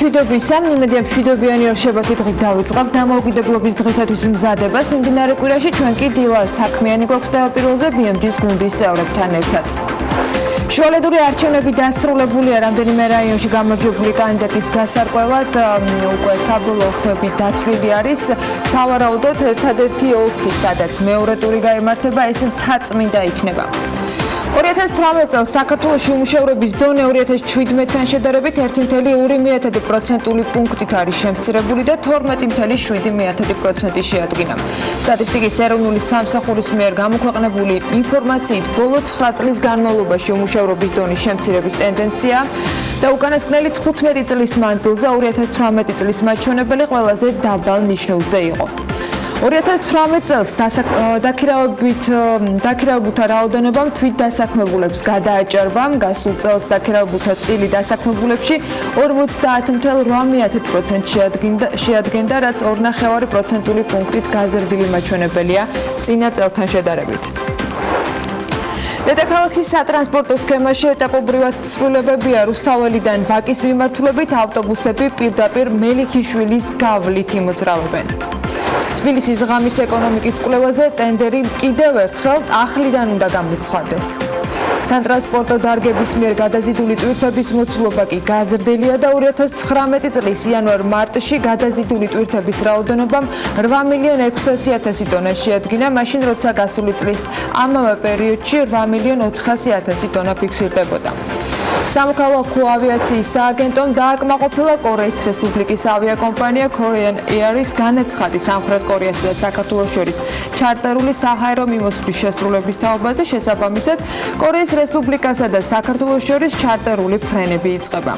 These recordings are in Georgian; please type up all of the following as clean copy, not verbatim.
მშვიდობისა, იმედია მშვიდობიანი ორშაბათი დღით დავიწყებთ დამოუკიდებლობის დღისათვის მზადებას. მიმდინარე კვირაში ჩვენ კი დილა საქმიანი გვაქვს თავდაპირველზე BMG-ის გუნდის წევრებთან ერთად. შუალედური არჩევნები დასრულებულია, რამდენიმე რაიონში გამარჯვებული კანდიდატის გასარკვევად უკვე საბოლოო ხმები დათვლილი არის. სავარაუდოდ ერთადერთი ოლქი, სადაც მეორე ტური გაიმართება, ეს მთაწმინდა იქნება. 2018 წელს საქართველოში უმუშევრობის დონე 2017-თან შედარებით 1,2% პუნქტით არის შემცირებული და 12,7% შეადგინა. სტატისტიკის ეროვნული სამსახურის მიერ გამოქვეყნებული ინფორმაციით, ბოლო 9 წლის განმავლობაში უმუშევრობის დონის შემცირების ტენდენცია და უკანასკნელი 15 წლის მანძილზე 2018 წლის მაჩვენებელი ყველაზე დაბალ ნიშნულზე იყო. 2018 წელს დაქირავებულთა რაოდენობამ თვით დასაქმებულებს გადააჭარბა. გასულ წელს დაქირავებულთა წილი დასაქმებულებში 50,8% შეადგენდა, რაც 2,5% პუნქტით გაზრდილი მაჩვენებელია წინა წელთან შედარებით. დედაქალაქის სატრანსპორტო სქემაში ეტაპობრივად ცვლილებებია. რუსთაველიდან ვაკის მიმართულებით ავტობუსები პირდაპირ მელიქიშვილის გავლით იმოძრავებენ. თბილისის ღამის ეკონომიკის კვლევაზე ტენდერი კიდევ ერთხელ ახლიდან უნდა გამოცხადდეს. სატრანსპორტო დარგების მიერ გადაზიდული ტვირთების მოცულობა კი გაზრდილია და 2019 წლის იანვარ-მარტში გადაზიდული ტვირთების რაოდენობამ 8,600,000 ტონა შეადგინა, მაშინ როცა გასული წლის ამავე პერიოდში 8,400,000 ტონა ფიქსირდებოდა. სამოქალაქო ავიაციის სააგენტომ დააკმაყოფილა კორეის რესპუბლიკის ავიაკომპანია Korean Air-ის განაცხადი სამხრეთ კორეასა და საქართველოს შორის ჩარტერული საჰაერო მიმოსვლის შესრულების თაობაზე. შესაბამისად, კორეის რესპუბლიკასა და საქართველოს შორის ჩარტერული ფრენები იწყება.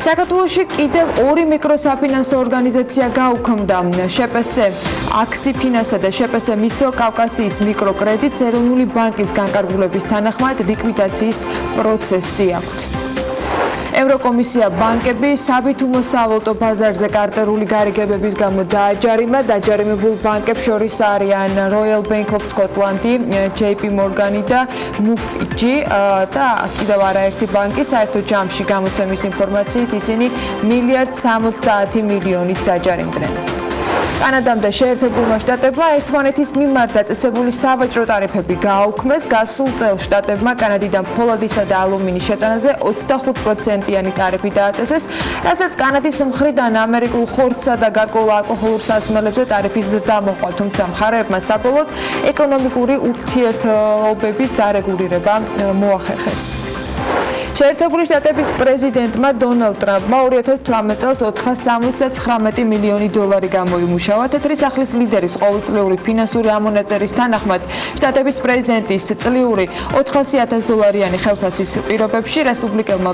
საქართველოში კიდევ 2 მიკროსაფინანსო ორგანიზაცია გაუქმდა. შპს აქსიფინანსა და შპს მისო კავკასიის მიკროკრედიტს ეროვნული ბანკის განკარგულების თანახმად ლიკვიდაციის პროცესი აქვთ. ევროკომისია ბანკები საბითუმო სავალუტო ბაზარზე კარტერული გარიგებების გამო დააჯარიმა. დაჯარიმებულ ბანკებს შორის არიან Royal Bank of Scotland, JP Morgan და MUFG და კიდევ არაერთი ბანკი. საერთო ჯამში გამოცემის ინფორმაციით ისინი 1,70,000,000-ით დაჯარიმდნენ. კანადამ და შეერთებულმა შტატებმა ერთმანეთის მიმართ დაწესებული სავაჭრო ტარიფები გააუქმეს. გასულ წელს შტატებმა კანადიდან ფოლადისა და ალუმინის შეტანაზე 25%-იანი ტარიფი დააწესეს, რასაც კანადის მხრიდან ამერიკულ ხორცსა და გარკვეულ ალკოჰოლურ სასმელებზე ტარიფის ზრდა მოჰყვა, თუმცა მხარეებმა საბოლოოდ ეკონომიკური ურთიერთობების დარეგულირება მოახერხეს. შეერთებული შტატების პრეზიდენტმა დონალდ ტრამპმა 2018 წელს 479 მილიონი დოლარი გამოიმუშავა. თეთრი სახლის ლიდერის ყოველწლიური ფინანსური ამონაწერის თანახმად, შტატების პრეზიდენტის წლიური 400,000 დოლარიანი ხელფასის პირობებში რესპუბლიკელმა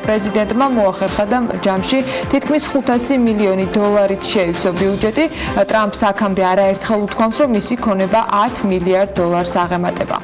პრეზიდენტმა მოახერხა და ჯამში თითქმის 500 მილიონი დოლარით შეივსო ბიუჯეტი. ტრამპს აქამდე არაერთხელ უთქვამს, რომ მისი ქონება 10 მილიარდ დოლარს აღემატება.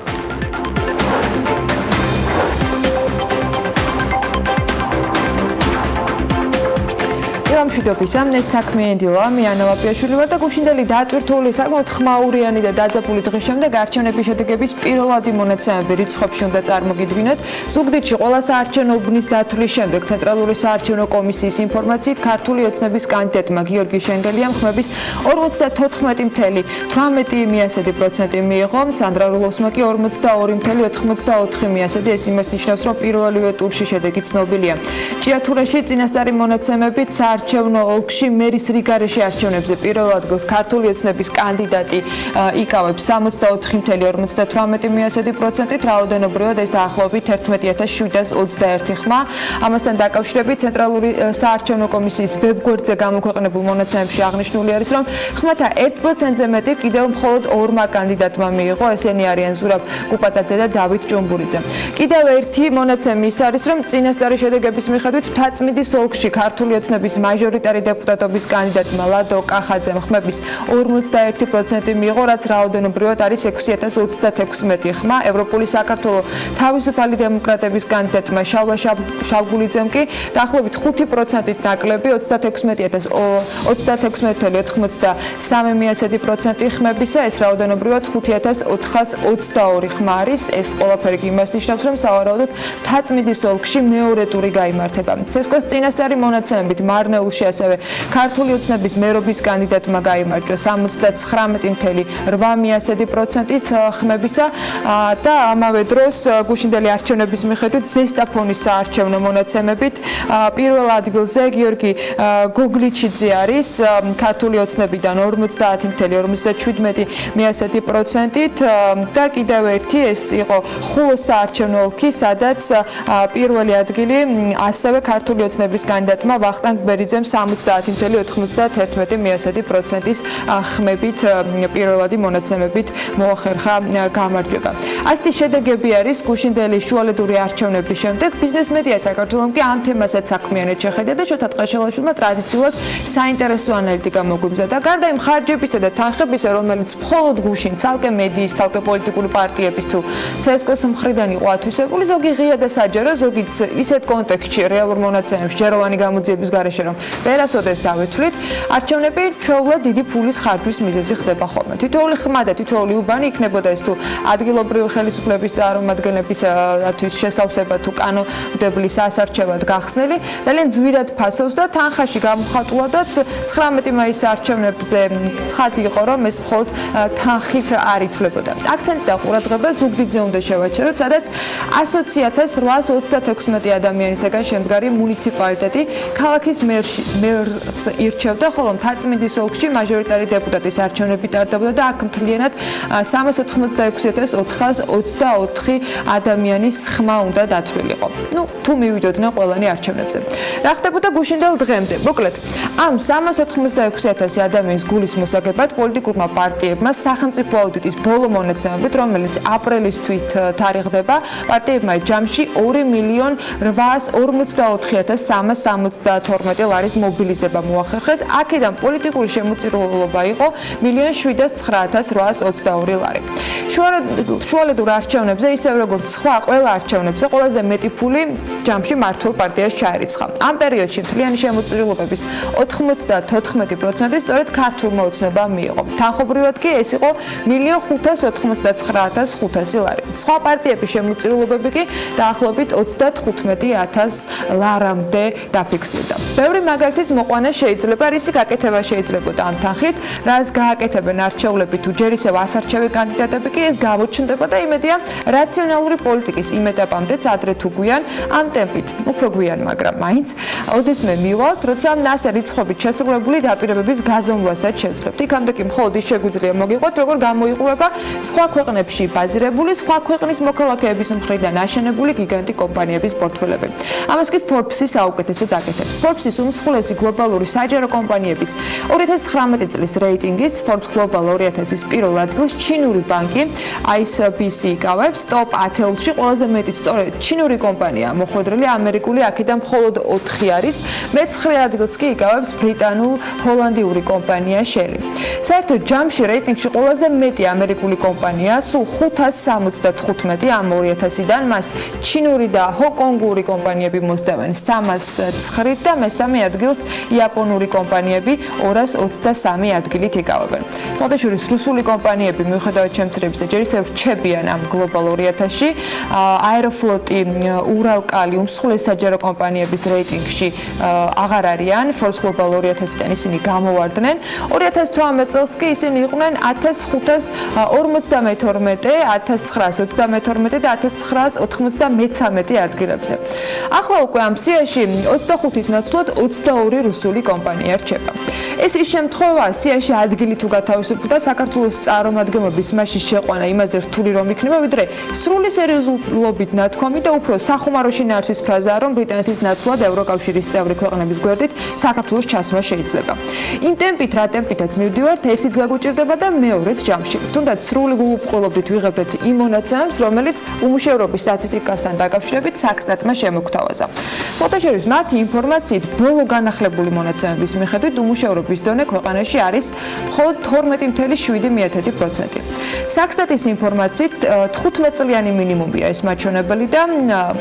მშვიდობისა, ეს საქმიანი დილა, მე ანა ვაპიაშვილი ვარ და გუშინდელი დატვირთული საკმაოდ ხმაურიანი და დაძაბული დღის შემდეგ არჩევნების შედეგების პირველადი მონაცემები რიცხვებში უნდა წარმოგიდგინოთ. ზუგდიდში ყველა საარჩევნო უბნის დათვლის შემდეგ ცენტრალური საარჩევნო კომისიის ინფორმაციით ქართული ოცნების კანდიდატმა გიორგი შენგელიამ ხმების 54,18% მიიღო, სანდრა რულოვსმა კი 42,84%. ეს იმას ნიშნავს, რომ პირველივე ტურში შედეგი ცნობილია. ჭიათურაში წინასწარი მონაცემებით საარჩევნო ოლქში მერის რიგარეში არჩევნებზე პირველ ადგილს ქართული ოცნების კანდიდატი იკავებს 64,58%-ით, რაოდენობრივად ეს დაახლოებით 11,721 ხმა. ამასთან დაკავშირებით ცენტრალური საარჩევნო კომისიის ვებგვერდზე გამოქვეყნებულ მონაცემებში აღნიშნული არის, რომ ხმათა 1%-ზე მეტი კიდევ მხოლოდ 2 კანდიდატმა მიიღო, ესენი არიან ზურაბ კუპატაძე და დავით ჭუმბურიძე. კიდევ ერთი მონაცემი ის არის, რომ წინასწარი შედეგების მიხედვით მთაწმინდის ოლქში ქართული ოცნების მაჟორიტარი დეპუტატობის კანდიდატმა ლადო კახაძემ ხმების 51% მიიღო, რაც რაოდენობრივად არის 6036 ხმა. ევროპული საქართველოს თავისუფალი დემოკრატების კანდიდატმა შალვა შავგულიძემ კი დაახლოებით 5%-ით ნაკლები 36,93% ხმებისა, ეს რაოდენობრივად 5422 ხმა არის. ეს ყველაფერი იმას ნიშნავს, რომ სავარაუდოდ თაწმინდის ოლქში მეორე ტური გაიმართება. ცესკოს წინასწარი მონაცემებით მარნეულში ასევე ქართული ოცნების მერობის კანდიდატმა გაიმარჯვა 79,8% ხმებისა და ამავე დროს გუშინდელი არჩევნების მიხედვით ზესტაფონის საარჩევნო მონაცემებით პირველ ადგილზე გიორგი გოგლიჩიძე არის ქართული ოცნებიდან 50,57% და კიდევ ერთი ეს იყო ხულოს საარჩევნო ოლქი, სადაც პირველი ადგილი ასევე ქართული ოცნების კანდიდატმა ვახტანგ ბერიძემ 70,91% ხმებით პირველადი მონაცემებით მოახერხა გამარჯვება. ასეთი შედეგები არის გუშინდელი შუალედური არჩევნების შემდეგ. ბიზნეს მედია საქართველოს კი ამ თემასაც საქმიანად შეხედა და შოთა ტყეშელაშვილმა ტრადიციულად საინტერესო ანალიტიკა მოგვიმზადა. გარდა იმ ხარჯებისა და თანხებისა, რომელიც მხოლოდ გუშინ ცალკე მედიის, ცალკე პოლიტიკური პარტიების თუ ცესკოს მხრიდან იყო ათვისებული, ზოგი ღია და საჯარო, ზოგიც ისეთ კონტექსტში რეალურ მონაცემებში ჯეროვანი გამოძიების გარეშე რომ ვერასოდეს დავითვლით, არჩევნები ჩვეულებრივ დიდი ფულის ხარჯვის მიზეზი ხდება ხოლმე. თითოეული ხმა და თითოეული უბანი იქნებოდა ეს თუ ადგილობრივი ხელისუფლების წარმომადგენლებისათვის შესავსება თუ კანონმდებლის ასარჩევად გახსნილი, ძალიან ძვირად ფასობს და თანხაში გამოხატულადაც 19 მაისის არჩევნებზე ცხადი იყო, რომ ეს მხოლოდ თანხით არ ითვლებოდა. აქცენტი და ყურადღება ზუგდიდზე უნდა შევაჩეროთ, სადაც 100,836 ადამიანისაგან შემდგარი მუნიციპალიტეტი ქალაქის მერს ირჩევდა, ხოლო თაწმინდის ოლქში მაჟორიტარი დეპუტატის არჩევნები ტარდებოდა და აქ მთლიანად 386,424 ადამიანის ხმა უნდა დათვლილიყო. თუ მივიდოდნენ ყველანი არჩევნებზე. რა ხდებოდა გუშინდელ დღემდე? მოკლედ, ამ 386,000 ადამიანის გულის მოსაგებად პოლიტიკურმა პარტიებმა სახელმწიფო აუდიტის ბოლო მონაცემებით, რომელიც აპრილის თვით თარიღდება, პარტიებმა ჯამში 2,844,372 ლარის მობილიზება მოახერხეს. აქედან პოლიტიკური შემოწირულობა იყო 1,709,822 ლარი. შუალედურ არჩევნებზე, ისევე როგორც სხვა ყველა არჩევნებზე, ყველაზე მეტი ფული ჯამში მართულ პარტიას ჩაერიცხა. ამ პერიოდში მთლიანი შემოწირულობების 94% სწორედ ქართულმა ოცნებამ მიიღო. თანხობრივად კი ეს იყო 1,599,500 ლარი. სხვა პარტიების შემოწირულობები კი დაახლოებით 35,000 ლარამდე დაფიქსირდა. ბევრი მაგალითის მოყვანა შეიძლება, რისი გაკეთება შეიძლებოდა ამ თანხით, რაც გააკეთებენ არჩევლები თუ ჯერ ისევ ასარჩევი კანდიდატები კი ეს გამოჩნდება და იმედია რაციონალური პოლიტიკის იმ ეტაპამდეც ადრე თუ გვიან ამ ტემპით, უფრო გვიან, მაგრამ მაინც ოდესმე მივალთ, როცა ნასე რიცხვობით შესრულებული დაპირებების გაზომვასაც შევძლებთ. იქამდე კი მხოლოდ ის შეგვიძლია მოგიყვეთ, როგორ გამოიყურება სხვა ქვეყნებში ბაზირებული, სხვა ქვეყნის მოქალაქეების მხრიდან აშენებული გიგანტი კომპანიების პორტფელები. ამას კი Forbes-ი საუკეთესოდ აკეთებს. Forbes-ის უმსხვილესი გლობალური საჯარო კომპანიების 2019 წლის რეიტინგის Forbes Global 2000-ის პირველ ადგილს ჩინური ბანკი ICBC იკავებს. Top 10-ში ყველაზე მეტი სწორედ ჩინური კომპანიაა მოხვედრილი, ამერიკული აქედან მხოლოდ 4 არის. მე-9 ადგილს კი იკავებს ბრიტანულ-ჰოლანდიური კომპანია Shell. საერთოდ ჯამში რეიტინგში ყველაზე მეტი ამერიკული კომპანია, სულ 575 ამ 2000-დან, მას ჩინური და ჰონკონგური კომპანიები მოსდევენ 309 და მესამე ადგილს იაპონური კომპანიები 223 ადგილით იკავებენ. სხვადასხვა რუსული კომპანიები მიუხედავად შემცირებისა ჯერ ისევ რჩებიან ამ გლობალ 2000-ში. აეროფლოტი, ურალკალი, უმსხვილესი საჯარო კომპანიების რეიტინგში აღარ არიან. Forbes Global 2000-დან ისინი გამოვარდნენ. 2018 წელს კი ისინი იყვნენ 1552, 1922 და 1993 ადგილებზე. ახლა უკვე ამ სიაში 25-ის ნაცვლად 22 რუსული კომპანია რჩება. ეს ის შემთხვევაა, სიაში ადგილი თუ გათავისუფლდა საქართველოს წარმომადგენლობის მასში შეყვანა იმაზე რთული რომ იქნება, ვიდრე სრული სერიოზულობით ნათქვამი და უფრო სახუმაროში ნარსის ფრაზაა, რომ ბრიტანეთის ნაცვლად ევროკავშირის წევრი ქვეყნების გვერდით საქართველოს ჩასმა შეიძლება. იმ ტემპით, რა ტემპითაც მივდივართ, ერთიც გაგუჭირდება და მეორეც ჯამში. თუნდაც სრული გულუბრყვილობით ვიღებთ იმ მონაცემებს, რომელიც უმუშევრობის სტატისტიკასთან დაკავშირებით საქსტატმა შემოგთავაზა. ფოტოშერის მათი ინფორმაციით, ბოლო განახლებული მონაცემების მიხედვით უმუშევრობის დონე ქვეყანაში არის მხოლოდ 12.7%. საქსტატის ინფორმაციით 15 წლიანი მინიმუმია ეს მაჩვენებელი და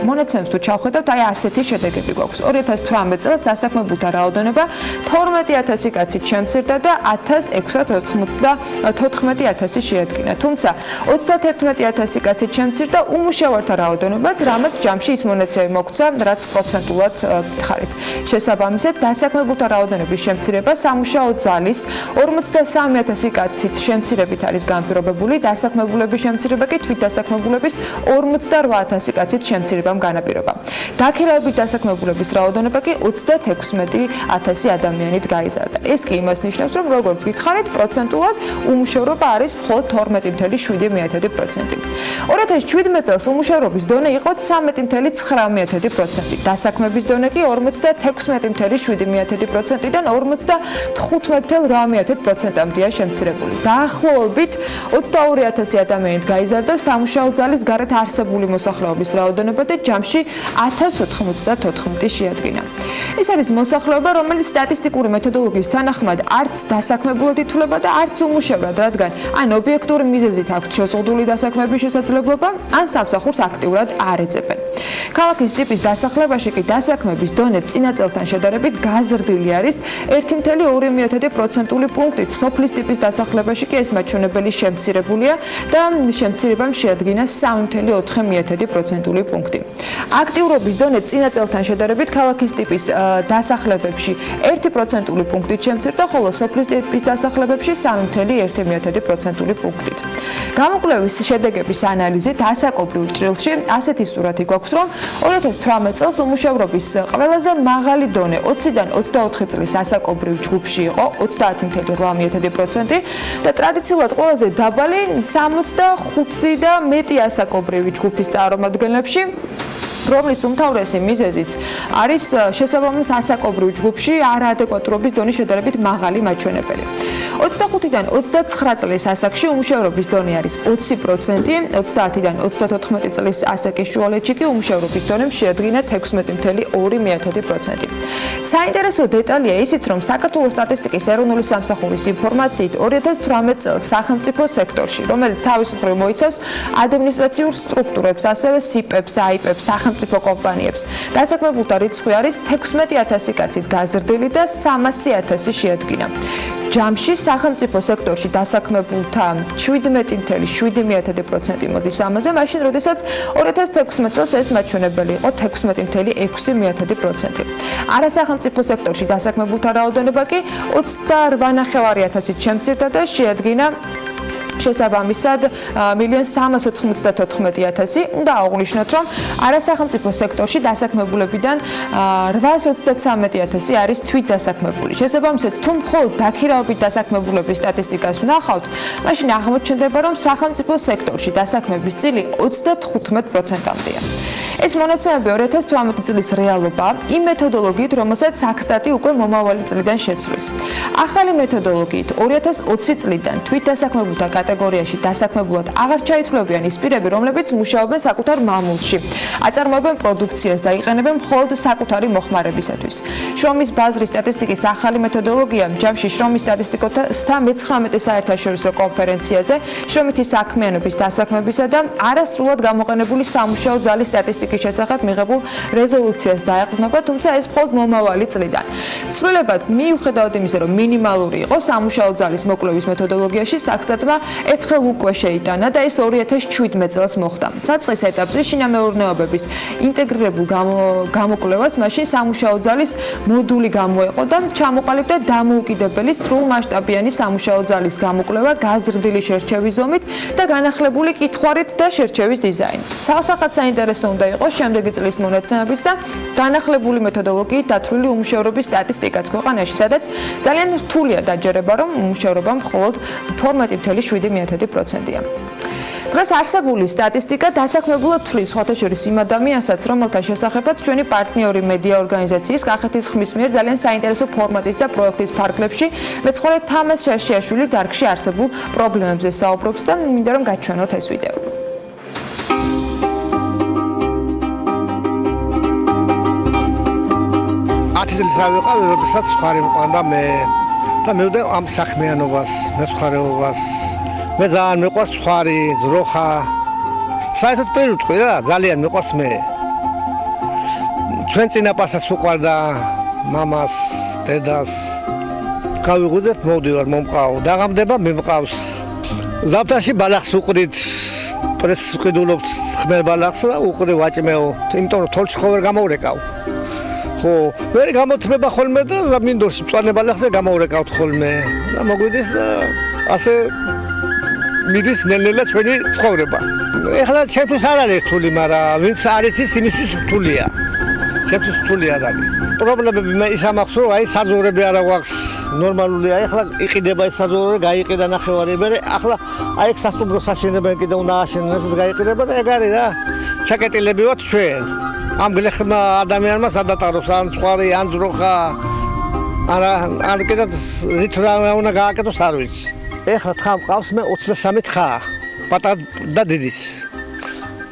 მონაცემებს თუ ჩავხედავთ, აი ასეთი შედეგები გვაქვს. 2018 წელს დასაქმებულთა რაოდენობა 12000 კაცით შემცირდა და 1694,000 შეადგინა. თუმცა 31000 კაცით შემცირდა უმუშევართა რაოდენობაც, რამაც ჯამში ის მონაცემები მოგვცა, რაც პროცენტულად გითხარით. შესაბამისად, დასაქმებულთა რაოდენობის შემცირება სამუშაო ძალის 43000 კაცით შემცირებით არის განპირობებული, დასაქმებულების შემცირება კი თვითდასაქმებულების 48000 კაცით შემცირებამ განაპირობა. დაქირავებით დასაქმებულების რაოდენობა კი 36000 ადამიანით გაიზარდა. ეს კი იმას ნიშნავს, რომ როგორც გითხარით, პროცენტულად უმუშევრობა არის მხოლოდ 12.7%. 2017 წელს უმუშევრობის დონე იყო 13.9%, დასაქმების დონე კი 56.7%-დან 55.8%-მდეა შემცირებული. დაახლოებით 22000 ადამიანით გაიზარდა სამუშაო ძალის გარეთ არსებული მოსახლეობის რაოდენობა და ჯამში 1094 შეადგინა. ეს არის მოსახლეობა, რომელიც სტატისტიკური მეთოდოლოგიის თანახმად არც დასაქმებულად ითვლება და არც უმუშევრად, რადგან ან ობიექტური მიზეზით აქვთ შეზღუდული დასაქმების შესაძლებლობა, ან სამსახურს აქტიურად არ ეძებენ. ქალაქის ტიპის დასახლებაში კი დასაქმების დონე წინა წელთან შედარებით გაზრდილი არის 1.2% პუნქტით. სოფლის ტიპის დასახლებაში კი ეს მაჩვენებელი შემცირებულია და შემცირებამ შეადგინა 3.4% პუნქტი. აქტიურობის დონე წინა წელთან შედარებით ქალაქის ტიპის დასახლებებში 1% პუნქტით შემცირდა, ხოლო სოფლის ტიპის დასახლებებში 3.1% პუნქტით. გამოკვლევის შედეგების ანალიზით ასაკობრივ ჭრილში ასეთი სურათი გვაქვს, რომ 2018 წელს უმუშევრობის ყველაზე მაღალი დონე 20-დან 24 წლის ასაკობრივ ჯგუფში იყო 30.8% და ტრადიციულად ყველაზე დაბალი 65 და მეტი ასაკობრივი ჯგუფის წარმომადგენლებში, რომლის უმთავრესი მიზეზიც არის შესაბამის ასაკობრივ ჯგუფში არაადეკვატურობის დონის შედარებით მაღალი მაჩვენებელი. 25-დან 29 წლის ასაკში უმუშევრობის დონე არის 20%, 30-დან 34 წლის ასაკის შუალედში კი უმუშევრობის დონემ შეადგინა 16.2%. საინტერესო დეტალია ისიც, რომ საქართველოს სტატისტიკის ეროვნული სამსახურის ინფორმაციით 2018 წელს სახელმწიფო სექტორში, რომელიც თავის მხრივ მოიცავს ადმინისტრაციულ სტრუქტურებს, ასევე სიპებს, აიპებს, სახელმწიფო კომპანიებს, დასაქმებულთა რიცხვი არის 16000 კაცით გაზრდილი და 300000 შეადგინა. ჯამში სახელმწიფო სექტორში დასაქმებულთა 17.7% მოდის ამაზე, მაშინ როდესაც 2016 წელს ეს მაჩვენებელი იყო 16.6%. არასახელმწიფო სექტორში დასაქმებულთა რაოდენობა კი 28,500-ით შემცირდა და შეადგინა შესაბამისად 1.394.000. უნდა აღვნიშნოთ, რომ არასახელმწიფო სექტორში დასაქმებულებიდან 833.000 არის თვითდასაქმებული. შესაბამისად, თუ მხოლოდ დაქირავებით დასაქმებულების სტატისტიკას ვნახავთ, მაშინ აღმოჩნდება, რომ სახელმწიფო სექტორში დასაქმების წილი 35%-მდეა. ეს მონაცემები 2018 წლის რეალობაა იმ მეთოდოლოგიით, რომელსაც საქსტატი უკვე მომავალი წლიდან შეცვლის. ახალი მეთოდოლოგიით 2020 წლიდან თვითდასაქმებულთა კატეგორიაში დასაქმებულად აღარ ჩაითვლებიან ის პირები, რომლებიც მუშაობენ საკუთარ მამულში, აწარმოებენ პროდუქციას და იყენებენ მხოლოდ საკუთარი მოხმარებისათვის. შრომის ბაზრის სტატისტიკის ახალი მეთოდოლოგია ჯამში შრომის სტატისტიკოსთა მე-19 საერთაშორისო კონფერენციაზე შრომითი საქმიანობის დასაქმებისა და არასრულად გამოყენებული სამუშაო ძალის სტატისტიკის შესახებ მიღებულ რეზოლუციას დაეყრდნობა, თუმცა ეს მხოლოდ მომავალი წლიდან. ცვლილებად მიუხედავად იმისა, რომ მინიმალური იყო სამუშაო ძალის მოკვლევის მეთოდოლოგიაში, საქსტატმა ერთხელ უკვე შეიტანა და ეს 2017 წელს მოხდა. საწყის ეტაპზე შინამეურნეობების ინტეგრირებულ გამოკვლევას მაშინ სამუშაო ძალის მოდული გამოეყო და ჩამოყალიბდა დამოუკიდებელი სრულმასშტაბიანი სამუშაო ძალის გამოკვლევა გაზრდილი შერჩევის ზომით და განახლებული კითხვარით და შერჩევის დიზაინით. ცალსახად საინტერესო უნდა იყო შემდეგი წლის მონაცემების და განახლებული მეთოდოლოგიით დათვლილი უმუშევრობის სტატისტიკაც ქვეყანაში, სადაც ძალიან რთულია დაჯერება, რომ უმუშევრობა მხოლოდ 12.7%-ია. დღეს არსებული სტატისტიკა დასაქმებულად თვლის სხვათა შორის იმ ადამიანსაც, რომელთა შესახებაც ჩვენი პარტნიორი მედია ორგანიზაციის კახეთის ხმის მიერ ძალიან საინტერესო ფორმატის და პროექტის ფარგლებში მეცხრე თამაზ შაშიაშვილი დარგში არსებულ პრობლემებზე საუბრობს და მინდა რომ გაჩვენოთ ეს ვიდეო. ვიყავი, როდესაც ხარი მყავდა მე და მივდე ამ საქმიანობას, მეცხვარეობას. მე ძალიან მიყვარს ხარი, ძროხა. საერთოდ პირ ვთქვი რა, ძალიან მიყვარს მე. ჩვენ წინაპარსაც უყვარდა მამას, დედას. გავიღვიძებ, მოვდივარ, მომყავ. დაღამდება მიმყავს. ზამთარში ბალახს უყრით, პრესს ვყიდულობთ ხმელ ბალახს და უყრი ვაჭმეო. იმიტომ რომ თოლში ხო ვერ გამოვრეკავ. ხო, ვერ გამოთმება ხოლმე და მინდორში მწვანე ბალახზე გამოვრეკავთ ხოლმე. და მოგვიდის და ასე მიდის ნელ-ნელა ჩვენი ცხოვრება. ეხლა ჩემთვის არ არის რთული, მაგრამ ვინც არ იცის იმისთვის რთულია. ჩემთვის რთული არ არის. პრობლემები მე ის ამახსოვს, რომ აი საძოვრები არა გვაქვს ნორმალურია. ეხლა იყიდება ეს საძოვრები, გაიყიდა ნახევარი, მე ახლა აი ეს სასტუმრო საშენებენ კიდე უნდა აშენონ, ესეც გაიყიდება და ეგ არის რა. ჩაკეტილები ვართ ჩვენ. ამ გლეხმა ადამიანმა სადატაროს ან ცხვარი, ან ძროხა. ან კიდე ზით რა უნდა გააკეთოს არ ვიცი. ეხლა თხა მყავს მე 23 თხა პატარა და დიდის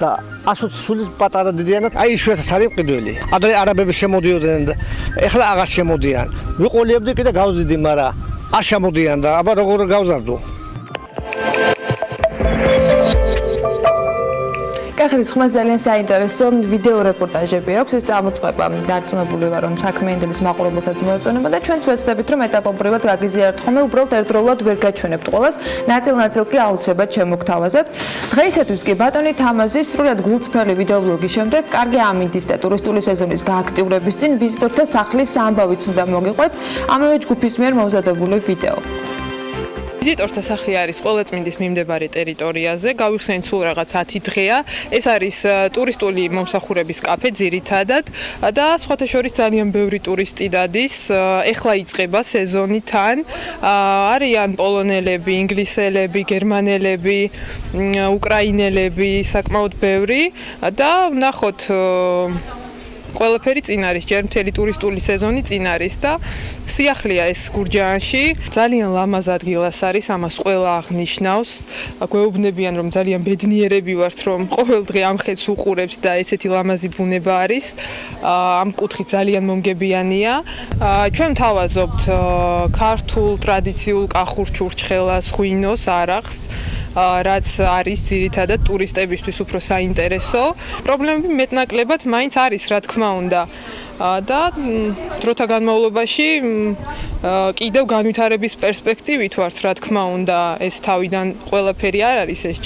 და 120 სულის პატარა დიდიანად აი იშვიათად არის მყიდველი. ადრე არაბები შემოდიოდნენ და ეხლა აღარ შემოდიან. ვიყოლიებდი კიდე გავზიდი, მაგრამ არ შემოდიან და აბა როგორ გავზარდო. კახეთის ხმას ძალიან საინტერესო ვიდეო რეპორტაჟები აქვს. ეს წამოწყება დარწმუნებული ვარ, რომ საქმიანობის მაყურებელსაც მოეწონება და ჩვენც ვეცდებით, რომ ეტაპობრივად გაგიზიაროთ ხოლმე, უბრალოდ ერთდროულად ვერ გაჩვენებთ ყველას. ნაწილ-ნაწილ კი აუცილებლად შემოგთავაზებთ. დღეისათვის კი ბატონი თამაზის სრულად გულთფრალი ვიდეობლოგის შემდეგ კარგი ამინდის და ტურისტული სეზონის გააქტიურების წინ ვიზიტორთა სახლის ამბავიც უნდა მოგიყვეთ. ამავე ჯგუფის მიერ მომზადებული ვიდეო. ვიზიტორთა სახლი არის ყველაწმინდის მიმდებარე ტერიტორიაზე. გავიხსენეთ სულ რაღაც 10 დღეა. ეს არის ტურისტული მომსახურების კაფე ძირითადად და სხვათა შორის ძალიან ბევრი ტურისტი დადის. ეხლა იწყება სეზონი თან. არიან პოლონელები, ინგლისელები, გერმანელები, უკრაინელები, საკმაოდ ბევრი და ვნახოთ ყველაფერი წინ არის, ჯერ მთელი ტურისტული სეზონი წინ არის და სიახლეა ეს გურჯაანში. ძალიან ლამაზ ადგილას არის, ამას ყველა აღნიშნავს. გვეუბნებიან, რომ ძალიან ბედნიერები ვართ, რომ ყოველ დღე ამ ხედს უყურებს და ესეთი ლამაზი ბუნება არის. ამ კუთხით ძალიან მომგებიანია. ჩვენ ვთავაზობთ ქართულ ტრადიციულ კახურ ჩურჩხელას, ღვინოს, არახს. რაც არის ძირითადად ტურისტებისთვის უფრო საინტერესო. პრობლემები მეტნაკლებად მაინც არის, რა თქმა უნდა. და დროთა განმავლობაში კიდევ განვითარების პერსპექტივით ვართ, რა თქმა უნდა, ეს თავიდან ყველაფერი არ არის ეს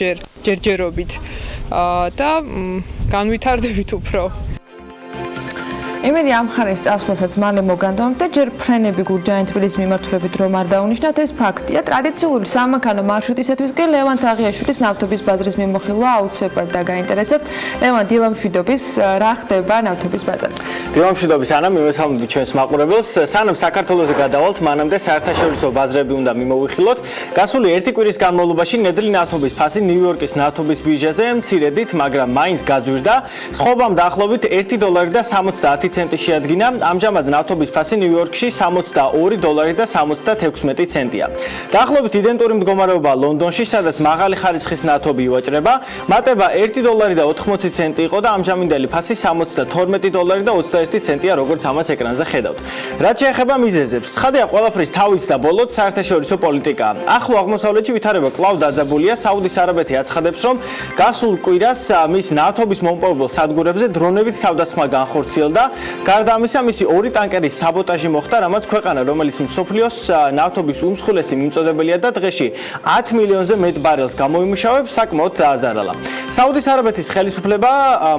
ჯერჯერობით და განვითარდებით უფრო. იმედი ამ ხარის წასვლასაც მალე მოგანდავთ და ჯერ ფრენები გურჯაანი თბილისის მიმართულებით რომ არ დაუნიშნავთ, ეს ფაქტია. ტრადიციული სამანქანო მარშრუტისათვის კი ლევან თაღიაშვილის ნავთობის ბაზრის მიმოხილვა აუცილებლად დაგაინტერესებთ. ლევან, დილა მშვიდობის, რა ხდება ნავთობის ბაზარზე? დილა მშვიდობის, ანა, მივესალმებით ჩვენს მაყურებელს. სანამ საქართველოზე გადავალთ, მანამდე საერთაშორისო ბაზრები უნდა მიმოვიხილოთ. გასული ერთი კვირის განმავლობაში ნედლი ნავთობის ფასი ნიუ-იორკის ნავთობის ბირჟაზე მცირედით, მაგრამ მაინც გაძვირდა. სხობამ დაახლოებით $1.70 ცენტი შეადგინა. ამჟამად ნავთობის ფასი ნიუ-იორკში $60.76. დაახლოებით იდენტური მდგომარეობა ლონდონში, სადაც მაღალი ხარისხის ნავთობი ივაჭრება. მატება $1.80 იყო და ამჟამინდელი ფასი $62.21 როგორც ამას ეკრანზე ხედავთ. რაც შეეხება მიზეზებს, ცხადია ყველაფრის თავის და ბოლოდ საერთაშორისო პოლიტიკა. ახლო აღმოსავლეთში ვითარება კვლავ დაძაბულია. საუდის არაბეთი აცხადებს, რომ გასულ კვირას მის ნავთობის მომპოვებელ სადგურებზე დრონებით თავდასხმა განხორციელდა. გარდა ამისა, მისი ორი ტანკერის საბოტაჟი მოხდა, რამაც ქვეყანა, რომელიც მსოფლიოს ნავთობის უმსხვილესი მიმწოდებელია და დღეში 10 მილიონზე მეტ ბარელს გამოიმუშავებს, საკმაოდ დააზარალა. საუდის არაბეთის ხელისუფლება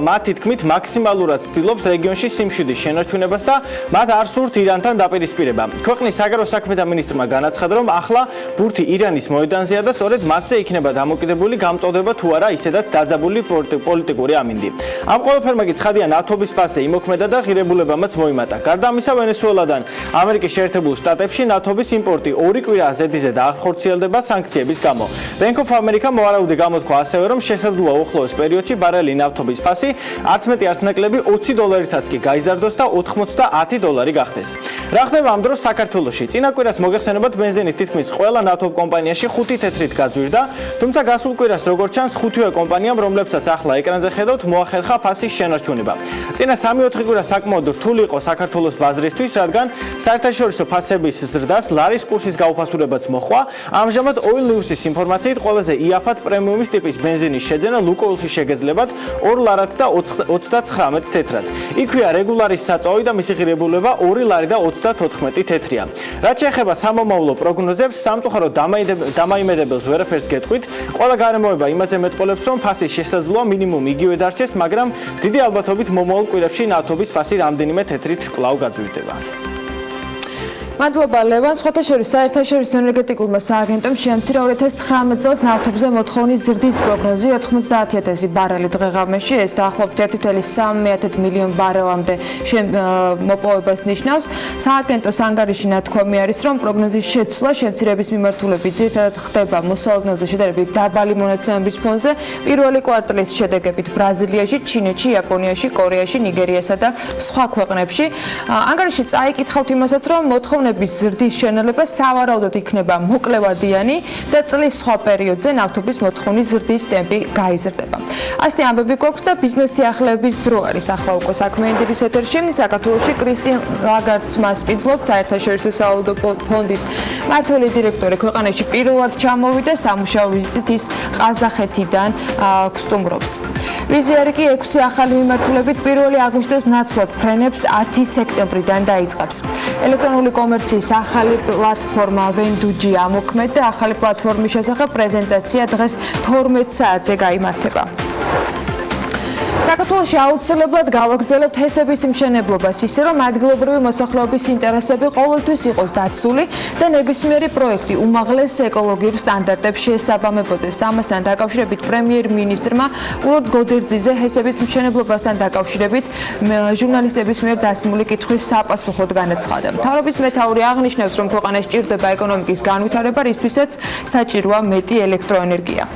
მათი თქმით მაქსიმალურად ცდილობს რეგიონში სიმშვიდის შენარჩუნებას და მათ არ სურთ ირანთან დაპირისპირება. ქვეყნის საგარეო საქმეთა მინისტრმა განაცხადა, რომ ახლა ბურთი ირანის მოედანზეა და სწორედ მათზე იქნება დამოკიდებული გამწოდება თუ არა ისედაც დაძაბული პოლიტიკური ამინდი. ამ ყველაფერმა კი ცხადია ნავთობის ფასზე იმოქმედა და ღირებულებამაც მოიმატა. გარდა ამისა, ვენესუელადან ამერიკის შეერთებულ შტატებში ნავთობის იმპორტი 2 კვირა ზედიზედ ახორციელდება სანქციების გამო. Bank of America მოარაუდი გამოთქვა ასევე, რომ შესაძლოა უახლოეს პერიოდში ბარელი ნავთობის ფასი არც მეტი არც ნაკლები $20-ითაც კი გაიზარდოს და $90 გახდეს. რა ხდება ამ დროს საქართველოში? წინა კვირას მოგეხსენებათ, ბენზინის თითქმის ყველა ნავთობ კომპანიაში 5 თეთრით გაძვირდა, თუმცა გასულ კვირას როგორც ჩანს, 5-ვე კომპანიამ, რომლებსაც ახლა ეკრანზე ხედავთ, მოახერხა ფასის შენარჩუნება. წინა 3-4 კვირა საკმაოდ რთული იყო საქართველოს ბაზრისთვის, რადგან საერთაშორისო ფასების ზრდას ლარის კურსის გაუფასურებაც მოჰყვა. ამჟამად Oil News-ის ინფორმაციით ყველაზე იაფად პრემიუმის ტიპის ბენზინის შეძენა Lukoil-ში შეგეძლება 2 ლარად და 39 თეთრად. იქვეა რეგულარის საწვავი და მისი ღირებულება 2 ლარი და 34 თეთრია. რაც შეეხება სამომავლო პროგნოზებს, სამწუხაროდ დამაიმედებელს ვერაფერს გეტყვით. ყველა გარემოება იმაზე მეტყოლებს, რომ ფასის შესაძლოა მინიმუმ იგივე დარჩეს, მაგრამ დიდი ალბათობით მომავალ კვირებში ნავთობის ფასი რამდენიმე თეთრით კვლავ გაძვირდება. მადლობა ლევან. სხვათა შორის საერთაშორისო ენერგეტიკულმა სააგენტომ შეამცირა 2019 წელს ნავთობზე მოთხოვნის ზრდის პროგნოზი 90,000 ბარელი დღეღამეში. ეს დაახლოებით 1,3 მილიონ ბარელამდე მოპოვებას ნიშნავს. სააგენტოს ანგარიში ნათქვამი არის, რომ პროგნოზის შეცვლა შემცირების მიმართულებით ძირითადად ხდება მოსალოდნელზე შედარებით დაბალი მონაცემების ფონზე. პირველი კვარტალის შედეგებით ბრაზილიაში, ჩინეთში, იაპონიაში, კორეაში, ნიგერიასა და სხვა ქვეყნებში. ანგარიში წაიკითხავთ იმასაც, რომ მოთხოვნების ზრდის შენელება სავარაუდოდ იქნება მოკლევადიანი და წლის სხვა პერიოდზე ნავთობის მოთხოვნის ზრდის ტემპი გაიზრდება. ასეთი ამბები გვაქვს და ბიზნეს სიახლეების დრო არის ახლა უკვე საქმიანი დილის ეთერში. საქართველოში კრისტინ ლაგარდს მასპინძლობს საერთაშორისო სავალუტო ფონდის მმართველი დირექტორი. ქვეყანაში პირველად ჩამოვიდა სამუშაო ვიზიტით ის ყაზახეთიდან გსტუმრობს. ვიზიარი კი 6 ახალი მიმართულებით 1 აგვისტოს ნაცვლად ფრენებს 10 სექტემბრიდან დაიწყებს. ელექტრონული კომერციის ახალი პლატფორმა ვენდუჯი ამოქმედდა. ახალი პლატფორმის შესახებ პრეზენტაცია დღეს 12 საათზე გაიმართება. საქართველოში აუცილებლად გავაგრძელებთ ჰესების მშენებლობას ისე, რომ ადგილობრივი მოსახლეობის ინტერესები ყოველთვის იყოს დაცული და ნებისმიერი პროექტი უმაღლეს ეკოლოგიურ სტანდარტებს შეესაბამებოდეს. ამასთან დაკავშირებით პრემიერ-მინისტრმა უროდ გოდერძიძე ჰესების მშენებლობასთან დაკავშირებით ჟურნალისტების მიერ დასმული კითხვის საპასუხოდ განაცხადა. მთავრობის მეთაური აღნიშნავს, რომ ქვეყანას სჭირდება ეკონომიკის განვითარება, რისთვისაც საჭიროა მეტი ელექტროენერგია.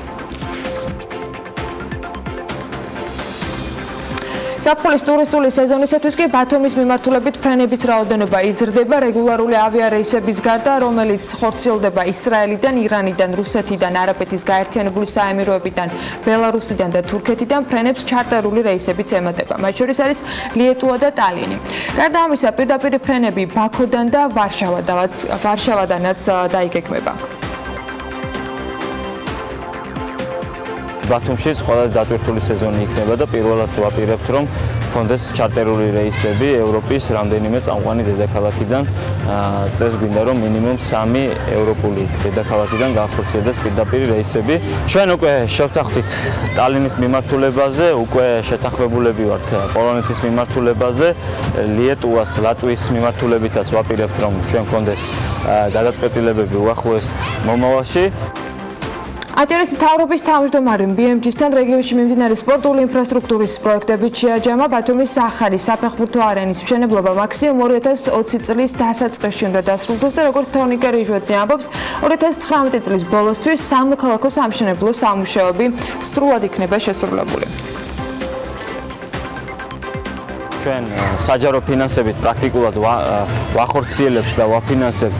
ზაფხულის ტურისტული სეზონისათვის კი ბათუმის მიმართულებით ფრენების რაოდენობა იზრდება. რეგულარული ავიარეისების გარდა, რომელიც ხორციელდება ისრაელიდან, ირანიდან, რუსეთიდან, არაბეთის გაერთიანებული საემიროებიდან, ბელარუსიდან და თურქეთიდან, ფრენებს ჩარტერული რეისებიც ემატება. მათ შორის არის ლიეტუვა და ტალინი. გარდა ამისა, პირდაპირი ფრენები ბაქოდან და ვარშავადანაც დაიგეგმება. ბათუმშიც ყველაზე დატვირთული სეზონი იქნება და პირველად ვაპირებთ, რომ გქონდეს ჩარტერული რეისები ევროპის რამდენიმე წამყვანი დედაქალაქიდან. წეს გვინდა, რომ მინიმუმ 3 ევროპული დედაქალაქიდან განხორციელდეს პირდაპირი რეისები. ჩვენ უკვე შევთანხმდით ტალინის მიმართულებაზე, უკვე შეთანხმებულები ვართ პოლონეთის მიმართულებაზე, ლიეტუვას, ლატვიის მიმართულებითაც ვაპირებთ, რომ ჩვენ გქონდეს გადაწყვეტილებები უახლოეს მომავალში. აჭარის მთავრობის თავმჯდომარე BMG-სთან რეგიონში მიმდინარე სპორტული ინფრასტრუქტურის პროექტებით შეაჯამა ბათუმის ახალი საფეხბურთო არენის მშენებლობა მაქსიმუმ 2020 წლის დასაწყისში უნდა დასრულდეს და როგორც თონიკა რიჟვაძე ამბობს, 2019 წლის ბოლოსთვის სამოქალაქო სამშენებლო სამუშაოები სრულად იქნება შესრულებული. ჩვენ საჯარო ფინანსებით პრაქტიკულად ვახორციელებთ და ვაფინანსებთ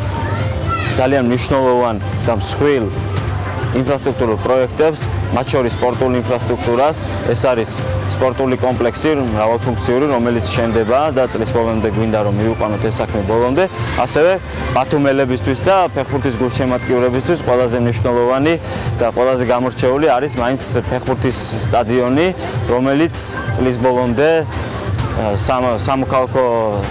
ძალიან მნიშვნელოვან და მსხვილ ინფრასტრუქტურულ პროექტებს, მათ შორის სპორტულ ინფრასტრუქტურას. ეს არის სპორტული კომპლექსი, მრავალფუნქციური, რომელიც შენდება და წლის ბოლომდე გვინდა რომ მივიყვანოთ ეს საქმე ბოლომდე. ასევე ბათუმელებისთვის და ფეხბურთის გულშემატკივრებისთვის ყველაზე მნიშვნელოვანი და ყველაზე გამორჩეული არის მაინც ფეხბურთის სტადიონი, რომელიც წლის ბოლომდე სამოქალაქო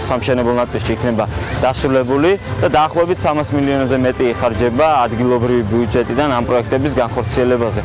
სამშენებლო ნაწილში იქნება დასრულებული და დაახლოებით 300 მილიონზე მეტი იხარჯება ადგილობრივი ბიუჯეტიდან ამ პროექტების განხორციელებაზე.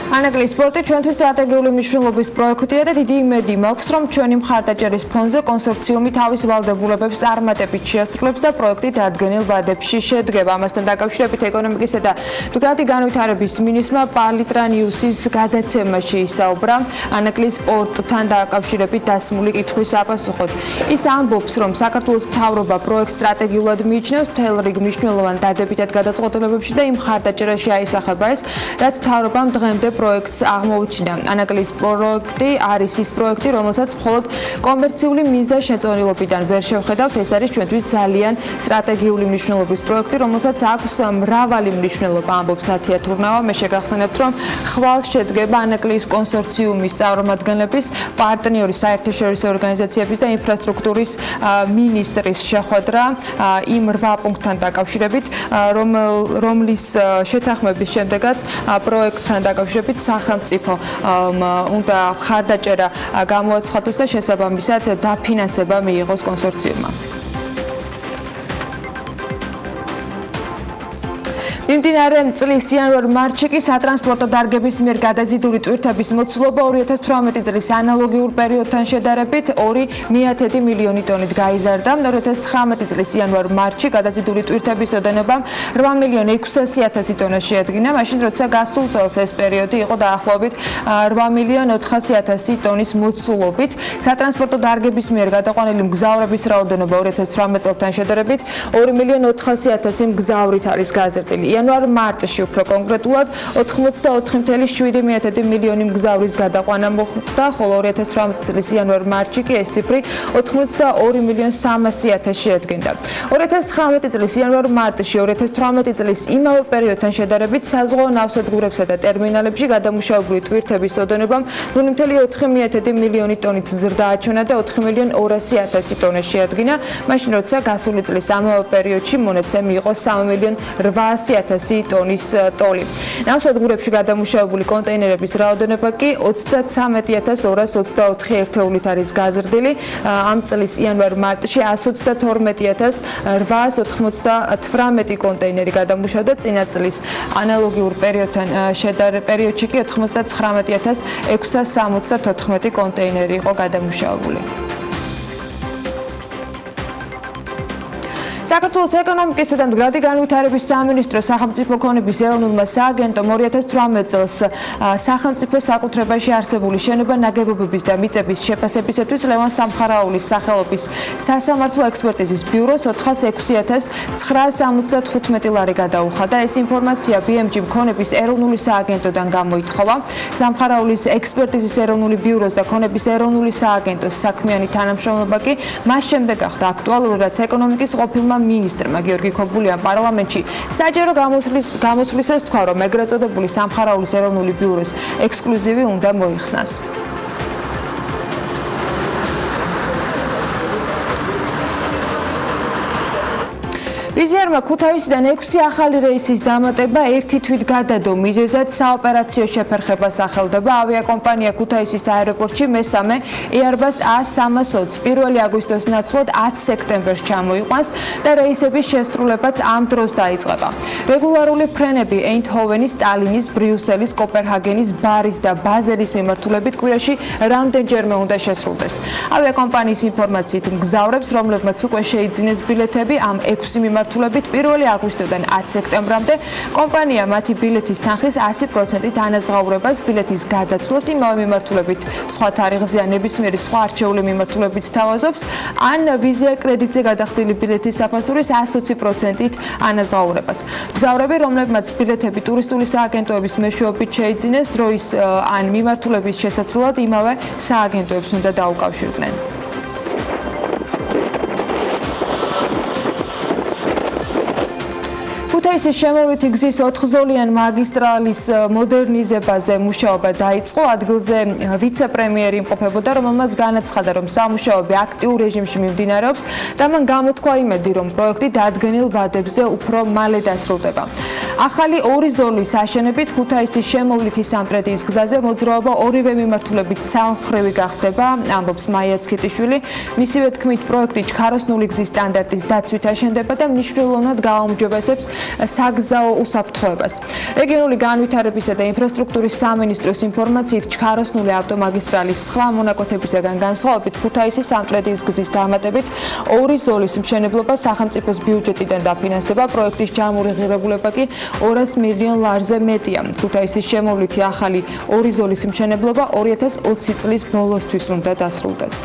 ანაკლის სპორტი ჩვენთვის სტრატეგიული მნიშვნელობის პროექტია და დიდი იმედი მაქვს, რომ ჩვენი მხარდაჭერის ფონზე კონსორციუმი თავის ვალდებულებებს წარმატებით შეასრულებს და პროექტი დადგენილ ვადებში შედგება. ამასთან დაკავშირებით ეკონომიკისა და მდგრადი განვითარების მინისტრმა პალიტრანიუსის გადაცემაში ისაუბრა ანაკლის სპორტთან დაკავშირებით დასმული კითხვის აპასუხოდ. ის ამბობს, რომ საქართველოს მთავრობა პროექტს სტრატეგიულად მიიჩნევს მთელ რიგ მნიშვნელოვან დადებითად გადაწყვეტილებებში და იმ მხარდაჭერაში აისახება ეს, რაც მთავრობამ დღემდე პროექტს აღმოუჩინა. ანაკლის პროექტი არის ის პროექტი, რომელსაც მხოლოდ კომერციული მიზეზ შეწონილობიდან ვერ შევხედავთ. ეს არის ჩვენთვის ძალიან სტრატეგიული მნიშვნელობის პროექტი, რომელსაც აქვს მრავალი მნიშვნელობა, ამბობს ნათია თურნავა. მე შეგახსენებთ, რომ ხვალ შედგება ანაკლის კონსორციუმის წარმომადგენლების, პარტნიორი საერთაშორისო ორგანიზაციების და ინფრასტრუქტურის მინისტრის შეხვედრა იმ 8 პუნქტთან დაკავშირებით, რომლის შეთანხმების შემდეგაც პროექტთან დაკავშირებით სახელმწიფო უნდა მხარდაჭერა გამოაცხადოს და შესაბამისად დაფინანსება მიიღოს კონსორციუმმა. მიმდინარე წლის იანვარ-მარტში კი სატრანსპორტო დარგების მიერ გადაზიდული ტვირთების მოცულობა 2018 წლის ანალოგიურ პერიოდთან შედარებით 2,1 მილიონი ტონით გაიზარდა. 2019 წლის იანვარ-მარტში გადაზიდული ტვირთების ოდენობა 8,600,000 ტონას შეადგინა, მაშინ როცა გასულ წელს ეს პერიოდი იყო დაახლოებით 8,400,000 ტონის მოცულობით. სატრანსპორტო დარგების მიერ გადაყვანილი მგზავრების რაოდენობა 2018 წელთან შედარებით 2,400,000 მგზავრით არის გაზრდილი. იანვარ-მარტში უფრო კონკრეტულად 84,7 მილიონი მგზავრის გადაყვანა მოხდა, ხოლო 2018 წლის იანვარ-მარტში კი ეს ციფრი 82,300,000 შეადგენდა. 2019 წლის იანვარ-მარტში 2018 წლის იმავე პერიოდთან შედარებით საზღვაო ნავსადგურებსა და ტერმინალებში გადამუშავებული ტვირთების ოდენობამ 0,4 მილიონი ტონით ზრდა აჩვენა და 4,200,000 ტონა შეადგინა, მაშინ როცა გასული წლის ამავე პერიოდში მონაცემი იყო 3,800,000 ტონის ტოლი. ნავსადგურებში გადამუშავებული კონტეინერების რაოდენობა კი 33,224 ერთეულით არის გაზრდილი. ამ წლის იანვარ-მარტში 122,898 კონტეინერი გადამუშავდა, წინა წლის ანალოგიურ პერიოდში კი 99,674 კონტეინერი იყო გადამუშავებული. საქართველოს ეკონომიკისა და მდგრადი განვითარების სამინისტრო სახელმწიფო ქონების ეროვნულმა სააგენტომ 2018 წელს სახელმწიფო საკუთრებაში არსებული შენობა ნაგებობების და მიწების შეფასებისათვის ლევან სამხარაულის სახელობის სასამართლო ექსპერტიზის ბიუროს 406,975 ლარი გადაუხადა. ეს ინფორმაცია BMG ქონების ეროვნული სააგენტოდან გამოითხოვა. სამხარაულის ექსპერტიზის ეროვნული ბიუროს და ქონების ეროვნული სააგენტოს საქმიანი თანამშრომლობა კი მას შემდეგ გახდა აქტუალური, რაც ეკონომიკის ყოფილმა მინისტრმა გიორგი ქობულიან პარლამენტში საჯარო გამოსვლისას თქვა, რომ ეგრეთ წოდებული სამხარაულის ეროვნული ბიუროს ექსკლუზივი უნდა მოიხსნას. ვიზიარმა ქუთაისიდან 6 ახალი რეისის დამატება ერთი თვით გადადო, მიზეზად საოპერაციო შეფერხება სახელდება. ავიაკომპანია ქუთაისის აეროპორტში მესამე Airbus A320 1 აგვისტოს ნაცვლად 10 სექტემბერს ჩამოიყვანს და რეისების შესრულებაც ამ დროს დაიწყება. რეგულარული ფრენები ეინდჰოვენის, ტალინის, ბრიუსელის, კოპენჰაგენის, ბარის და ბაზელის მიმართულებით კვირაში რამდენჯერმე უნდა შესრულდეს. ავიაკომპანიის ინფორმაციით მგზავრებს, რომლებმაც უკვე შეიძინეს ბილეთები ამ 6 მიმართულებით 1 აგვისტოდან 10 სექტემბრამდე კომპანია მათი ბილეთის თანხის 100%-ით ანაზღაურებას, ბილეთის გადაცვლას იმავე მიმართულებით სხვა თარიღზეა ნებისმიერი სხვა არჩეული მიმართულებით სთავაზობს, ან ვიზა კრედიტზე გადახდილი ბილეთის საფასურის 120%-ით ანაზღაურებას. მგზავრები, რომლებმაც ბილეთები ტურისტული სააგენტოების მეშვეობით შეიძინეს, დროის ან მიმართულების შესაცვლად იმავე სააგენტოებს უნდა დაუკავშირდნენ. ქუთაისის შემოვლითი გზის 4-ზოლიანი მაგისტრალის მოდერნიზებაზე მუშაობა დაიწყო. ადგილზე ვიცე-პრემიერი იმყოფებოდა, რომელმაც განაცხადა, რომ სამუშაოები აქტიურ რეჟიმში მიმდინარეობს და მან გამოთქვა იმედი, რომ პროექტი დადგენილ ვადებზე უფრო მალე დასრულდება. ახალი 2 ზოლის აშენებით ქუთაისის შემოვლითი სამტრედიის გზაზე მოძრაობა ორივე მიმართულებით სამხრივი გახდება, ამბობს მაია ცქიტიშვილი. მისივე თქმით, პროექტი ჩქაროსნული გზის სტანდარტის დაცვით აშენდება და მნიშვნელოვნად გააუმჯობესებს საგზაო უსაფრთხოებას. რეგიონული განვითარებისა და ინფრასტრუქტურის სამინისტროს ინფორმაციით, ჩქაროსნული ავტომაგისტრალის სხვა მონაკვეთებისგან განსხვავებით, ქუთაისის სამტრედიის გზის დამატებით 2 ზოლის მშენებლობა სახელმწიფოს ბიუჯეტიდან დაფინანსდება. პროექტის ჯამური ღირებულება კი 200 მილიონ ლარზე მეტია. ქუთაისის შემოვლითი ახალი 2 ზოლის მშენებლობა 2020 წლის ბოლოსთვის უნდა დასრულდეს.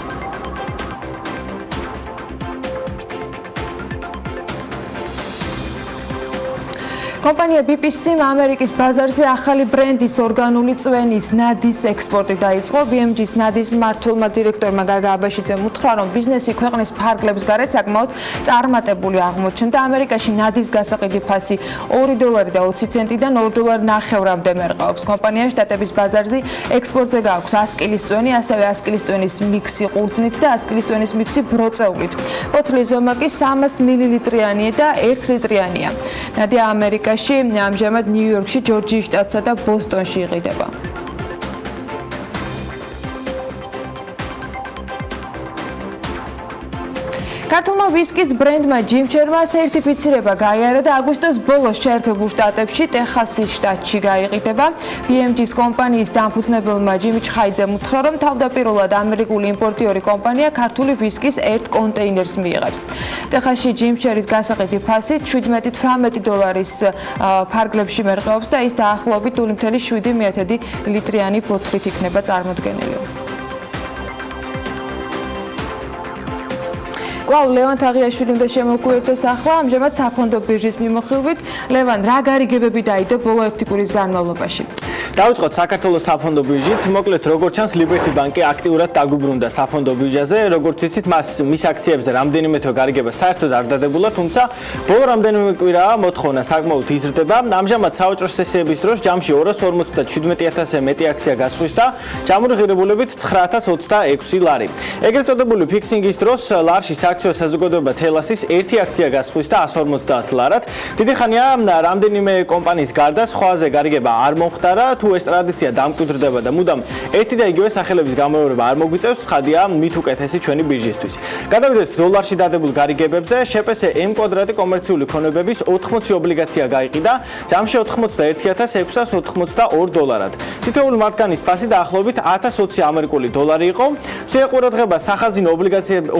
კომპანია BBC-მ ამერიკის ბაზარზე ახალი ბრენდის ორგანული წვენის ნადის ექსპორტი დაიწყო. BMG-ის ნადის მმართველმა დირექტორმა გაგა აბაშიძემ უთხრა, რომ ბიზნესი ქვეყნის ფარგლებს გარეთ საკმაოდ წარმატებული აღმოჩნდა. ამერიკაში ნადის გასაყიდი ფასი $2.20-დან $2.50-მდე მერყეობს. კომპანია შტატების ბაზარზე ექსპორტზე გააქვს 100 კილის წვენი, ასევე 100 კილის წვენის მიქსი ყურძნით და 100 კილის წვენის მიქსი ბროწეულით. ბოთლის ზომა კი 300 მილilitrიანია და 1 ლიტრიანია. ნადია ამერიკაში ამჟამად ნიუ-იორკში, ჯორჯიის შტატსა და ბოსტონში იყიდება. ქართულმა ვისკის ბრენდმა ჯიმჩერმა სერტიფიცირება გაიარა და აგვისტოს ბოლოს შეერთებულ შტატებში, ტეხასის შტატში გაიყიდება. BMG-ის კომპანიის დამფუძნებელმა ჯიმ ჩხაიძემ უთხრა, რომ თავდაპირველად ამერიკული იმპორტიორი კომპანია ქართული ვისკის 1 კონტეინერს მიიღებს. ტეხასში ჯიმჩერის გასაყიდი ფასი $17-18 ფარგლებში მერყეობს და ის დაახლოებით 2.7 ლიტრიანი ბოთლით იქნება წარმოდგენილი. კлау ლევან თაღიაშვილი უნდა შემოგვიერთდეს ახლა, ამჟამად საფონდო ბირჟის მიმოხილვით. ლევან, რა გარიგებები დაიდო ბოლო 1 კვირის განმავლობაში? დავიწყოთ საქართველოს საფონდო ბირჟით. მოკლედ, როგორც ჩანს, ლიბერტი ბანკი აქტიურად დაგუბრუნდა საფონდო ბირჟაზე. როგორც ვიცით, მის აქციებზე რამდენიმე თვე გარიგება საერთოდ არ დადებულა, თუმცა ბოლო რამდენიმე კვირაა მოთხოვნა საკმაოდ იზრდება. ამჟამად საოჭრო სესიების დროს ჯამში 257,000-ზე მეტი აქცია გასხვისდა, ჯამური ღირებულებით 9,026 ლარი. ეგრეთ წოდებული ფიქსინგის დროს ლარში სააქციო საზოგადოება თელასის 1 აქცია გასხვისდა 150 ლარად. დიდი ხანია რამდენიმე კომპანიის გარდა სხვაზე გარიგება არ მომხდარა. თუ ეს ტრადიცია დამკვიდრდება და მუდამ ერთი და იგივე სახელების გამეორება არ მოგვიწევს, ცხადია მით უკეთესი ჩვენი ბირჟისთვის. გადავიდეთ დოლარში დადებულ გარიგებებზე. შპს M კვადრატი კომერციული ქონებების 80 ობლიგაცია გაიყიდა, ჯამში 81,682 დოლარად. თითოეული მათგანის ფასი დაახლოებით 1020 ამერიკული დოლარი იყო. შეეყურადღება სახაზინო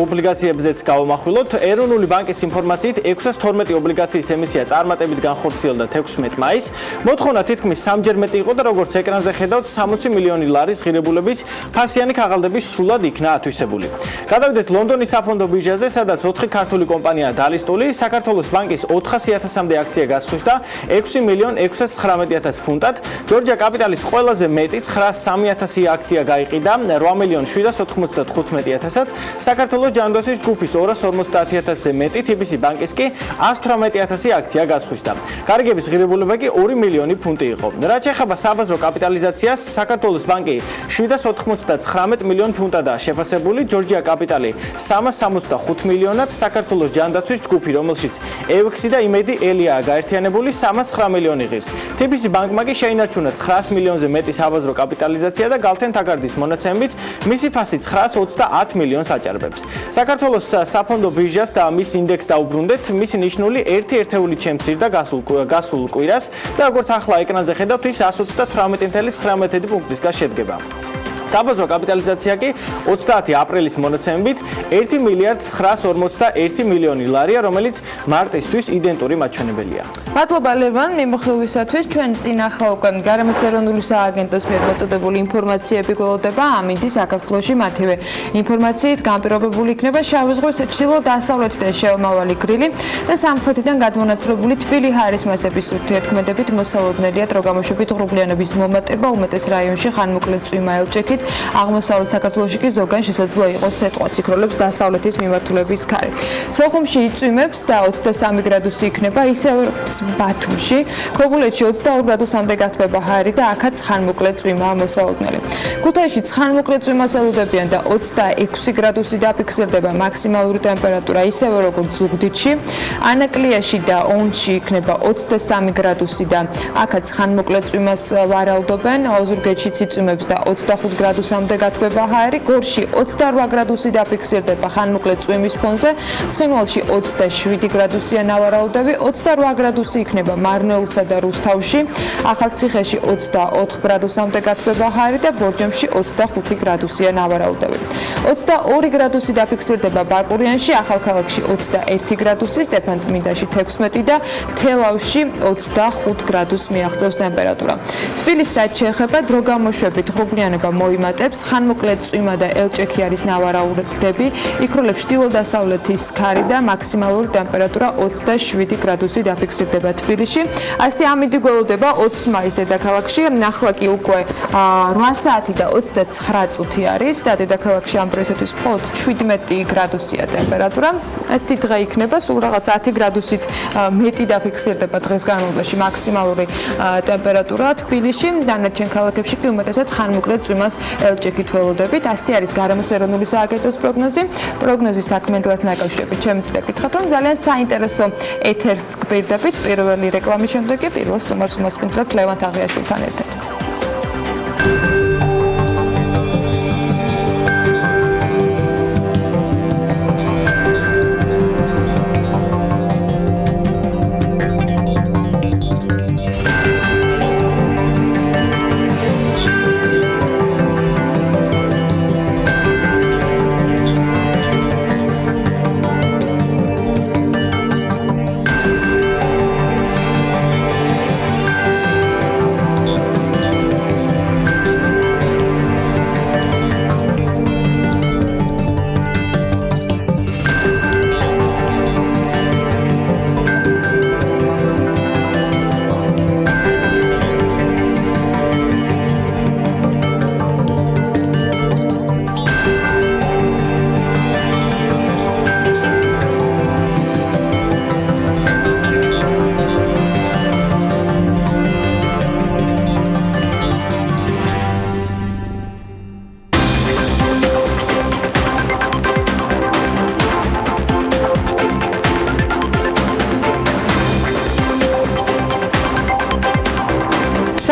ობლიგაციებზეც გავამახვილოთ. ეროვნული ბანკის ინფორმაციით 612 ობლიგაციის ემისია წარმატებით განხორციელდა 16 მაისს. მოთხოვნა თითქმის 3-ჯერ მეტი იყო და როგორც ეკრანზე ხედავთ, 60 მილიონი ლარის ღირებულების ფასიანი ქაღალდების სრულად იქნა ათვისებული. გადავიდეთ ლონდონის საფონდო ბირჟაზე, სადაც 4 ქართული კომპანია დალისტული. საქართველოს ბანკის 400,000-მდე აქცია გასხვისდა 6,619,000 ფუნტად. ჯორჯია კაპიტალის ყველაზე მეტი 903,000 აქცია გაიყიდა 8,795,000-ად. საქართველოს ჯანდაცვის ჯგუფის 250,000-ზე მეტი, TBC ბანკის კი 118,000 აქცია გასხვისდა. გარიგების ღირებულება კი 2 მილიონი ფუნტი იყო. რაც ეხება საბაზრო კაპიტალიზაციას, საქართველოს ბანკი 799 მილიონ ფუნტადაა შეფასებული, ჯორჯია კაპიტალი 365 მილიონად, საქართველოს ჯანდაცვის ჯგუფი, რომელშიც ევქსი და იმედი ელიაა გაერთიანებული 309 მილიონი ღირს. TBC ბანკმა კი შეინარჩუნა 900 მილიონზე მეტი საბაზრო კაპიტალიზაცია და გალთენ თაგარდის მონაცემებით მისი ფასი 920 მილიონს აჭარბებს. საქართველოს საფონდო ბირჟას და მის ინდექსს დაუბრუნდეთ, მისი ნიშნული 1 ერთეულით შემცირდა გასულ კვირას და როგორც ახლა ეკრანზე ხედავთ, ის 138,19 პუნქტისგან შედგება. საბაზრო კაპიტალიზაცია კი 30 აპრილის მონაცემებით 1,941 მილიონი ლარია, რომელიც მარტისთვის იდენტური მაჩვენებელია. მადლობა ლევან, მიმოხილვისათვის. ჩვენ წინ ახლა უკვე გარემოს ეროვნული სააგენტოს მიერ მოწოდებული ინფორმაციები გველოდება. ამინდი საქართველოში მათივე ინფორმაციით განპირობებული იქნება შავი ზღვის ჩრდილო-დასავლეთიდან შემავალი გრილი და სამხრეთიდან გადმონაცვლებული თბილი ჰაერის მასების ურთიერთქმედებით მოსალოდნელია დრო გამოშვებით ღრუბლიანობის მომატება უმეტეს რაიონში ხანმოკლე წვიმა ელჭექი. იქით აღმოსავლეთ საქართველოში კი ზოგან შესაძლოა იყოს სეტყვაც იქროლებს დასავლეთის მიმართულების ქარი. სოხუმში იწვიმებს და 23 გრადუსი იქნება, ისევ ბათუმში, ქობულეთში 22 გრადუსამდე გათბება ჰაერი და აქაც ხანმოკლე წვიმაა მოსაოდნელი. ქუთაისში ხანმოკლე წვიმას ელოდებიან და 26 გრადუსი დაფიქსირდება მაქსიმალური ტემპერატურა, ისევე როგორც ზუგდიდში, ანაკლიაში და ონში იქნება 23 გრადუსი და აქაც ხანმოკლე წვიმას ვარაუდობენ, ოზურგეთშიც იწვიმებს და 25 გრადუსამდე გათბება ჰაერი, გორში 28 გრადუსი დაფიქსირდება ხანმოკლე წვიმის ფონზე, ცხინვალში 27 გრადუსია ნავარაუდები, 28 გრადუსი იქნება მარნეულსა და რუსთავში, ახალციხეში 24 გრადუსამდე გათბება ჰაერი და ბორჯომში 25 გრადუსია ნავარაუდები. 22 გრადუსი დაფიქსირდება ბაკურიანში, ახალქალაქში 21 გრადუსი, სტეფანწმინდაში 16 და თელავში 25 გრადუსს მიაღწევს ტემპერატურა. თბილისს რაც შეეხება დროგამოშვებით ღრუბლიანობა მოიმატებს, ხანმოკლე წვიმა და ელჭექი არის ნავარაუდები, იქროლებს ჩრდილო-დასავლეთის ქარი და მაქსიმალური ტემპერატურა 27 გრადუსი დაფიქსირდება თბილისში. ასეთი ამინდი გველოდება 20 მაისს დედაქალაქში, ნახლა კი უკვე 8 საათი და 29 წუთი არის და დედაქალაქში ამ დროისათვის მხოლოდ 17 გრადუსია ტემპერატურა. ასეთი დღე იქნება, სულ რაღაც 10 გრადუსით მეტი დაფიქსირდება დღეს განმავლობაში მაქსიმალური ტემპერატურა თბილისში, დანარჩენ ქალაქებში კი უმეტესად ხანმოკლე წვიმას ელჭექით ველოდებით. ასეთი არის გარემოს ეროვნული სააგენტოს პროგნოზი. პროგნოზის საქმედელს დაკავშირებით შემიძლია გითხრათ, რომ ძალიან საინტერესო ეთერს გპირდებით. პირველი რეკლამის შემდეგ კი პირველ სტუმარს უმასპინძლებთ ლევან თაღიაშვილთან ერთად.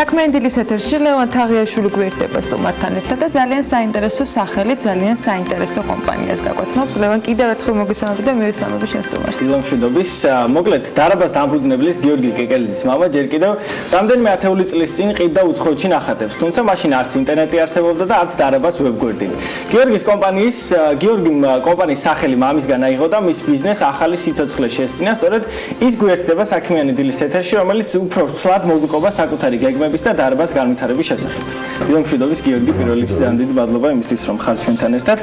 საქმიანი დილის ეთერში ლევან თაღიაშვილი გვერდება სტუმართან ერთად და ძალიან საინტერესო სახელით, ძალიან საინტერესო კომპანიას გაგვაცნობს. ლევან, კიდევ ერთხელ მოგესალმები და მივესალმები შენ სტუმარს. დილა მშვიდობის. მოკლედ, დარაბას დამფუძნებლის გიორგი კეკელიძის მამა ჯერ კიდევ რამდენიმე ათეული წლის წინ ყიდდა უცხოეთში ნახატებს, თუმცა მაშინ არც ინტერნეტი არსებობდა და არც დარაბას ვებგვერდი. გიორგის კომპანიის სახელი მამისგან აიღო და მის ბიზნეს ახალი სიცოცხლე შესწინა, სწორედ ის გვერდება საქმიანი დილის ეთერში, რომელიც უფრო ცვლად მოგვიყვება საკუთარი გეგმების და დარბას განვითარების შესახებ. დილა მშვიდობის გიორგი, პირველ რიგში ძალიან დიდი მადლობა იმისთვის, რომ ხართ ჩვენთან ერთად.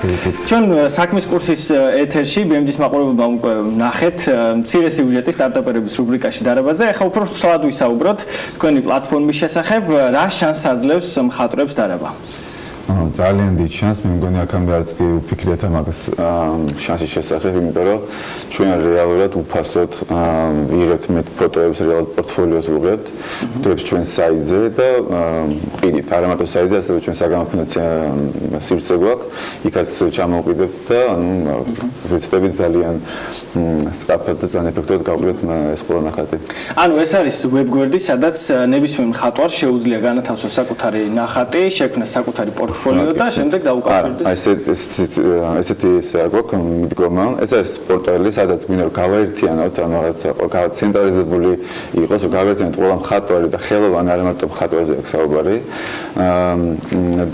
ჩვენ საქმის კურსის ეთერში BMG-ის მაყურებელმა უკვე ნახეთ მცირე სიუჟეტი სტარტაპერების რუბრიკაში დარბაზე. ახლა უფრო ცვლად ვისაუბროთ თქვენი პლატფორმის შესახებ, რა შანსს აძლევს მხატვრებს დარბა. ძალიან დიდ შანსს, მე მგონი აქამდე არც კი ვფიქრეთ ამას შანსის შესახებ, იმიტომ რომ ჩვენ რეალურად უფასოდ ვიღებთ მე ფოტოებს, რეალურად პორტფოლიოს ვიღებთ, ფოტოებს ჩვენ საიტზე და ყიდით, არა მარტო საიტზე, ასევე ჩვენ საგამოფენო სივრცე გვაქვს, იქაც ჩამოვყიდებთ და ვეცდებით ძალიან სწრაფად და ძალიან ეფექტურად გავყიდოთ ეს ყველა ნახატი. ანუ ეს არის ვებგვერდი, სადაც ნებისმიერ მხატვარს შეუძლია განათავსოს საკუთარი ნახატი, შექმნა საკუთარი პორტფოლიო და შემდეგ დაუკავშირდეს. ესეთი გვაქვს მიდგომა. ეს არის პორტალი, სადაც გვინდა რომ გავაერთიანოთ, ანუ რაღაცა ცენტრალიზებული იყოს, რომ გავაერთიანოთ ყველა მხატვარი და ხელოვანი, არა მარტო მხატვარზე აქვს საუბარი.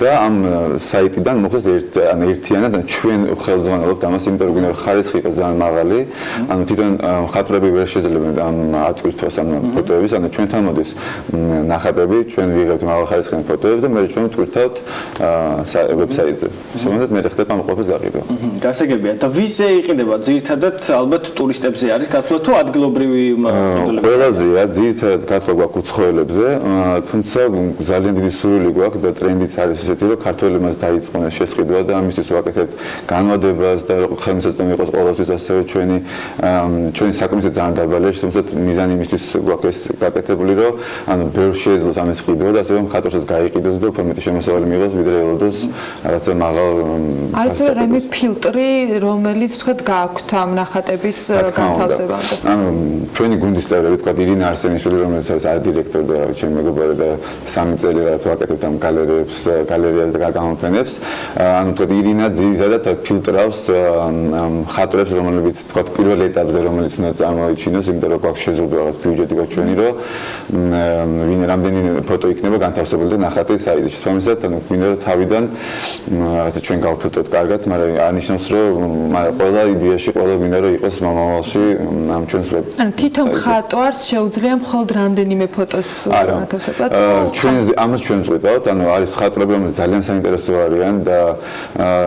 და ამ საიტიდან მოხდეს ერთიანად ჩვენ ხელმძღვანელობთ ამას, იმიტომ რომ გვინდა რომ ხარისხი იყოს ძალიან მაღალი. ანუ თვითონ მხატვრები ვერ შეძლებენ ამ ატვირთვას ამ ფოტოების, ანუ ჩვენთან მოდის ნახატები, ჩვენ ვიღებთ მაღალხარისხიანი ფოტოებს და მე ჩვენ ვტვირთავთ ვებსაიტზე. შემოგვიდგეთ მე ხდება ამ ყოფის გაყიდვა. გასაგებია და ვიზზე იყიდება ძირითადად ალბათ ტურისტებზე არის გათვლა თუ ადგილობრივი ყველაზეა ძირითადად გათვლა გვაქვს უცხოელებზე, თუმცა ძალიან დიდი სურვილი გვაქვს და ტრენდიც არის ესეთი, რომ ქართველებმაც დაიწყონ შესყიდვა და ამისთვის ვაკეთებთ განმადებას და ხელმისაწვდომი იყოს ყოველთვის ასევე ჩვენი საქმის ძალიან დაბალი არის, თუმცა მიზანი იმისთვის გვაქვს ეს გაკეთებული, რომ ანუ ბევრ შეეძლოს ამის ყიდვა და ასევე მხატვარსაც გაიყიდოს და უფრო მეტი შემოსავალი მიიღოს, ვიდრე ელოდოს რაღაცა მაღალ არის რამე ფილტრი, რომელიც თქვა გააქვთ ამ ნახატების განთავსებამდე. ანუ ჩვენი გუნდის წევრები, თქვა ირინა არსენიშვილი, რომელიც არის არდირექტორი და ჩემი მეგობარი და 3 წელი რაც ვაკეთებთ ამ გალერეას და გამოფენებს. ანუ თქვა ირინა ძირითადად ფილტრავს მხატვრებს, რომლებიც თქვა პირველ ეტაპზე რომელიც უნდა წარმოიჩინოს, იმიტომ რომ გვაქვს შეზღუდვა რაღაც ბიუჯეტი გვაქვს ჩვენი, რომ ვინ რამდენი ფოტო იქნება განთავსებული და ნახატი საიზში. შესაბამისად, ანუ გვინდა რომ თავიდან რაღაცა ჩვენ გავფილტროთ კარგად, მაგრამ არნიშნავს რომ ყველა იდეაში ყველა გვინდა რომ იყოს მომავალში ამ ჩვენს ვებ. ანუ თვითონ მხატვარს შეუძლია მხოლოდ რამდენიმე ფოტოს განთავსება? ჩვენზე ამას ჩვენ ვწყვეტავთ, ანუ არის მხატვრები, რომლებიც ძალიან საინტერესო არიან და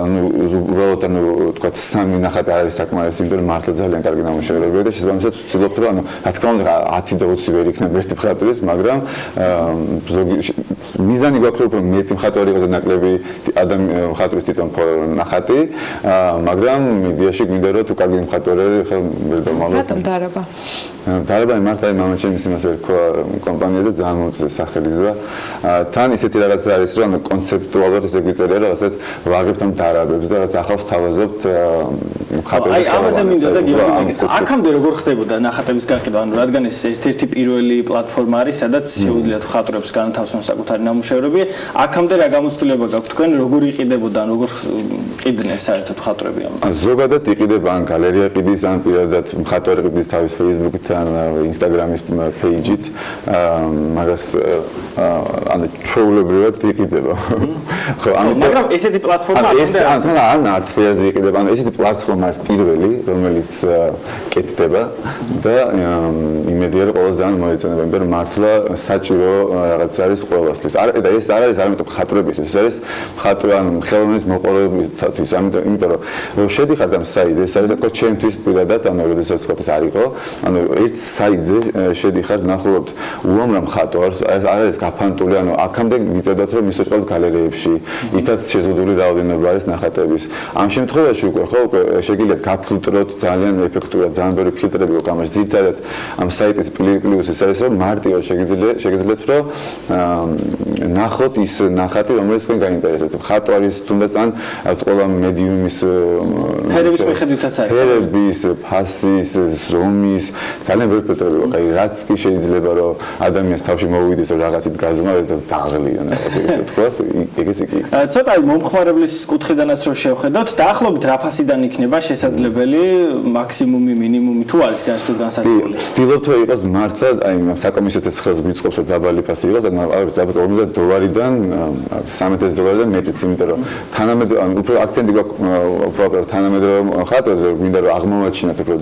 ანუ უბრალოდ ანუ თქვა 3 ნახატი არის საკმარისი, იმიტომ რომ მართლა ძალიან კარგი ნამუშევრებია და შესაბამისად ვცდილობთ რომ ანუ რა თქმა უნდა 10 და 20 ვერ იქნება ერთი მხატვრის, მაგრამ მიზანი გვაქვს რომ მეტი მხატვარი იყოს და ნაკლები მხატვრის თვითონ ნახატი, მაგრამ იდეაში გვინდა რომ თუ კარგი მხატვარი ხელ ვერ დამალოთ. რატომ დარაბა? დარაბა მართლა მამაჩემის იმასე რქვა კომპანიაზე ძალიან მოწესე სახელის და თან ისეთი რაღაცა არის რომ კონცეპტუალურად ესე გვიწერია რაღაცა ვაღებთ ამ დარაბებს და რაღაც ახალს თავაზობთ მხატვრებს. აი ამაზე მინდა და გიგიგეთ. აქამდე როგორ ხდებოდა ნახატების გაყიდვა? ანუ რადგან ეს ერთ-ერთი პირველი პლატფორმა არის, სადაც შეუძლიათ მხატვრებს განთავსონ საკუთარი ნამუშევრები, აქამდე რა გამოცდილება გაქვთ თქვენ, როგორ იყიდებოდა, როგორ ყიდნენ საერთოდ მხატვრები ამ? ზოგადად იყიდება ან გალერეა ყიდის, ან პირადად მხატვარი ყიდის თავის Facebook-ით ან Instagram-ის page-ით, მაგას ანუ ჩვეულებრივად იყიდება. ხო, მაგრამ ესეთი პლატფორმა ან არტფეერზე იყიდება, ანუ ესეთი პლატფორმა არის პირველი, რომელიც კეთდება და იმედია რომ ყველა ძალიან მოეწონება, იმიტომ რომ მართლა საჭირო რაღაც არის ყველასთვის. და ეს არ არის არამედ მხატვრებისთვის, ეს არის მხატვრი ან ხელოვნის მოყოლებისთვის, იმიტომ რომ შედიხართ ამ საიტზე, ეს არის თქო ჩემთვის პირადად, ანუ როდესაც თქვა ეს არისო, ანუ ერთ საიტზე შედიხართ, ნახულობთ უამრავ მხატვარს, არ არის გაფანტული, ანუ აქამდე გიწევდათ რომ მისვეწყოთ გალერეებში, იქაც შეზღუდული რაოდენობა არის ნახატების. ამ შემთხვევაში უკვე ხო შეგიძლიათ გაფილტროთ ძალიან ეფექტურად, ძალიან ბევრი ფილტრები აქვს ამაში. ძირითადად ამ საიტის პლუსი ის არის რომ მარტივად შეგიძლიათ რომ ნახოთ ის ნახატი, რომელიც თქვენ გაინტერესებთ. მხატვარის თუნდაც ან ყველა მედიუმის ფერების მიხედვითაც არის. ფერების, ფასის, ზომის, ძალიან ბევრი ფილტრები აქვს. აი რაც კი შეიძლება რომ ადამიანს თავში მოვიდეს რომ რაღაცით გაზმა და ძაღლიან რაღაცა თქვას, ეგეც კი. ცოტა მომხმარებლის კუთხიდანაც რომ შევხედოთ, დაახლოებით რა ფასიდან იქნება შესაძლებელი მაქსიმუმი, მინიმუმი თუ არის განსაზღვრული? ვცდილობთ რომ იყოს მართლა აი საკომისიო ხელს გვიწყობს რომ დაბალი ფასი იყოს, ანუ ალბათ $50-დან $300-დან მეტიც, იმიტომ რომ თანამედროვე ანუ უფრო აქცენტი გვაქვს თანამედროვე მხატვრებზე, გვინდა რომ აღმოვაჩინოთ უფრო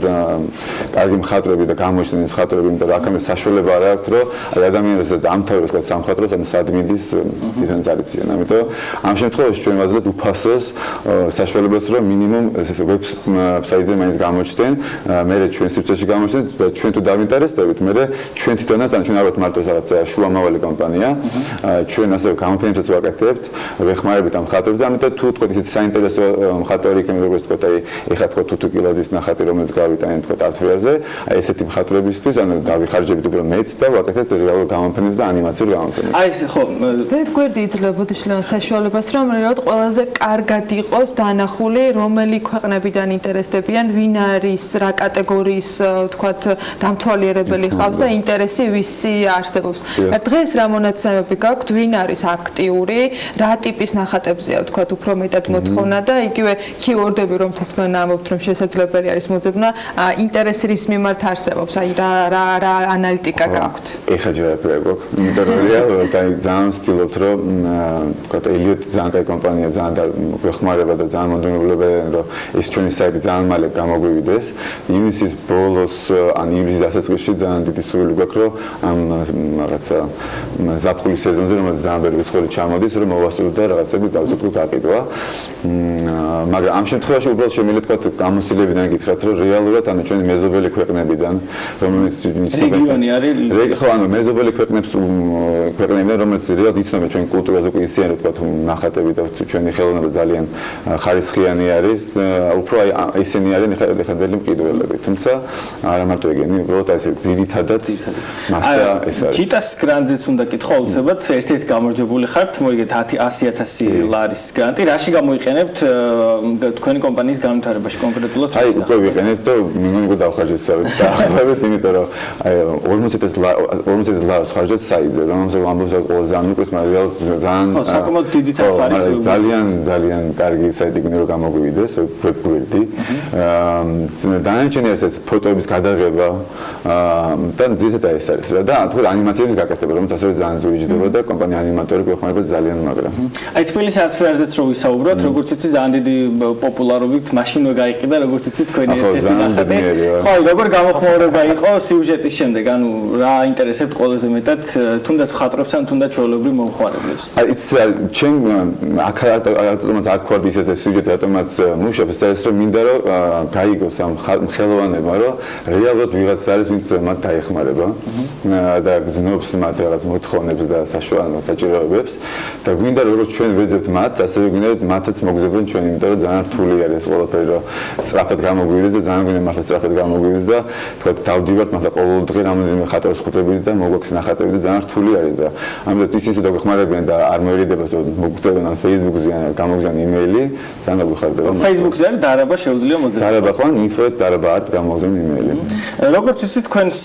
კარგი მხატვრები და გამოჩნდნენ მხატვრები, იმიტომ რომ აქამდე საშუალება არ აქვს რომ აი ადამიანებს ამთავრებს თქვა სამხატვროს, ანუ სადმინდის ისინი არიციან. ამიტომ ამ შემთხვევაში ჩვენ ვაძლევთ უფასოს საშუალებას რომ მინიმუმ ვებსაიტზე მაინც გამოჩნდნენ, მე ჩვენ სივრცეში გამოჩნდეთ და ჩვენ თუ დავინტერესდებით, მე ჩვენ თვითონაც ან ჩვენ ალბათ მარტო რაღაცა შუამავალი კომპანია, ჩვენ ასევე გამოფენებსაც ვაკეთებთ, ვეხმარებით ამ მხატვრებს, ამიტომ თუ თქვა ისეთი საინტერესო მხატვარი იქნება, როგორც თქვა აი ეხლა თქვა თუ კილაძის ნახატი, რომელიც გავიტანეთ თქვა არტფეერზე, აი ესეთი მხატვრებისთვის, ანუ დავიხარჯებით უფრო მეც და ვაკეთებთ რეალურ გამოფენებს და ანიმაციურ გამოფენებს. აი ეს ხო ვებგვერდი იძლებოდა საშუალებას, რომ რეალურად ყველაზე კარგად იყოს დანახული, რომელი ქვეყნებიდან ინტერესდებიან, ვინ არის, რა კატეგორიის თქვათ დამთვალიერებელი ხავს და ინტერესი ვისი არსებობს. დღეს რა მონაცემები გაქვთ, ვინ არის აქტიური, რა ტიპის ნახატებზეა თქვათ უფრო მეტად მოთხოვნა და იგივე კიუორდები რომ თქვენ ამბობთ რომ შესაძლებელი არის მოძებნა, ინტერესი რის მიმართ არსებობს, აი რა ანალიტიკა გაქვთ? ეხლა ჯერაფერი გვაქვს, იმიტომ რომ რეალურად აი ძალიან ვცდილობთ რომ თქვათ ელიოტ ძალიან კაი კომპანია, ძალიან გვეხმარება და ძალიან მომდევნებელია რომ ეს ჩვენი საიტი ძალიან მალე გამოგვივიდეს. ივნისის ბოლოს ან ივლისის დასაწყისში ძალიან დიდი სურვილი გვაქვს რომ ამ რაღაცა ზაფხულის სეზონში დიაპაზონზე, რომელიც ძალიან ბევრი რიცხვი ჩამოდის, რომ მოვასწროთ და რაღაცები დავწუხოთ გაყიდვა. მაგრამ ამ შემთხვევაში უბრალოდ შემიძლია თქვა გამოცდილებიდან გითხრათ, რომ რეალურად ანუ ჩვენი მეზობელი ქვეყნებიდან, რომელიც რეგიონი არის ხო, ანუ მეზობელი ქვეყნებიდან, რომელიც რეალურად იცნობენ ჩვენ კულტურაზე, უკვე ისინი თქვა ნახატები და ჩვენი ხელოვნება ძალიან ხარისხიანი არის, უფრო ისინი არიან ეხადელი მყიდველები. თუმცა არა მარტო ეგენი, უბრალოდ ეს ძირითადად მასა ეს არის. ჩიტას გრანტზეც უნდა კითხო აუცილებლად, ერთ-ერთი გამარჯვებული ხართ, მოიგეთ 100.000 ლარის გრანტი. რაში გამოიყენებთ თქვენი კომპანიის განვითარებაში კონკრეტულად? აი, უკვე ვიყენებთ და მინიმუმ დავხარჯებთ დაახლოებით, იმიტომ რომ აი 40.000 ლარს ხარჯობთ საიტზე, რომელსაც ამბობს ყველაზე ძალიან უკეთ, მაგრამ ძალიან საკმაოდ დიდი თანხმარი ძალიან კარგი საიტი გინდა რომ გამოგვივიდეს, ვებგვერდი. დანარჩენი არის ეს ფოტოების გადაღება და ძირითადად ეს არის რა და თქვა ანიმაციების გაკეთება, რომელიც ასევე ძალიან ზურიჯდება და კომპანია ანიმატორი გვეხმარება ძალიან მაგრამ. აი თბილისის არტ-ფეარზეც რო ვისაუბროთ, როგორც იცი ძალიან დიდი პოპულარობით მაშინვე გაიყიდა, როგორც იცი თქვენი ერთ-ერთი ნახატი. ხო, როგორ გამოხმაურება იყო სიუჟეტის შემდეგ, ანუ რა ინტერესებთ ყველაზე მეტად თუნდაც მხატვრებს ან თუნდაც ჩვეულებრივ მომხმარებლებს? აი იცი ჩემ აქ ვარ ისეთ სიუჟეტი რატომაც მუშაობს და ეს რომ მინდა რომ გაიგოს ამ ხელოვანება რომ რეალურად ვიღაც არის ვინც მათ დაეხმარება და გზნობს მათ რაღაც მოთხოვნებს და საშუალო საჭიროებებს და გვინდა როგორც ჩვენ ვეძებთ მათ ასევე გვინდა რომ მათაც მოგზებენ ჩვენ იმიტომ რომ ძალიან რთული არის ეს ყველაფერი რომ სწრაფად გამოგვივიდეს და ძალიან გვინდა მართლა სწრაფად გამოგვივიდეს და თქვა დავდივართ მართლა ყოველდღე რამოდენიმე ხატავს ხუთებით და მოგვაქვს ნახატები და ძალიან რთული არის და ამიტომ ისინი თუ დაგვეხმარებიან და არ მოერიდება რომ მოგწევენ ან Facebook-ზე ან გამოგზავნ იმეილი ძალიან დაგვიხარდება Facebook-ზე არის დარაბა შეუძლია მოძებნა დარაბა ხო info დარაბა art გამოგზავნ იმეილი როგორც იცით თქვენს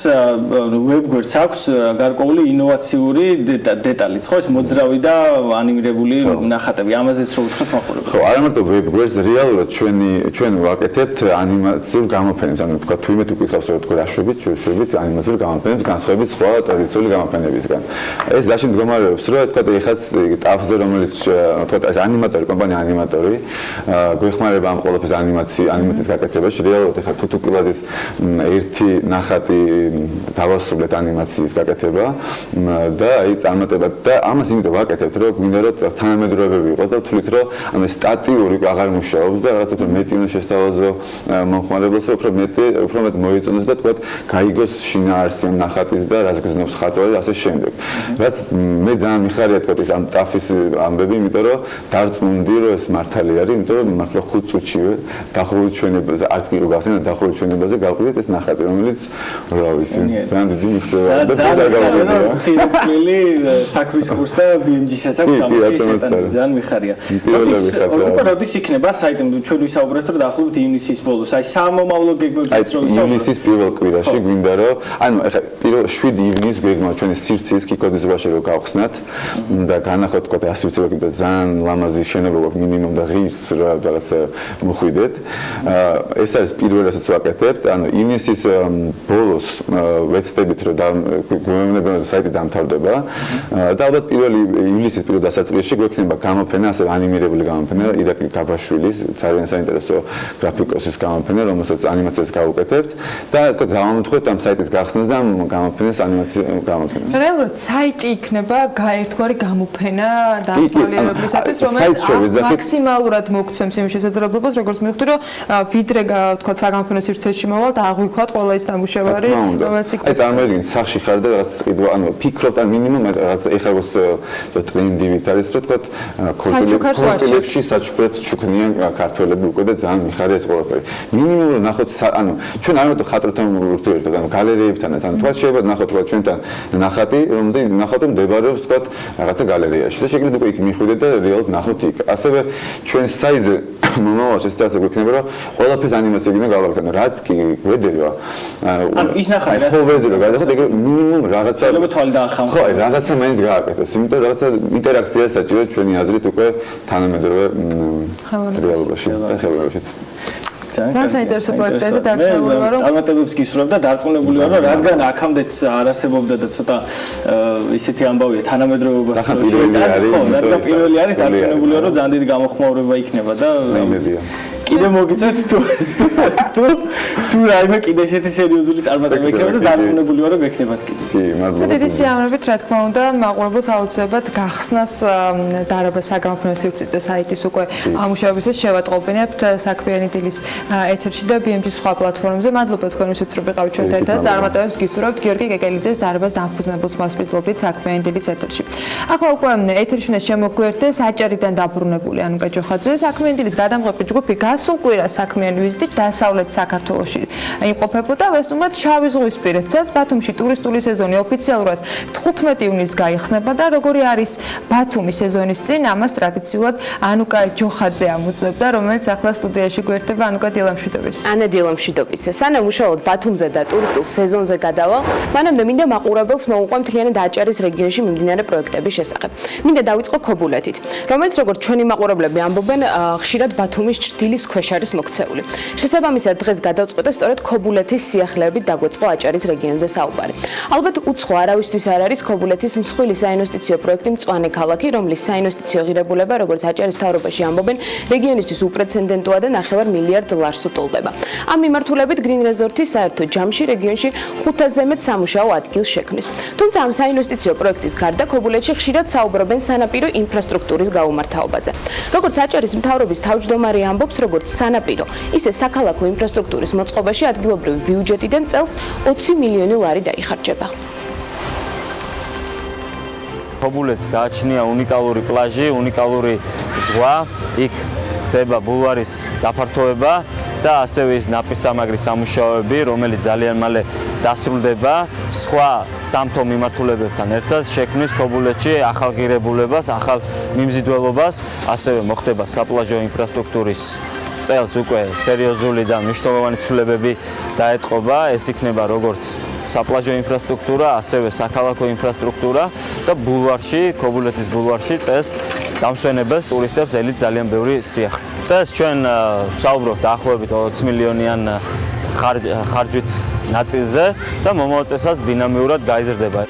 ვებგვერდს აქვს გარკვეული ინოვაციური დეტალიც ხო ეს მოძრავი და ანიმირებული ნახატები ამაზეც რო ვთქვათ მაყურებელს ხო არა მარტო ვებგვერდს რეალურად ჩვენ ვაკეთებთ ანიმაციურ გამოფენებს ანუ თქვა თუ იმედ უკითხავს რომ თქვა შვებით ანიმაციურ გამოფენებს განსხვავებით სხვა ტრადიციული გამოფენებისგან ეს ზაში მდგომარეობს რომ თქვა ეხაც ტაფზე რომელიც თქვა ეს ანიმატორი კომპანია ანიმატორი გვეხმარება ამ ყველაფერს ანიმაციის გაკეთებაში რეალურად ეხლა თუთუკილაძის ერთი ნახატი დავასრულეთ ანიმაციის გაკეთება და აი წარმატება და ამას იმიტომ ვაკეთებთ რომ გვინდა რომ თანამედროვეები იყოს და ვთვლით რომ ანუ სტატიური აღარ მუშაობს და რაღაცა უფრო მეტი უნდა შესთავაზო მომხმარებელს რომ უფრო მეტ მოეწონოს და თქვა გაიგოს შინაარსი ამ ნახატის და რას გზნობს ხატვარი ასე შემდეგ რაც მე ძალიან მიხარია თქვა ეს ამ ტაფის ამბები იმიტომ რომ დარწმუნდი რომ ეს მართალი არის იმიტომ რომ მართლა 5 წუთშივე დახურული ჩვენებაზე არც კი რო გახსენებთ დახურული ჩვენებაზე გავყიდეთ ეს ნახატი რომელიც რა ვიცი ძალიან დიდი მიღწევა და ძალიან ცირცლილი საქმის კურსს და BMG-საც აქვს ამაში ძალიან მიხარია როდის იქნება საიტი ჩვენ ვისაუბრეთ რომ დაახლოებით ივნისის ბოლოს აი სამომავლო გეგმებიც რო ვისაუბრეთ ივნისის პირველ კვირაში გვინდა რომ ანუ ეხლა პირველ 7 ივნისს გვეგმავთ ჩვენი სივრცის კიკოდის ზღვაში რო გავხსნათ და განახოთ თქვა 100 სივრცე გვინდა ძალიან ლამაზი შენობა გვაქვს მინიმუმ და ღირს რაღაცა მოხვიდეთ ეს არის პირველ რასაც ვაკეთებთ ანუ ივნისის ბოლოს ვეცდებით რომ გვეუბნება რომ საიტი დამთავრდება და ალბათ პირველი ივლისის პირველ დასაწყისში გვექნება გამოფენა ასე ანიმირებული გამოფენა ირაკლი გაბაშვილის ძალიან საინტერესო გრაფიკოსის გამოფენა რომელსაც ანიმაციას გავუკეთებთ და თქვა დავამთხოთ ამ საიტის გახსნას და ამ გამოფენას ანიმაციას გამოფენას რეალურად საიტი იქნება ერთგვარი გამოფენა დაავადებისათვის რომელიც მაქსიმალურად მოგცემს იმ შესაძლებლობას როგორც მივხვდი რომ ვიდრე თქვა საგამოფენო სივრცეში მოვალ და აღვიქვათ ყველა ის ნამუშევარი რომელიც აი წარმოიდგინეთ სახში ხარ და რაღაც ყიდვა ანუ ფიქრობთ ან მინიმუმ რაღაც ეხლა როგორც ტრენდი ვით არის რომ თქვა ქორწილებში საჩუქრად ჩუქნიან ქართველები უკვე და ძალიან მიხარია ეს ყველაფერი მინიმუმ რომ ნახოთ ანუ ჩვენ არ ვარ ხატროთან ურთიერთობთ ანუ გალერეებთანაც ანუ თქვა შეიძლება ნახოთ თქვა ჩვენთან ნახატი რომ ნახოთ რომ მდებარეობს თქვა რაღაცა გალერეაში და შეგიძლიათ უკვე იქ მიხვიდეთ და რეალურად ნახოთ იქ ასევე ჩვენ საიტზე მომავალში სიტუაცია გვექნება რომ ყველაფერს ანიმაცია გინდა გავაკეთოთ ანუ რაც კი გვედება ანუ ის ნახატი ხოლმე რომ გადახოთ ეგ მინიმუმ რაღაცა შეიძლება თვალი დაახამოთ ხო რაღაცა მაინც გააკეთოს იმიტომ რომ რაღაცა ინტერაქცია საჭიროა ჩვენი აზრით უკვე თანამედროვე რეალობაში და ხელოვნებაშიც ძალიან საინტერესო პროექტია და დარწმუნებული ვარ რომ წარმატებებს გისურვებ და დარწმუნებული ვარ რომ რადგან აქამდეც არასებობდა და ცოტა ისეთი ამბავია თანამედროვეობას რადგან პირველი არის დარწმუნებული ვარ რომ ძალიან დიდი გამოხმაურება იქნება და კიდე მოგიწევთ თუ რაიმე კიდე ესეთი სერიოზული წარმატება ექნება და დარწმუნებული ვარ რომ ექნებათ კიდე. კი, მადლობა. დიდი სიამოვნებით, რა თქმა უნდა, მაყურებელს აუცილებლად გახსნას დარაბა საგამოფენო სივრცის და საიტის უკვე ამუშავებისას შევატყობინებთ საქმიანი დილის ეთერში და BMG სხვა პლატფორმებზე. მადლობა თქვენისთვის რომ ვიყავით ჩვენთან ერთად. წარმატებებს გისურვებთ გიორგი კეკელიძეს დარბას დამფუძნებელს მასპინძლობთ საქმიანი დილის ეთერში. ახლა უკვე ეთერში უნდა შემოგვიერთდეს აჭარიდან დაბრუნებული ანუკა ჯოხაძე. საქმიანი დილის გადამღები ჯგუფი გასულ კვირას საქმიანი ვიზიტით დასავლეთ საქართველოში იმყოფებოდა. ვესტუმრად შავი ზღვისპირეთ წელს ბათუმში ტურისტული სეზონი ოფიციალურად 15 ივნისს გაიხსნება და როგორი არის ბათუმის სეზონის წინ ამას ტრადიციულად ანუკა ჯოხაძე ამოწმებდა, რომელიც ახლა სტუდიაში გვერდება. ანუკა დილა მშვიდობის. ანა დილა მშვიდობის. სანამ უშუალოდ ბათუმზე და ტურისტულ სეზონზე გადავალ, მანამდე მინდა მაყურებელს მოუყვე მთლიანი აჭარის რეგიონში მიმდინარე პროექტების შესახებ. მინდა დავიწყო ქობულეთით, რომელიც როგორც ჩვენი მაყურებლები ამბობენ, ხშირად ბათუმის ჭრდილის ქვეშ არის მოქცეული. შესაბამისად დღეს გადავწყვეტე სწორედ ქობულეთის სიახლეებით დაგვეწყო აჭარის რეგიონზე საუბარი. ალბათ უცხო არავისთვის არ არის ქობულეთის მსხვილი საინვესტიციო პროექტი მწვანე ქალაქი, რომლის საინვესტიციო ღირებულება, როგორც აჭარის მთავრობაში ამბობენ, რეგიონისთვის უპრეცედენტოა და $9 მილიარდ უტოლდება. ამ მიმართულებით Green Resort-ის საერთო ჯამში რეგიონში 500-ზე მეტ სამუშაო ადგილს შექმნის. თუმცა ამ საინვესტიციო პროექტის გარდა ქობულეთში ხშირად საუბრობენ სანაპირო ინფრასტრუქტურის გაუმართავაზე. როგორც აჭარის მთავრობის თავმჯდომარე ამბობს, როგორც სანაპირო, ისე საქალაქო ინფრასტრუქტურის მოწყობაში ადგილობრივი ბიუჯეტიდან წელს $20 მილიონი დაიხარჯება. ქობულეთს გააჩნია უნიკალური პლაჟი, უნიკალური ზღვა, იქ ხდება ბულვარის გაფართოება და ასევე ის ნაპირსამაგრის სამუშაოები, რომელიც ძალიან მალე დასრულდება, სხვა სამთო მიმართულებებთან ერთად შექმნის ქობულეთში ახალ ღირებულებას, ახალ მიმზიდველობას, ასევე მოხდება საპლაჟო ინფრასტრუქტურის წელს უკვე სერიოზული და მნიშვნელოვანი ცვლილებები დაეტყობა. ეს იქნება როგორც საპლაჟო ინფრასტრუქტურა, ასევე საქალაქო ინფრასტრუქტურა და ბულვარში, ქობულეთის ბულვარში წელს დამსვენებელს ტურისტებს ელით ძალიან ბევრი სიახლე. წელს ჩვენ ვსაუბრობთ დაახლოებით 20 მილიონიან ხარჯვით ნაწილზე და მომავალ წელსაც დინამიურად გაიზრდება.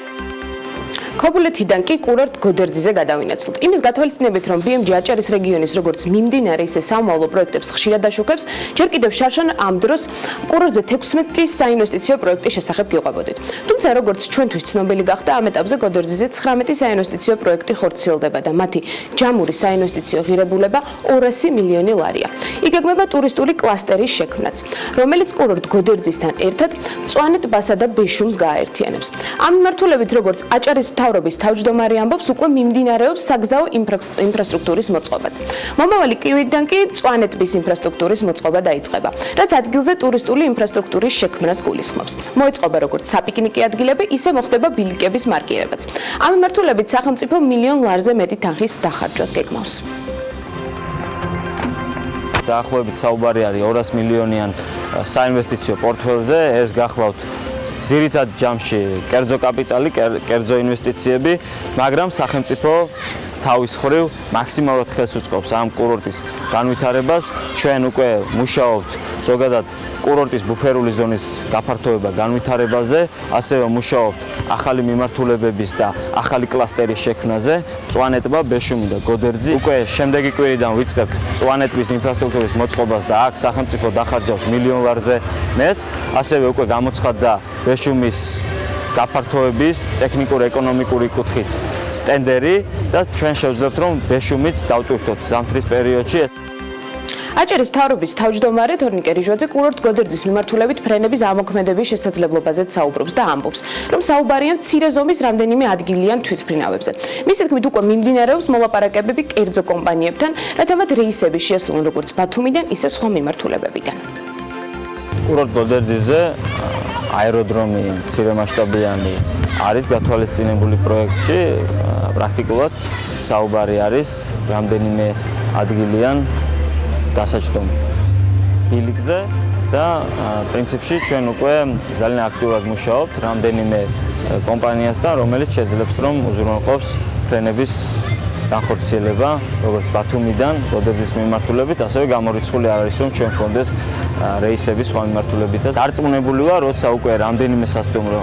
ქობულეთიდან კი კურორტ გოდერძიზე გადავინაცვლოთ. იმის გათვალისწინებით, რომ BMG აჭარის რეგიონის როგორც მიმდინარე, ისე სამომავლო პროექტებს ხშირად აშუქებს, ჯერ კიდევ შარშან ამ დროს კურორტზე 16 საინვესტიციო პროექტის შესახებ გიყვებოდით. თუმცა როგორც ჩვენთვის ცნობილი გახდა, ამ ეტაპზე გოდერძიზე 19 საინვესტიციო პროექტი ხორციელდება და მათი ჯამური საინვესტიციო ღირებულება $200 მილიონი. იგეგმება ტურისტული კლასტერის შექმნაც, რომელიც კურორტ გოდერძისთან ერთად მწვანე ტბასა და ბეშუმს გააერთიანებს. ამ მიმართულებით, როგორც აჭარის მთავრობის თავმჯდომარე ამბობს, უკვე მიმდინარეობს საგზაო ინფრასტრუქტურის მოწყობაც. მომავალი კვირიდან კი მწვანე ტბის ინფრასტრუქტურის მოწყობა დაიწყება, რაც ადგილზე ტურისტული ინფრასტრუქტურის შექმნას გულისხმობს. მოიწყობა როგორც საპიკნიკე ადგილები, ისე მოხდება ბილიკების მარკირებაც. ამ მიმართულებით სახელმწიფო $1 მილიონზე მეტი თანხის დახარჯვას გეგმავს. დაახლოებით საუბარი არის 200 მილიონიან საინვესტიციო პორტფელზე, ეს გახლავთ ძირითად ჯამში კერძო კაპიტალი, კერძო ინვესტიციები, მაგრამ სახელმწიფო თავის მხრივ მაქსიმალურად ხელს უწყობს ამ კურორტის განვითარებას. ჩვენ უკვე მუშაობთ ზოგადად კურორტის ბუფერული ზონის გაფართოება განვითარებაზე, ასევე მუშაობთ ახალი მიმართულებების და ახალი კლასტერის შექმნაზე, მწვანე ტბა, ბეშუმი და გოდერძი. უკვე შემდეგი კვირიდან ვიწყებთ მწვანე ტბის ინფრასტრუქტურის მოწყობას და აქ სახელმწიფო დახარჯავს $1 მილიონზე მეტს, ასევე უკვე გამოცხადდა ბეშუმის გაფართოების ტექნიკურ-ეკონომიკური კუთხით ტენდერი და ჩვენ შევძლებთ რომ ბეშუმიც დავტვირთოთ ზამთრის პერიოდში. აჭარის მთავრობის თავმჯდომარე თორნიკე რიჟვაძე კურორტ გოდერძის მიმართულებით ფრენების ამოქმედების შესაძლებლობაზეც საუბრობს და ამბობს, რომ საუბარია მცირე ზომის რამდენიმე ადგილიან თვითმფრინავებზე. მისი თქმით, უკვე მიმდინარეობს მოლაპარაკებები კერძო კომპანიებთან, რათა მათ რეისები შეასრულონ როგორც ბათუმიდან, ისე სხვა მიმართულებებიდან. კურორტ გოდერძიზე აეროდრომი მცირემასშტაბიანი არის გათვალისწინებული პროექტში, პრაქტიკულად საუბარი არის რამდენიმე ადგილიან დასაჯდომ ბილიკზე და პრინციპში ჩვენ უკვე ძალიან აქტიურად მუშაობთ რამდენიმე კომპანიასთან, რომელიც შეძლებს რომ უზრუნველყოფს ფრენების განხორციელება, როგორც ბათუმიდან, გოდერძის მიმართულებით, ასევე გამორიცხული არის რომ ჩვენ გქონდეს რეისები სხვა მიმართულებითაც. დარწმუნებული ვარ, როცა უკვე რამდენიმე სასტუმრო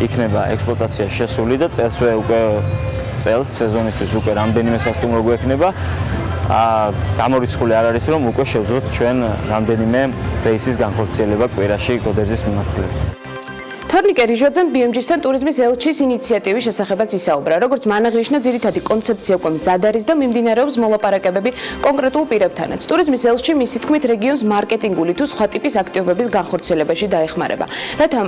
იქნება ექსპლუატაცია შესული და წელსვე უკვე წელს სეზონისთვის უკვე რამდენიმე სასტუმრო გვექნება, გამორიცხული არ არის, რომ უკვე შევძლოთ ჩვენ რამდენიმე რეისის განხორციელება კვირაში გოდერძის მიმართულებით. თორნიკე რიჟვაძემ BMG-სთან ტურიზმის ელჩის ინიციატივის შესახებაც ისაუბრა. Როგორც მან აღნიშნა, ძირითადი კონცეფცია უკვე მზად არის და მიმდინარეობს მოლაპარაკებები კონკრეტულ პირებთანაც. ტურიზმის ელჩი მისი თქმით რეგიონს მარკეტინგული თუ სხვა ტიპის აქტივობების განხორციელებაში დაეხმარება, რათა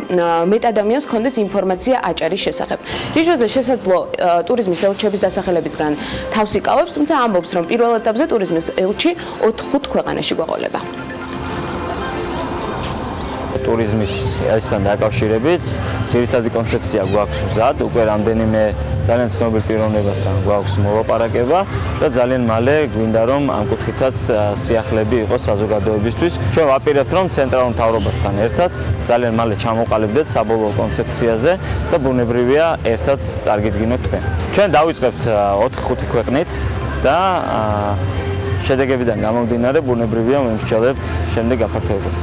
მეტ ადამიანს ჰქონდეს ინფორმაცია აჭარის შესახებ. რიჟვაძე შესაძლო ტურიზმის ელჩების დასახელებისგან თავს იკავებს, თუმცა ამბობს, რომ პირველ ეტაპზე ტურიზმის ელჩი 4-5 ქვეყანაში გვეყოლება. ტურიზმის ელჩთან დაკავშირებით ძირითადი კონცეფცია გვაქვს მზად, უკვე რამდენიმე ძალიან ცნობილ პიროვნებასთან გვაქვს მოლაპარაკება და ძალიან მალე გვინდა რომ ამ კუთხითაც სიახლეები იყოს საზოგადოებისთვის. ჩვენ ვაპირებთ რომ ცენტრალურ მთავრობასთან ერთად ძალიან მალე ჩამოყალიბდეთ საბოლოო კონცეფციაზე და ბუნებრივია ერთად წარგიდგინოთ თქვენ. ჩვენ დავიწყებთ 4-5 ქვეყნით და შედეგებიდან გამომდინარე ბუნებრივია ვიმსჯელებთ შემდეგ გაფართოებას.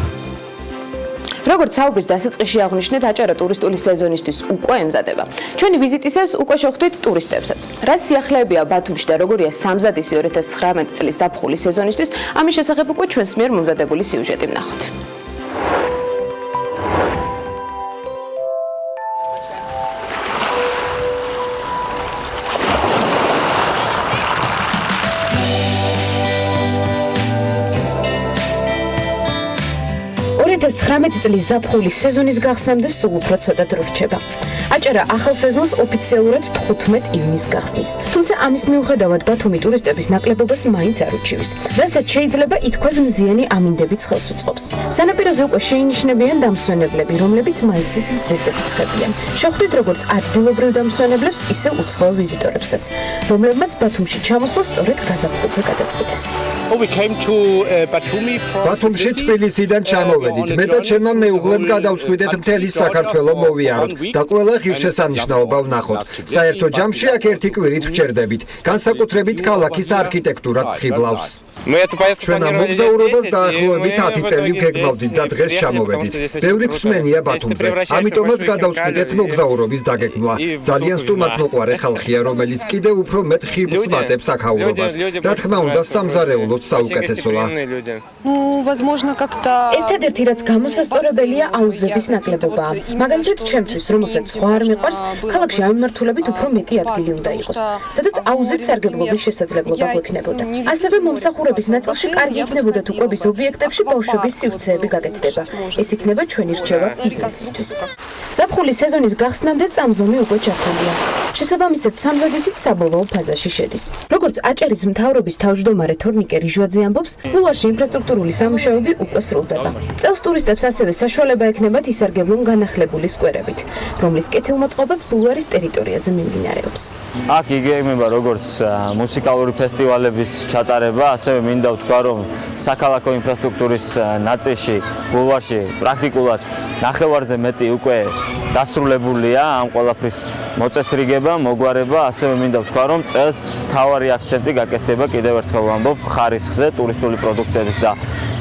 როგორც საუბრის დასაწყისში აღნიშნეთ, აჭარა ტურისტული სეზონისთვის უკვე ემზადება. ჩვენი ვიზიტისას უკვე შევხვდით ტურისტებსაც. რა სიახლეებია ბათუმში და როგორია სამზადისი 2019 წლის ზაფხული სეზონისთვის, ამის შესახებ უკვე ჩვენს მიერ მომზადებული სიუჟეტი ვნახოთ. წლის ზაფხულის სეზონის გახსნამდე სულ უფრო ცოტა დრო რჩება. აჭარა ახალ სეზონს ოფიციალურად 15 ივნისს გახსნის. თუმცა ამის მიუხედავად ბათუმი ტურისტების ნაკლებობას მაინც არ უჩივის. რასაც შეიძლება ითქვას მზიანი ამინდებით ხელს უწყობს. სანაპიროზე უკვე შეინიშნებიან დამსვენებლები, რომლებიც მაისის მზეზე ცხებიან. შევხვდით როგორც ადგილობრივ დამსვენებლებს, ისე უცხოელ ვიზიტორებსაც, რომლებმაც ბათუმში ჩამოსვლა სწორედ გაზაფხულზე გადაწყვიტეს. ბათუმში თბილისიდან ჩამოვედით. მე და ჩემმა მეუღლემ გადავწყვიტეთ მთელი საქართველო მოვიაროთ და ყველა ღირსშესანიშნაობა ვნახოთ. საერთო ჯამში აქ ერთი კვირით ვჭერდებით. განსაკუთრებით ქალაქის არქიტექტურა ხიბლავს. ჩვენ ამ მოგზაურობას დაახლოებით 10 წელი ვგეგმავდით და დღეს ჩამოვედით. ბევრი გვსმენია ბათუმზე. ამიტომაც გადავწყვიტეთ მოგზაურობის დაგეგმვა. ძალიან სტუმართმოყვარე ხალხია, რომელიც კიდევ უფრო მეტ ხიბლს მატებს აქაურობას. რა თქმა უნდა, სამზარეულოც საუკეთესოა. ერთადერთი რაც გამოსასწორებელია აუზების ნაკლებობაა. მაგალითად, ჩემთვის, რომელსაც სხვა არ მიყვარს, ქალაქში ამიმართულებით უფრო მეტი ადგილი უნდა იყოს, სადაც აუზით სარგებლობის შესაძლებლობა გვექნებოდა. ასევე მომსახურების ნაწილში კარგი იქნებოდა თუ კვების ობიექტებში ბავშვების სივრცეები გაკეთდება. ეს იქნება ჩვენი რჩევა ბიზნესისთვის. ზაფხულის სეზონის გახსნამდე წამზომი უკვე ჩართულია. შესაბამისად, სამზადისიც საბოლოო ფაზაში შედის. როგორც აჭარის მთავრობის თავმჯდომარე თორნიკე რიჟვაძე ამბობს, ბულვარში ინფრასტრუქტურული სამუშაოები უკვე სრულდება. წელს ტურისტებს ასევე საშუალება ექნებათ ისარგებლონ განახლებული სკვერებით, რომლის კეთილმოწყობაც ბულვარის ტერიტორიაზე მიმდინარეობს. აქ იგეგმება როგორც მუსიკალური ფესტივალების ჩატარება, ასევე მინდა ვთქვა, რომ საქალაქო ინფრასტრუქტურის ნაწილში ბულვარში პრაქტიკულად ნახევარზე მეტი უკვე დასრულებულია ამ ყველაფრის მოწესრიგება, მოგვარება, ასევე მინდა ვთქვა, რომ წელს მთავარი აქცენტი გაკეთდება კიდევ ერთხელ ვამბობ ხარისხზე, ტურისტული პროდუქტების და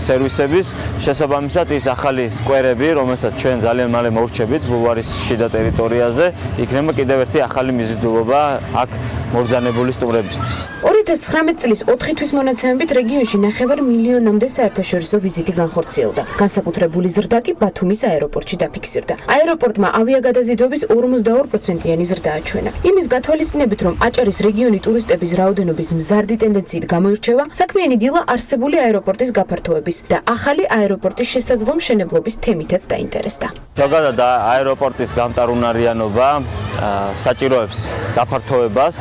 სერვისების. შესაბამისად, ის ახალი სკვერები, რომელსაც ჩვენ ძალიან მალე მოვრჩებით ბულვარის შიდა ტერიტორიაზე, იქნება კიდევ ერთი ახალი მიზიდულობა აქ მობრძანებული სტუმრებისთვის. 2019 წლის 4 თვის მონაცემებით რეგიონში 9 მილიონამდე საერთაშორისო ვიზიტი განხორციელდა. განსაკუთრებული ზრდა კი ბათუმის აეროპორტში დაფიქსირდა. აეროპორტმა ავიაგადაზიდვების 42%-იანი ზრდა აჩვენა. იმის გათვალისწინებით, რომ აჭარის რეგიონი ტურისტების რაოდენობის მზარდი ტენდენციით გამოირჩევა, საქმიანი დილა არსებული აეროპორტის გაფართოების და ახალი აეროპორტის შესაძლო მშენებლობის თემითაც დაინტერესდა. ზოგადად აეროპორტის გამტარუნარიანობა საჭიროებს გაფართოებას,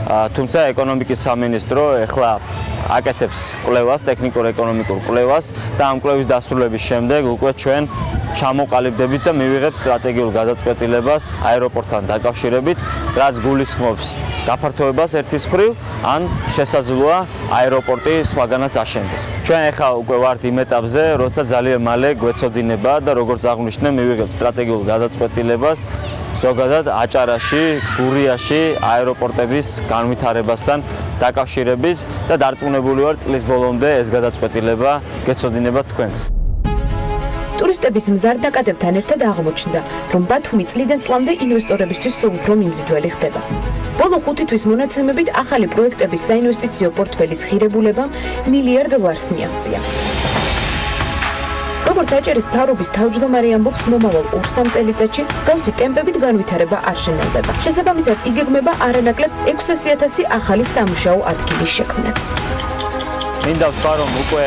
თუმცა ეკონომიკის სამინისტრო ეხლა აკეთებს კვლევას, ტექნიკურ-ეკონომიკურ კვლევას და ამ კვლევის დასრულების შემდეგ უკვე ჩვენ ჩამოყალიბდებით და მივიღებთ სტრატეგიულ გადაწყვეტილებას აეროპორტთან დაკავშირებით, რაც გულისხმობს გაფართოებას ერთის მხრივ, ან შესაძლოა აეროპორტი სხვაგანაც აშენდეს. ჩვენ ახლა უკვე ვართ იმ ეტაპზე, როცა ძალიან მალე გვეცოდინება და როგორც აღვნიშნე, მივიღებთ სტრატეგიულ გადაწყვეტილებას ზოგადად აჭარაში, გურიაში აეროპორტების განვითარებასთან დაკავშირებით და დარწმუნებული ვარ წლის ბოლომდე ეს გადაწყვეტილება გეცოდინებათ თქვენს. ტურისტების მზარ დაკადებთან ერთად აღმოჩნდა, რომ ბათუმი წლიდან წლამდე ინვესტორებისთვის სულ უფრო მიმზიდველი ხდება. ბოლო 5 თვის მონაცემებით ახალი პროექტების საინვესტიციო პორტფელის ღირებულებამ $1 მილიარდ მიაღწია. როგორც აჭარის მთავრობის თავმჯდომარე ამბობს, მომავალ 2-3 წელიწადში მსგავსი ტემპებით განვითარება არ შენელდება. შესაბამისად, იგეგმება არანაკლებ 600,000 ახალი სამუშაო ადგილის შექმნაც. მინდა ვთქვა, რომ უკვე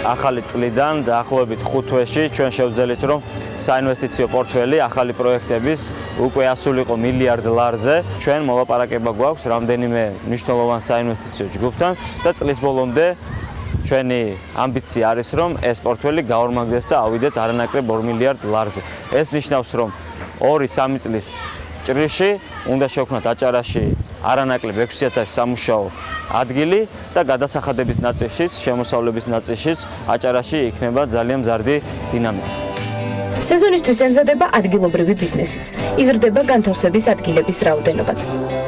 ახალი წლიდან დაახლოებით 5 თვეში ჩვენ შევძელით, რომ საინვესტიციო პორტფელი ახალი პროექტების უკვე ასულიყო $1 მილიარდზე. ჩვენ მოლაპარაკება გვაქვს რამდენიმე მნიშვნელოვან საინვესტიციო ჯგუფთან და წლის ბოლომდე ჩვენი ამბიცია არის, რომ ეს პორტფელი გაორმაგდეს და ავიდეთ არანაკლებ $2 მილიარდზე. ეს ნიშნავს, რომ 2-3 წლის ჭრილში უნდა შევქმნათ აჭარაში არანაკლებ 600,000 სამუშაო ადგილი და გადასახადების ნაწილშიც, შემოსავლების ნაწილშიც აჭარაში იქნება ძალიან მზარდი დინამიკა. სეზონისთვის ემზადება ადგილობრივი ბიზნესიც. იზრდება განთავსების ადგილების რაოდენობაც.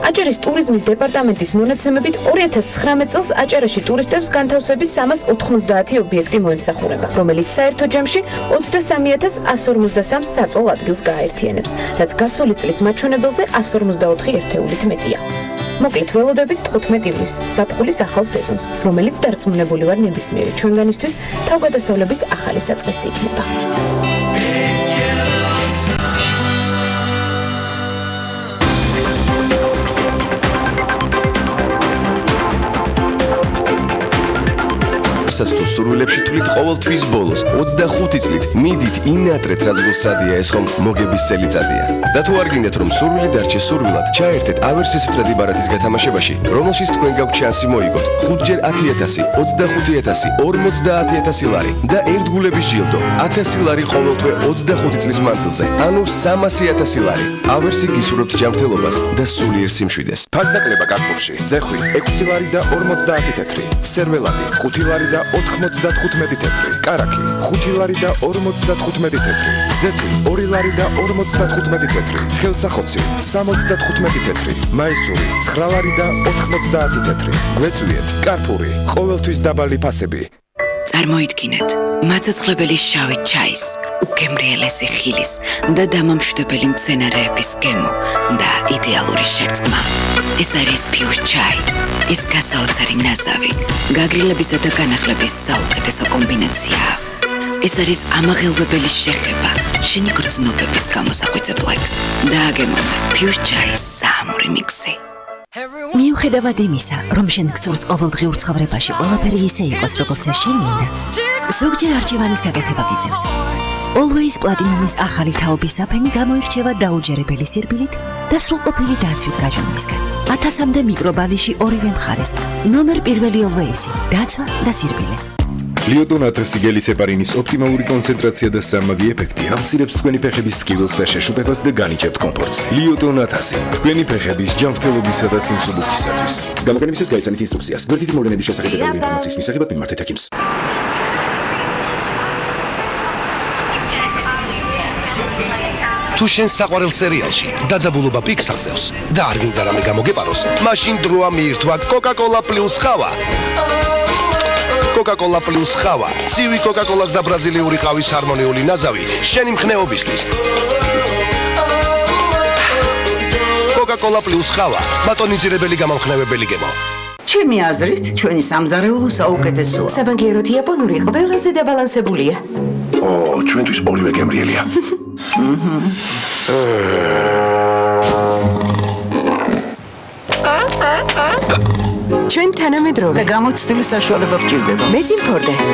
აჭარის ტურიზმის დეპარტამენტის მონაცემებით 2019 წელს აჭარაში ტურისტებს განთავსების 390 ობიექტი მოემსახურება, რომელიც საერთო ჯამში 23,153 საწოლ ადგილს გააერთიანებს, რაც გასული წლის მაჩვენებელზე 154 ერთეულით მეტია. მოკლედ ველოდებით 15 ივნისს, ზაფხულის ახალ სეზონს, რომელიც დარწმუნებული ვარ ნებისმიერი ჩვენგანისთვის თავგადასავლების ახალი საწყისი იქნება. თუ სურვილებში თვლით ყოველ თვის ბოლოს 25 წლით მიდით ინატრეთ რაც გულსადია ეს ხომ მოგების წელიწადია და თუ არ გინდათ რომ სურვილი დარჩეს სურვილად ჩაერთეთ ავერსის ფრედი ბარათის გათამაშებაში რომელშიც თქვენ გაქვთ შანსი მოიგოთ 5-ჯერ 10,000 25,000 50,000 ლარი და ერთგულების ჯილდო 100 ლარი ყოველ თვე 25 წლის მანძილზე ანუ 300,000 ლარი ავერსი გისურვებთ ჯანმრთელობას და სულიერ სიმშვიდეს ფასდაკლება კაკურში ძეხვი 6 ლარი და 50 თეთრი სერველადი 5 ლარი და 95 თეთრი, კარაკი 5 ლარი და 55 თეთრი, ზეთი 2 ლარი და 55 თეთრი, ხელსახოცი 75 თეთრი, მაისური 9 ლარი და 90 თეთრი. გვეწვიეთ კარპური, ყოველთვის დაბალი ფასები. წარმოიდგინეთ, მაცოცხლებელი შავი ჩაის, უგემრიელესი ხილის და დამამშვიდებელი მცენარეების გემო და იდეალური შერწყმა. ეს არის ფიუს ჩაი. ეს გასაოცარი ნაზავი, გაგრილებისა და განახლების საუკეთესო კომბინაციაა. ეს არის ამაღელვებელი შეხება, შენი გრძნობების გამოსახვეწებლად. დააგემო ფიუს ჩაის საამური მიქსი. მიუხედავად იმისა, რომ შენ გსურს ყოველდღიურ ცხოვრებაში ყველაფერი ისე იყოს, როგორც შენ მინდა, ზოგჯერ არჩევანის გაკეთება გიწევს. Always Platinum-ის ახალი თაობის საფრენი გამოირჩევა დაუჯერებელი სირბილით და სრულყოფილი დაცვით გაჟონისგან. 1000-მდე მიკრობალიში ორივე მხარეს. ნომერ პირველი Always-ი, დაცვა და სირბილე. ლიოტონატასი გელის ეპარინის ოპტიმალური კონცენტრაცია და სამმაგი ეფექტი ამცირებს თქვენი ფეხების ტკივილს და შეშუპებას და განიჭებთ კომფორტს. ლიოტონატასი, თქვენი ფეხების ჯანმრთელობისა და სიმსუბუქისათვის. გამოყენებისას გაიცანით ინსტრუქციას. გვერდითი მოვლენების შესახებ დეტალური ინფორმაციის მისაღებად მიმართეთ ექიმს. თუ შენ საყვარელ სერიალში დაძაბულობა პიკს აღწევს და არ გინდა რამე გამოგეპაროს, მაშინ დროა მიირთვა Coca-Cola Plus ხავა. Coca-Cola Plus ხავა, ცივი Coca-Cola-ს და ბრაზილიური ყავის ჰარმონიული ნაზავი შენი მხნეობისთვის. Coca-Cola Plus ხავა, ბატონიზირებელი გამამხნევებელი გემო. ჩემი აზრით, ჩვენი სამზარეულო საუკეთესოა. საბანკიეროდ იაპონური ყველაზე დაბალანსებულია. ჩვენთვის ორივე გემრიელია. ჩვენ თანამედროვე და გამოცდილი საშუალება გვჭირდება.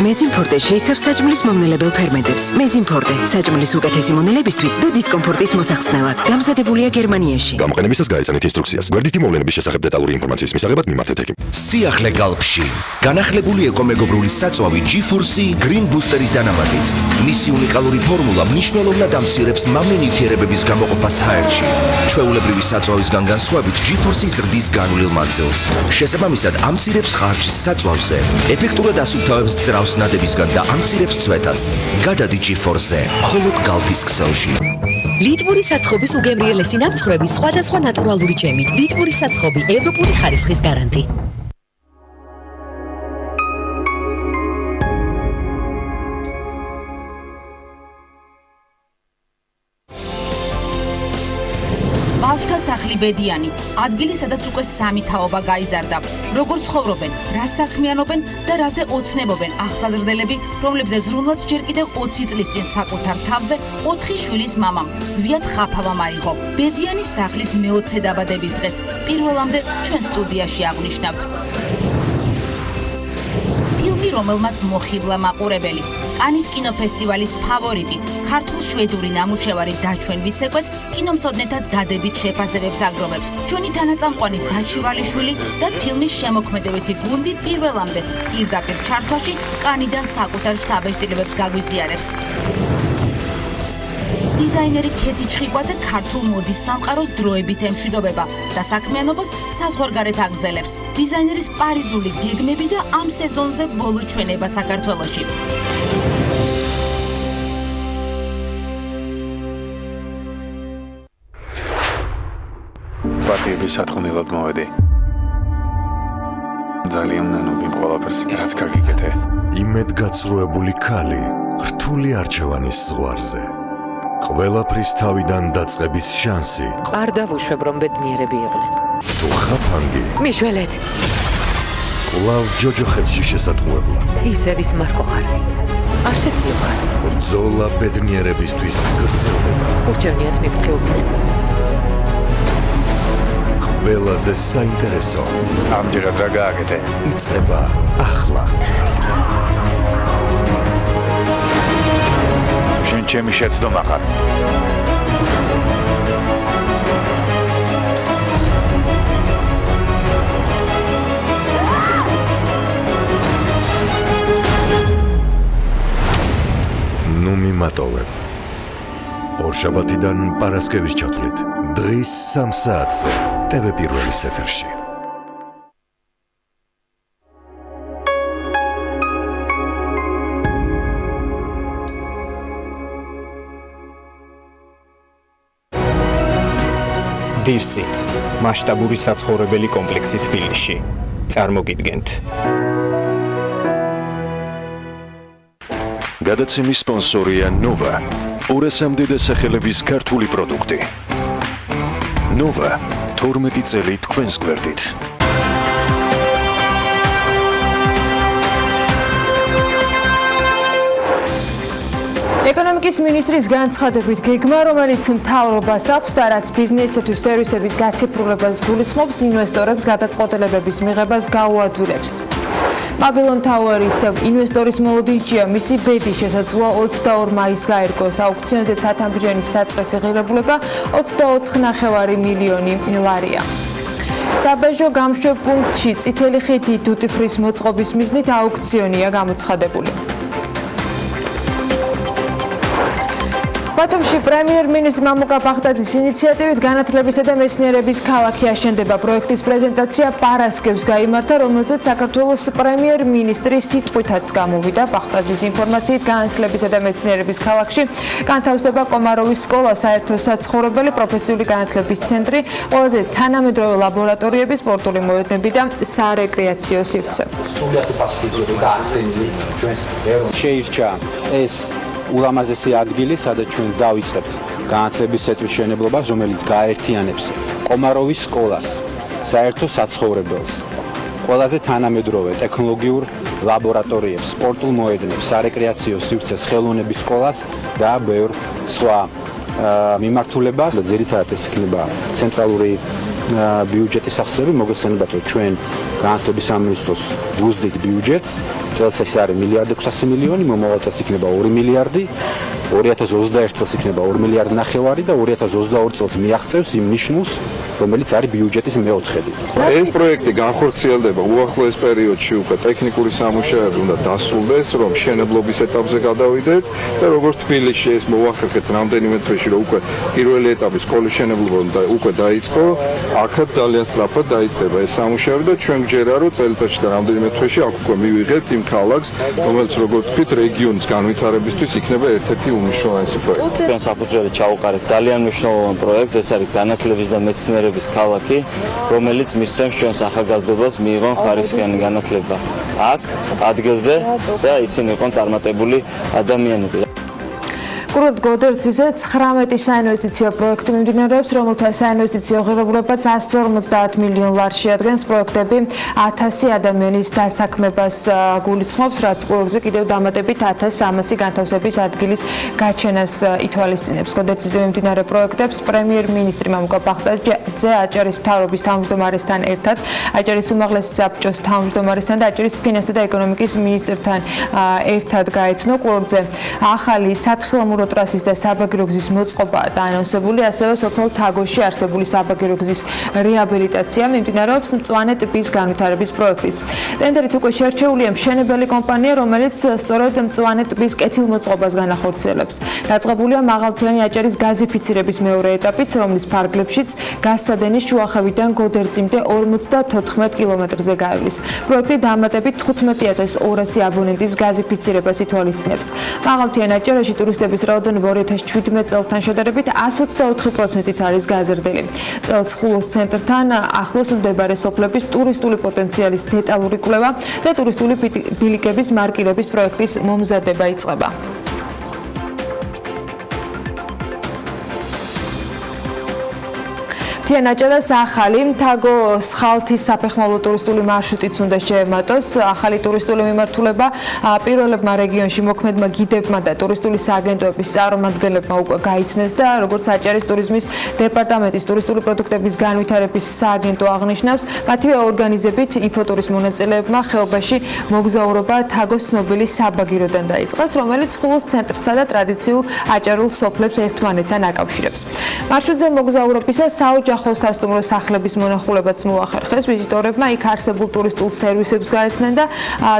მეზიმფორდე შეიცავს საჭმლის მომნელებელ ფერმენტებს. მეზიმფორდე საჭმლის უკეთესი მონელებისთვის და დისკომფორტის მოსახსნელად. გამზადებულია გერმანიაში. გამოყენებისას გაიცანით ინსტრუქციას. გვერდითი მოვლენების შესახებ დეტალური ინფორმაციის მისაღებად მიმართეთ ექიმს. სიახლე გალფში. განახლებული ეკომეგობრული საწვავი G4C Green Booster-ის დანამატით. მისი უნიკალური ფორმულა მნიშვნელოვნად ამცირებს მამე ნივთიერებების გამოყოფას ჰაერში. ჩვეულებრივი საწვავისგან განსხვავებით G4C ზრდის განვლილ მანძილს. შესაბამისად ამცირებს ხარჯს საწვავზე, ეფექტურად ასუფთავებს ძრავს ნადებისგან და ამცირებს წვეთას. გადადი G4-ზე, მხოლოდ გალფის ქსელში. ლიტვური საცხობის უგემრიელესი ნამცხრები სხვადასხვა ნატურალური ჯემით. ლიტვური საცხობი, ევროპული ხარისხის გარანტი. ბედიანი, ადგილი, სადაც უკვე სამი თაობა გაიზარდა. Როგორ ცხოვრობენ, რა საქმიანობენ და რაზე ოცნებობენ ახსაზრდელები, რომლებზეც ზრუნვაც ჯერ კიდევ 20 წლის წინ საკუთარ თავზე 4 შვილის მამამ ზვიად ხაფავამ აიღო. ბედიანის სახლის მე-20 დაბადების დღეს პირველამდე ჩვენ სტუდიაში აღნიშნავთ. ფილმი, რომელმაც მოხიბლა მაყურებელი. კანის კინოფესტივალის ფავორიტი, ქართულ-შვედური ნამუშევარი დაჩვენ ვიცეკვეთ კინომწოდნეთა დადებით შეფასებებს აგროვებს. ჩვენი თანაწამყვანი ბაჩივალიშვილი და ფილმის შემოქმედებითი გუნდი პირველამდე პირდაპირ ჩართვაში კანიდან საკუთარ შთაბეჭდილებებს გაგვიზიარებს. დიზაინერი ქეთი ჩხიკვაძე ქართულ მოდის სამყაროს დროებით ემშვიდობება და საქმიანობას საზღვარგარეთ აგრძელებს. დიზაინერის პარიზული გეგმები და ამ სეზონზე ბოლო ჩვენება საქართველოში. პარტიების სათხოვნელად მოვედი. ძალიან ნანობი ყველაფერს, რაც გაგიკეთე. იმედგაცრუებული ქალი, რთული არჩევანის ზღვარზე. ყველაფრის თავიდან დაწყების შანსი. არ დავუშვებ, რომ ბედნიერები იყვნენ. თუ ხაფანგი, მიშველეთ. კვლავ ჯოჯოხეთში შესატყუებლა. ისევ ის მარკო ხარ. არ შეცვლილ ხარ. ბრძოლა ბედნიერებისთვის გრძელდება. ურჩევნიათ მიფრთხილდნენ. ყველაზე საინტერესო. ამჯერად რა გააკეთე? იწყება ახლა. შენ ჩემი შეცდომა ხარ. ნუ მიმატოვებ. ორშაბათიდან პარასკევის ჩათვლით. დღის 3 საათზე TV პირველის ეთერში. დირსი მასშტაბური საცხოვრებელი კომპლექსი თბილისში. წარმოგიდგენთ. გადაცემის სპონსორია ნოვა. ორასამდე სახელების ქართული პროდუქტი. ნოვა 12 წელი თქვენს გვერდით. ეკონომიკის მინისტრის განცხადებით გეგმა, რომელიც მთავრობას აქვს და რაც ბიზნესის თუ სერვისების გაციფრულებას გულისხმობს, ინვესტორებს გადაწყვეტილებების მიღებას გაუადვილებს. Babylon Tower-ის ინვესტორის მოლოდინშია მისი ბედი შესაძლოა 22 მაისს გაერგოს აუქციონზე სათამბჯენის საწყისი ღირებულება 24.5 მილიონი ლარია. საბაჟო გამშვებ პუნქტში წითელი ხიდი დუტი-ფრის მოწყობის მიზნით აუქციონია გამოცხადებული. ბათუმში პრემიერ-მინისტრი მამუკა ბახტაძის ინიციატივით განათლებისა და მეცნიერების ქალაქი აშენდება. პროექტის პრეზენტაცია პარასკევს გაიმართა, რომელზეც საქართველოს პრემიერ-მინისტრის სიტყვითაც გამოვიდა. ბახტაძის ინფორმაციით, განათლებისა და მეცნიერების ქალაქში განთავსდება კომაროვის სკოლა, საერთო საცხოვრებელი, პროფესიული განათლების ცენტრი, ყველაზე თანამედროვე ლაბორატორიები, სპორტული მოედნები და სარეკრეაციო სივრცე. შეირჩა ეს ულამაზესი ადგილი, სადაც ჩვენ დავიწყებთ განათლების ცენტრის მშენებლობას, რომელიც გააერთიანებს კომაროვის სკოლას, საერთო საცხოვრებელს, ყველაზე თანამედროვე ტექნოლოგიურ ლაბორატორიებს, სპორტულ მოედნებს, სარეკრეაციო სივრცეს, ხელოვნების სკოლას და ბევრ სხვა მიმართულებას. ძირითადად ეს იქნება ცენტრალური ბიუჯეტის სახსრები, მოგეხსენებათ, რომ ჩვენ განათლების სამინისტროს ვუზდით ბიუჯეტს, წელს ეს არის 1.6 მილიარდი, მომავალ წელს იქნება 2 მილიარდი, 2021 წელს იქნება 2 მილიარდი ნახევარი და 2022 წელს მიაღწევს იმ ნიშნულს, რომელიც არის ბიუჯეტის მეოთხედი. ეს პროექტი განხორციელდება უახლოეს პერიოდში, უკვე ტექნიკური სამუშაოები უნდა დასრულდეს, რომ მშენებლობის ეტაპზე გადავიდეთ და როგორც თბილისში ეს მოვახერხეთ რამდენიმე თვეში, რომ უკვე პირველი ეტაპის სკოლის მშენებლობა უკვე დაიწყო, აქაც ძალიან სწრაფად დაიწყება ეს სამუშაოები და ჩვენ გჯერა, რომ წელიწადში და რამდენიმე თვეში აქ უკვე მივიღებთ იმ ქალაქს, რომელიც როგორც თქვით, რეგიონის განვითარებისთვის იქნება ერთ-ერთი უმნიშვნელოვანესი პროექტი. ჩვენ საფუძველი ჩაუყარეთ ძალიან მნიშვნელოვან პროექტს, ეს არის განათლების და მეცნიერების ქალაქი, რომელიც მისცემს ჩვენს ახალგაზრდობას მიიღონ ხარისხიანი განათლება აქ, ადგილზე და ისინი იყვნენ წარმატებული ადამიანები. კურორტ გოდერძიზე 19 საინვესტიციო პროექტი მიმდინარეობს, რომელთა საინვესტიციო ღირებულებაც 150 მილიონ ლარს შეადგენს. პროექტები 1000 ადამიანის დასაქმებას გულისხმობს, რაც კურორტზე კიდევ დამატებით 1300 განთავსების ადგილის გაჩენას ითვალისწინებს. გოდერძიზე მიმდინარე პროექტებს პრემიერ-მინისტრი მამუკა ბახტაძე აჭარის მთავრობის თავმჯდომარესთან ერთად, აჭარის უმაღლესი საბჭოს თავმჯდომარესთან და აჭარის ფინანსთა და ეკონომიკის მინისტრთან ერთად გაეცნო. კურორტზე ახალი სათხილამურო ტრასის და საბაგირო გზის მოწყობა დაანონსებული, ასევე სოფელ თაგოში არსებული საბაგირო გზის რეაბილიტაცია მიმდინარეობს მწვანე ტიპის განვითარების პროექტიც. ტენდერით უკვე შერჩეულია მშენებელი კომპანია, რომელიც სწორედ მწვანე ტიპის კეთილმოწყობას განახორციელებს. დაწყებულია მაღალმთიანი აჭარის გაზიფიცირების მეორე ეტაპიც, რომლის ფარგლებშიც გაზსადენის შუახევიდან გოდერძიმდე 54 კილომეტრზე გაივლის. პროექტი დამატებით 15200 აბონენტის გაზიფიცირებას ითვალისწინებს. მაღალმთიან აჭარაში ტურისტების რაოდენობა 2017 წელთან შედარებით 124%-ით არის გაზრდილი. წელს ხულოს ცენტრთან ახლოს მდებარე სოფლების ტურისტული პოტენციალის დეტალური კვლევა და ტურისტული ბილიკების მარკირების პროექტის მომზადება იწყება. თიანაჭარას ახალი თაგო სხალთის საფეხმავლო ტურისტული მარშრუტიც უნდა შეემატოს. ახალი ტურისტული მიმართულება პირველებმა რეგიონში მოქმედმა გიდებმა და ტურისტული სააგენტოების წარმომადგენლებმა უკვე გაიცნეს და როგორც აჭარის ტურიზმის დეპარტამენტის ტურისტული პროდუქტების განვითარების სააგენტო აღნიშნავს, მათივე ორგანიზებით ინფოტურის მონაწილეებმა ხეობაში მოგზაურობა თაგოს ცნობილი საბაგიროდან დაიწყეს, რომელიც ხულოს ცენტრსა და ტრადიციულ აჭარულ სოფლებს ერთმანეთთან აკავშირებს. მარშრუტზე მოგზაურობისას საოჯახო სასტუმრო სახლების მონახულებაც მოახერხეს. ვიზიტორებმა იქ არსებულ ტურისტულ სერვისებს გაეცნენ და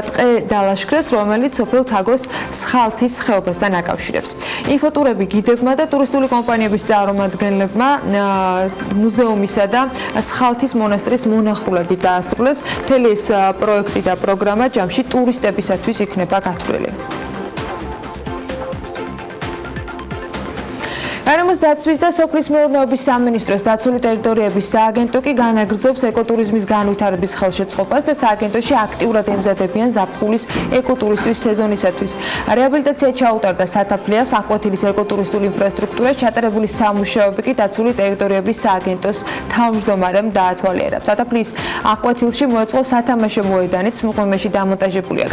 ტყე დალაშქრეს, რომელიც სოფელ თაგოს სხალთის ხეობასთან აკავშირებს. ინფოტურები გიდებმა და ტურისტული კომპანიების წარმომადგენლებმა მუზეუმისა და სხალთის მონასტრის მონახულებით დაასრულეს. მთელი ეს პროექტი და პროგრამა ჯამში ტურისტებისათვის იქნება გათვლილი. გარემოს დაცვის და სოფლის მეურნეობის სამინისტროს დაცული ტერიტორიების სააგენტო კი განაგრძობს ეკოტურიზმის განვითარების ხელშეწყობას და სააგენტოში აქტიურად ემზადებიან ზაფხულის ეკოტურისტვის სეზონისათვის. რეაბილიტაცია ჩაუტარდა სათაფლიას, აკვეთილის ეკოტურისტული ინფრასტრუქტურა, ჩატარებული სამუშაოები კი დაცული ტერიტორიების სააგენტოს თავმჯდომარემ დაათვალიერა. სათაფლის აკვეთილში მოეწყო სათამაშო მოედანიც, მღვიმეში დამონტაჟებულია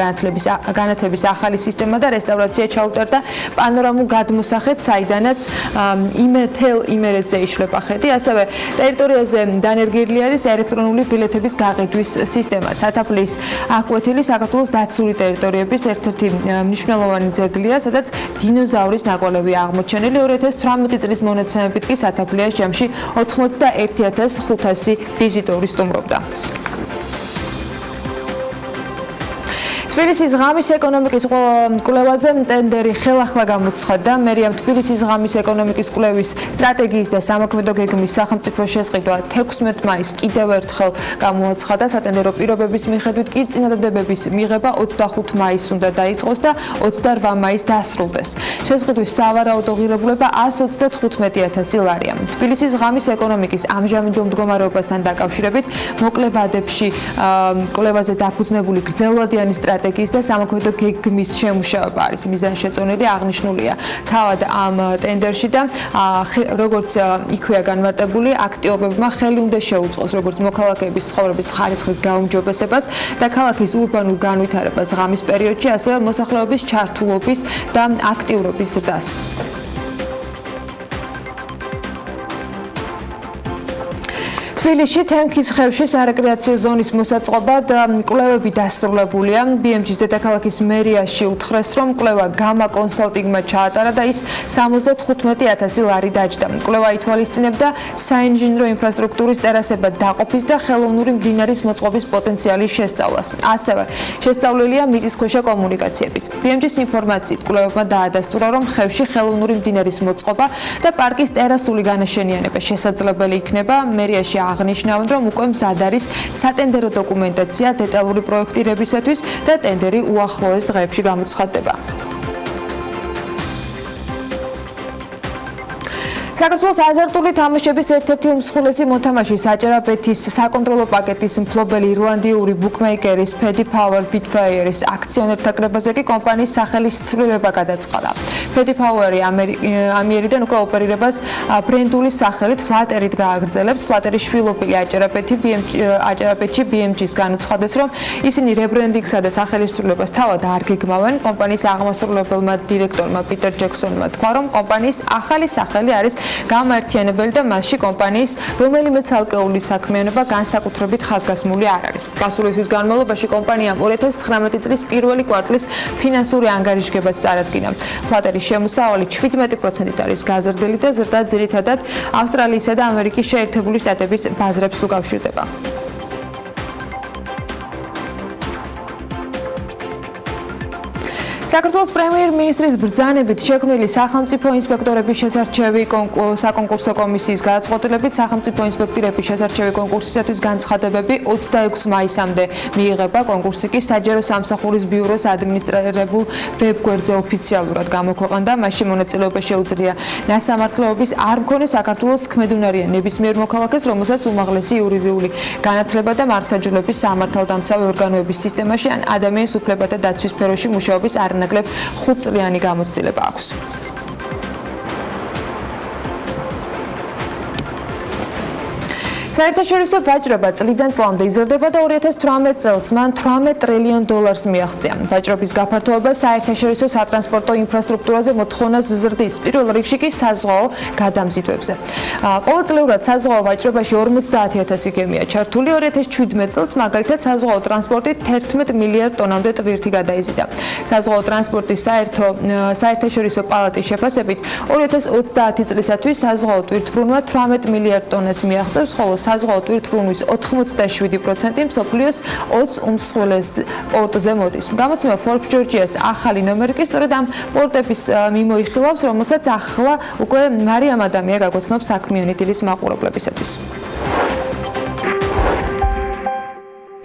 განათლების ახალი სისტემა და რესტავრაცია ჩაუტარდა პანორამულ გადმოსახეთ, საიდანაც იმეთელ იმერეთზე იშლება ხედი, ასევე ტერიტორიაზე დანერგილი არის ელექტრონული ბილეთების გაყიდვის სისტემა. სათაფლის აკვეთილი საქართველოს დაცული ტერიტორიების ერთ-ერთი მნიშვნელოვანი ძეგლია, სადაც დინოზავრის ნაკვალევი აღმოჩენილი. 2018 წლის მონაცემებით კი სათაფლიას ჯამში 81500 ვიზიტორი სტუმრობდა. თბილისის ღამის ეკონომიკის კვლევაზე ტენდერი ხელახლა გამოცხადდა. მერიამ თბილისის ღამის ეკონომიკის კვლევის სტრატეგიის და სამოქმედო გეგმის სახელმწიფო შესყიდვა 16 მაისს კიდევ ერთხელ გამოაცხადა. სატენდერო პირობების მიხედვით კი წინადადებების მიღება 25 მაისს უნდა დაიწყოს და 28 მაისს დასრულდეს. შესყიდვის სავარაუდო ღირებულება 135,000 ლარია. თბილისის ღამის ეკონომიკის ამჟამინდელ მდგომარეობასთან დაკავშირებით მოკლებადებში კვლევაზე დაფუძნებული გრძელვადიანი სტრატეგიის და სამოქმედო გეგმის შემუშავება არის მიზანშეწონილი, აღნიშნულია თავად ამ ტენდერში და როგორც იქვეა განმარტებული, აქტიობებმა ხელი უნდა შეუწყოს როგორც მოქალაქეების ცხოვრების ხარისხის გაუმჯობესებას და ქალაქის ურბანულ განვითარებას ღამის პერიოდში, ასევე მოსახლეობის ჩართულობის და აქტიურობის ზრდას. თბილისში თემქის ხევში სარეკრეაციო ზონის მოსაწყობად კვლევები დასრულებულია. BMG-ის დედაქალაქის მერიაში უთხრეს, რომ კვლევა გამა კონსალტინგმა ჩაატარა და ის 75,000 ლარი დაჯდა. კვლევა ითვალისწინებდა საინჟინრო ინფრასტრუქტურის ტერასებად დაყოფის და ხელოვნური მდინარის მოწყობის პოტენციალის შესწავლას. ასევე შესწავლილია მიწისქვეშა კომუნიკაციებიც. BMG-ის ინფორმაციით კვლევებმა დაადასტურა, რომ ხევში ხელოვნური მდინარის მოწყობა და პარკის ტერასული განაშენიანება შესაძლებელი იქნება. მერიაში აღნიშნავენ, რომ უკვე მზად არის სატენდერო დოკუმენტაცია დეტალური პროექტირებისათვის და ტენდერი უახლოეს დღეებში გამოცხადდება. საქართველოს აზარტული თამაშების ერთ-ერთი უმსხვილესი მოთამაშე საჭერაბეთის საკონტროლო პაკეტის მფლობელი ირლანდიური ბუკმეიკერის Paddy Power Bitfire-ის აქციონერთა კრებაზე კი კომპანიის სახელის ცვლილება გადაწყდა. Paddy Power-ი ამიერიდან უკვე ოპერირებას ბრენდული სახელით Flutter-ით გააგრძელებს. Flutter-ის შვილობილი აჭარაბეთში BMG-ს განუცხადეს, რომ ისინი რებრენდინგსა და სახელის ცვლილებას თავად არ გეგმავენ. კომპანიის აღმასრულებელმა დირექტორმა პიტერ ჯექსონმა თქვა, რომ კომპანიის ახალი სახელი არის გამაერთიანებელი და მასში კომპანიის რომელიმე ცალკეული საქმიანობა განსაკუთრებით ხაზგასმული არ არის. გასული თვის განმავლობაში კომპანიამ 2019 წლის პირველი კვარტლის ფინანსური ანგარიშგებაც წარადგინა. Flutter-ის შემოსავალი 17% არის გაზრდილი და ზრდა ძირითადად ავსტრალიისა და ამერიკის შეერთებული შტატების ბაზრებს უკავშირდება. საქართველოს პრემიერ-მინისტრის ბრძანებით შექმნილი სახელმწიფო ინსპექტორების შესარჩევი საკონკურსო კომისიის გადაწყვეტილებით სახელმწიფო ინსპექტორების შესარჩევი კონკურსისათვის განცხადებები 26 მაისამდე მიიღება. კონკურსი კი საჯარო სამსახურის ბიუროს ადმინისტრირებულ ვებგვერდზე ოფიციალურად გამოქვეყნდა. მასში მონაწილეობა შეუძლია ნასამართლეობის არ მქონე საქართველოს ქმედუნარიან ნებისმიერ მოქალაქეს, რომელსაც უმაღლესი იურიდიული განათლება და მართლმსაჯულების სამართალდამცავი ორგანოების სისტემაში ან ადამიანის უფლებათა დაცვის სფეროში მუშაობის არანაკლებ 5 წლიანი გამოცდილება აქვს. საერთაშორისო ვაჭრობა წლიდან წლამდე იზრდება და 2018 წელს მან $18 ტრილიონ მიაღწია. ვაჭრობის გაფართოება საერთაშორისო სატრანსპორტო ინფრასტრუქტურაზე მოთხოვნას ზრდის, პირველ რიგში კი საზღვაო გადამზიდვებზე. ყოველწლიურად საზღვაო ვაჭრობაში 50,000 გემია ჩართული. 2017 წელს მაგალითად საზღვაო ტრანსპორტი 11 მილიარდ ტონამდე ტვირთი გადაიზიდა. საზღვაო ტრანსპორტის საერთაშორისო პალატის შეფასებით 2030 წლისათვის საზღვაო ტვირთბრუნვა 18 მილიარდ ტონას მიაღწევს, ხოლო საზღვაო ტვირთბრუნვის 87% მსოფლიოს 20 უმსხვილეს პორტზე მოდის. გამოცემა Forbes Georgia-ს ახალი ნომერი კი სწორედ ამ პორტების მიმოიხილავს, რომელსაც ახლა უკვე მარიამ ადამია გაგოცნობს საქმიანი დილის მაყურებლებისათვის.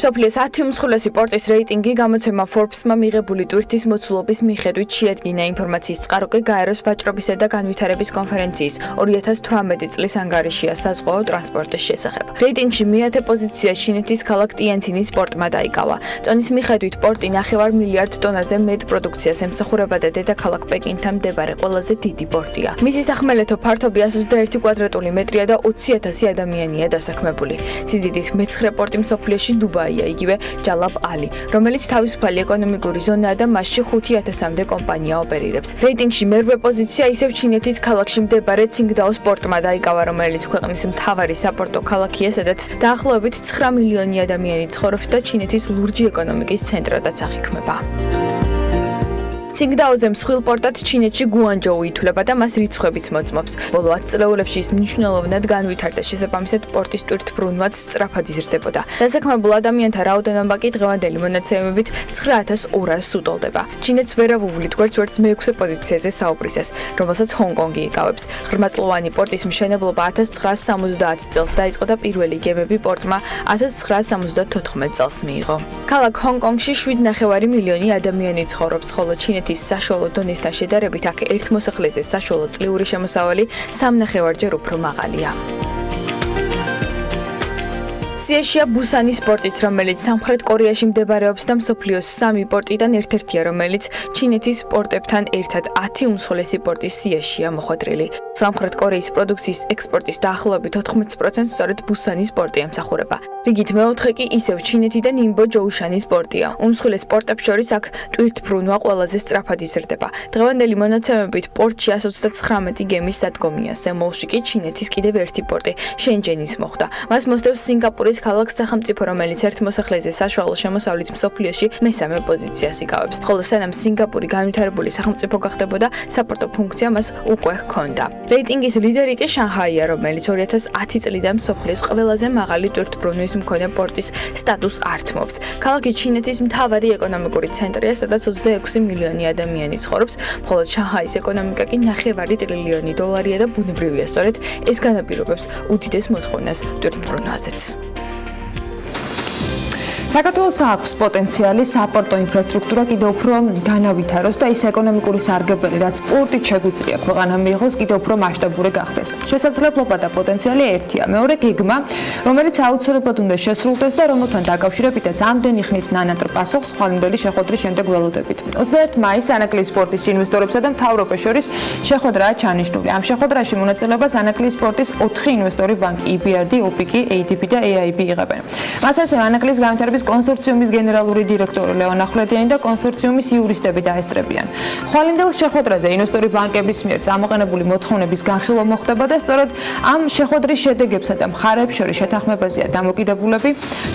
მსოფლიოს 10 უმსხვილესი პორტის რეიტინგი გამოცემა Forbes-მა მიღებული ტვირთის მოცულობის მიხედვით შეადგინა. ინფორმაციის წყარო კი გაეროს ვაჭრობისა და განვითარების კონფერენციის 2018 წლის ანგარიშია საზღვაო ტრანსპორტის შესახებ. რეიტინგში მეათე პოზიცია ჩინეთის ქალაქ ტიანცინის პორტმა დაიკავა. წონის მიხედვით პორტი 9 მილიარდ ტონაზე მეტ პროდუქციას ემსახურება და დედაქალაქ პეკინთან მდებარე ყველაზე დიდი პორტია. მისი სახმელეთო ფართობი 121 კვადრატული მეტრია და 20,000 ადამიანია დასაქმებული. სიდიდით მე-9 პორტი მსოფლიოში დუბაია. იგივე ჯალაბ ალი, რომელიც თავისუფალი ეკონომიკური ზონაა და მასში 5,000-მდე კომპანია ოპერირებს. რეიტინგში მერვე პოზიცია ისევ ჩინეთის ქალაქში მდებარე ცინგდაოს პორტმა დაიკავა, რომელიც ქვეყნის მთავარი საპორტო ქალაქია, სადაც დაახლოებით 9 მილიონი ადამიანი ცხოვრობს და ჩინეთის ლურჯი ეკონომიკის ცენტრადაც აღიქმება. ცინგდაოზე მსხვილ პორტად ჩინეთში გუანჯოუ ითვლება და მას რიცხვებიც მოწმობს. ბოლო 10 წლეულებში ის მნიშვნელოვნად განვითარდა, შესაბამისად პორტის ტვირთბრუნვაც სწრაფად იზრდებოდა. დასაქმებულ ადამიანთა რაოდენობა კი დღევანდელი მონაცემებით 9200-ს უტოლდება. ჩინეთს ვერავუვლით გვერდს მე-6 პოზიციაზე საუბრისას, რომელსაც ჰონგ-კონგი იკავებს. ღრმაწლოვანი პორტის მშენებლობა 1970 წელს დაიწყო და პირველი გემები პორტმა 1974 წელს მიიღო. ქალაქ ჰონგ-კონგში 7,5 მილიონი ადამიანი ცხოვრობს, ხოლო ჩინეთის საშუალო დონესთან შედარებით აქ ერთ მოსახლეზე საშუალო წლიური შემოსავალი 3,5-ჯერ უფრო მაღალია. სიაშია ბუსანის პორტიც, რომელიც სამხრეთ კორეაში მდებარეობს და მსოფლიოს 3 პორტიდან ერთ-ერთია, რომელიც ჩინეთის პორტებთან ერთად 10 უმსხვილესი პორტის სიაშია მოხვედრილი. სამხრეთ კორეის პროდუქციის ექსპორტის დაახლოებით 80% სწორედ ბუსანის პორტი ემსახურება. რიგით მეოთხე კი ისევ ჩინეთიდან ინბო ჯოუშანის პორტია. უმსხვილეს პორტებს შორის აქ ტვირთბრუნვა ყველაზე სწრაფად იზრდება. დღევანდელი მონაცემებით პორტში 129 გემის სადგომია. სემულში კი ჩინეთის კიდევ ერთი პორტი შენჯენის მოხვდა. მას მოსდევს სინგაპურის ქალაქ სახელმწიფო, რომელიც ერთ მოსახლეზე საშუალო შემოსავლით მსოფლიოში მე-3 პოზიციას იკავებს. ხოლო სანამ სინგაპური განვითარებული სახელმწიფო გახდებოდა, საპორტო ფუნქცია მას უკვე ჰქონდა. რეიტინგის ლიდერი კი შანხაია, რომელიც 2010 წლიდან მსოფლიოს ყველაზე მაღალი ტვირთბრუნვის მქონე პორტის სტატუსს ართმობს. ქალაქი ჩინეთის მთავარი ეკონომიკური ცენტრია, სადაც 26 მილიონი ადამიანი ცხოვრობს, ხოლო შანხაის ეკონომიკა კი $9 ტრილიონი და ბუნებრივია, სწორედ ეს განაპირობებს უდიდეს მოთხოვნას ტვირთბრუნვაზეც. საქართველოს აქვს პოტენციალი საპორტო ინფრასტრუქტურა კიდევ უფრო განავითაროს და ის ეკონომიკური სარგებელი, რაც სპორტით შეგვიძლია ქვეყანა მიიღოს, კიდევ უფრო მასშტაბური გახდეს. შესაძლებლობა და პოტენციალი ერთია. მეორე გეგმა, რომელიც აუცილებლად უნდა შესრულდეს და რომელთან დაკავშირებითაც ამდენი ხნის ნანატრ პასუხს ხვალინდელი შეხვედრის შემდეგ ველოდებით. 21 მაისს ანაკლიის სპორტის ინვესტორებსა და მთავრობას შორის შეხვედრაა ჩანიშნული. ამ შეხვედრაში მონაწილეობას ანაკლიის სპორტის 4 ინვესტორი ბანკი EBRD, OPIC, ADB და AIB იღებენ. მას ასევე ანაკლიის განვითარების კონსორციუმის გენერალური დირექტორი ლეონ ახვლედიანი და კონსორციუმის იურისტები დაესწრებიან. ხვალინდელ შეხვედრაზე ინვესტორი ბანკების მიერ წამოყენებული მოთხოვნების განხილვა მოხდება და სწორედ ამ შეხვედრის შედეგებსა და მხარეებს შორის შეთანხმებაზეა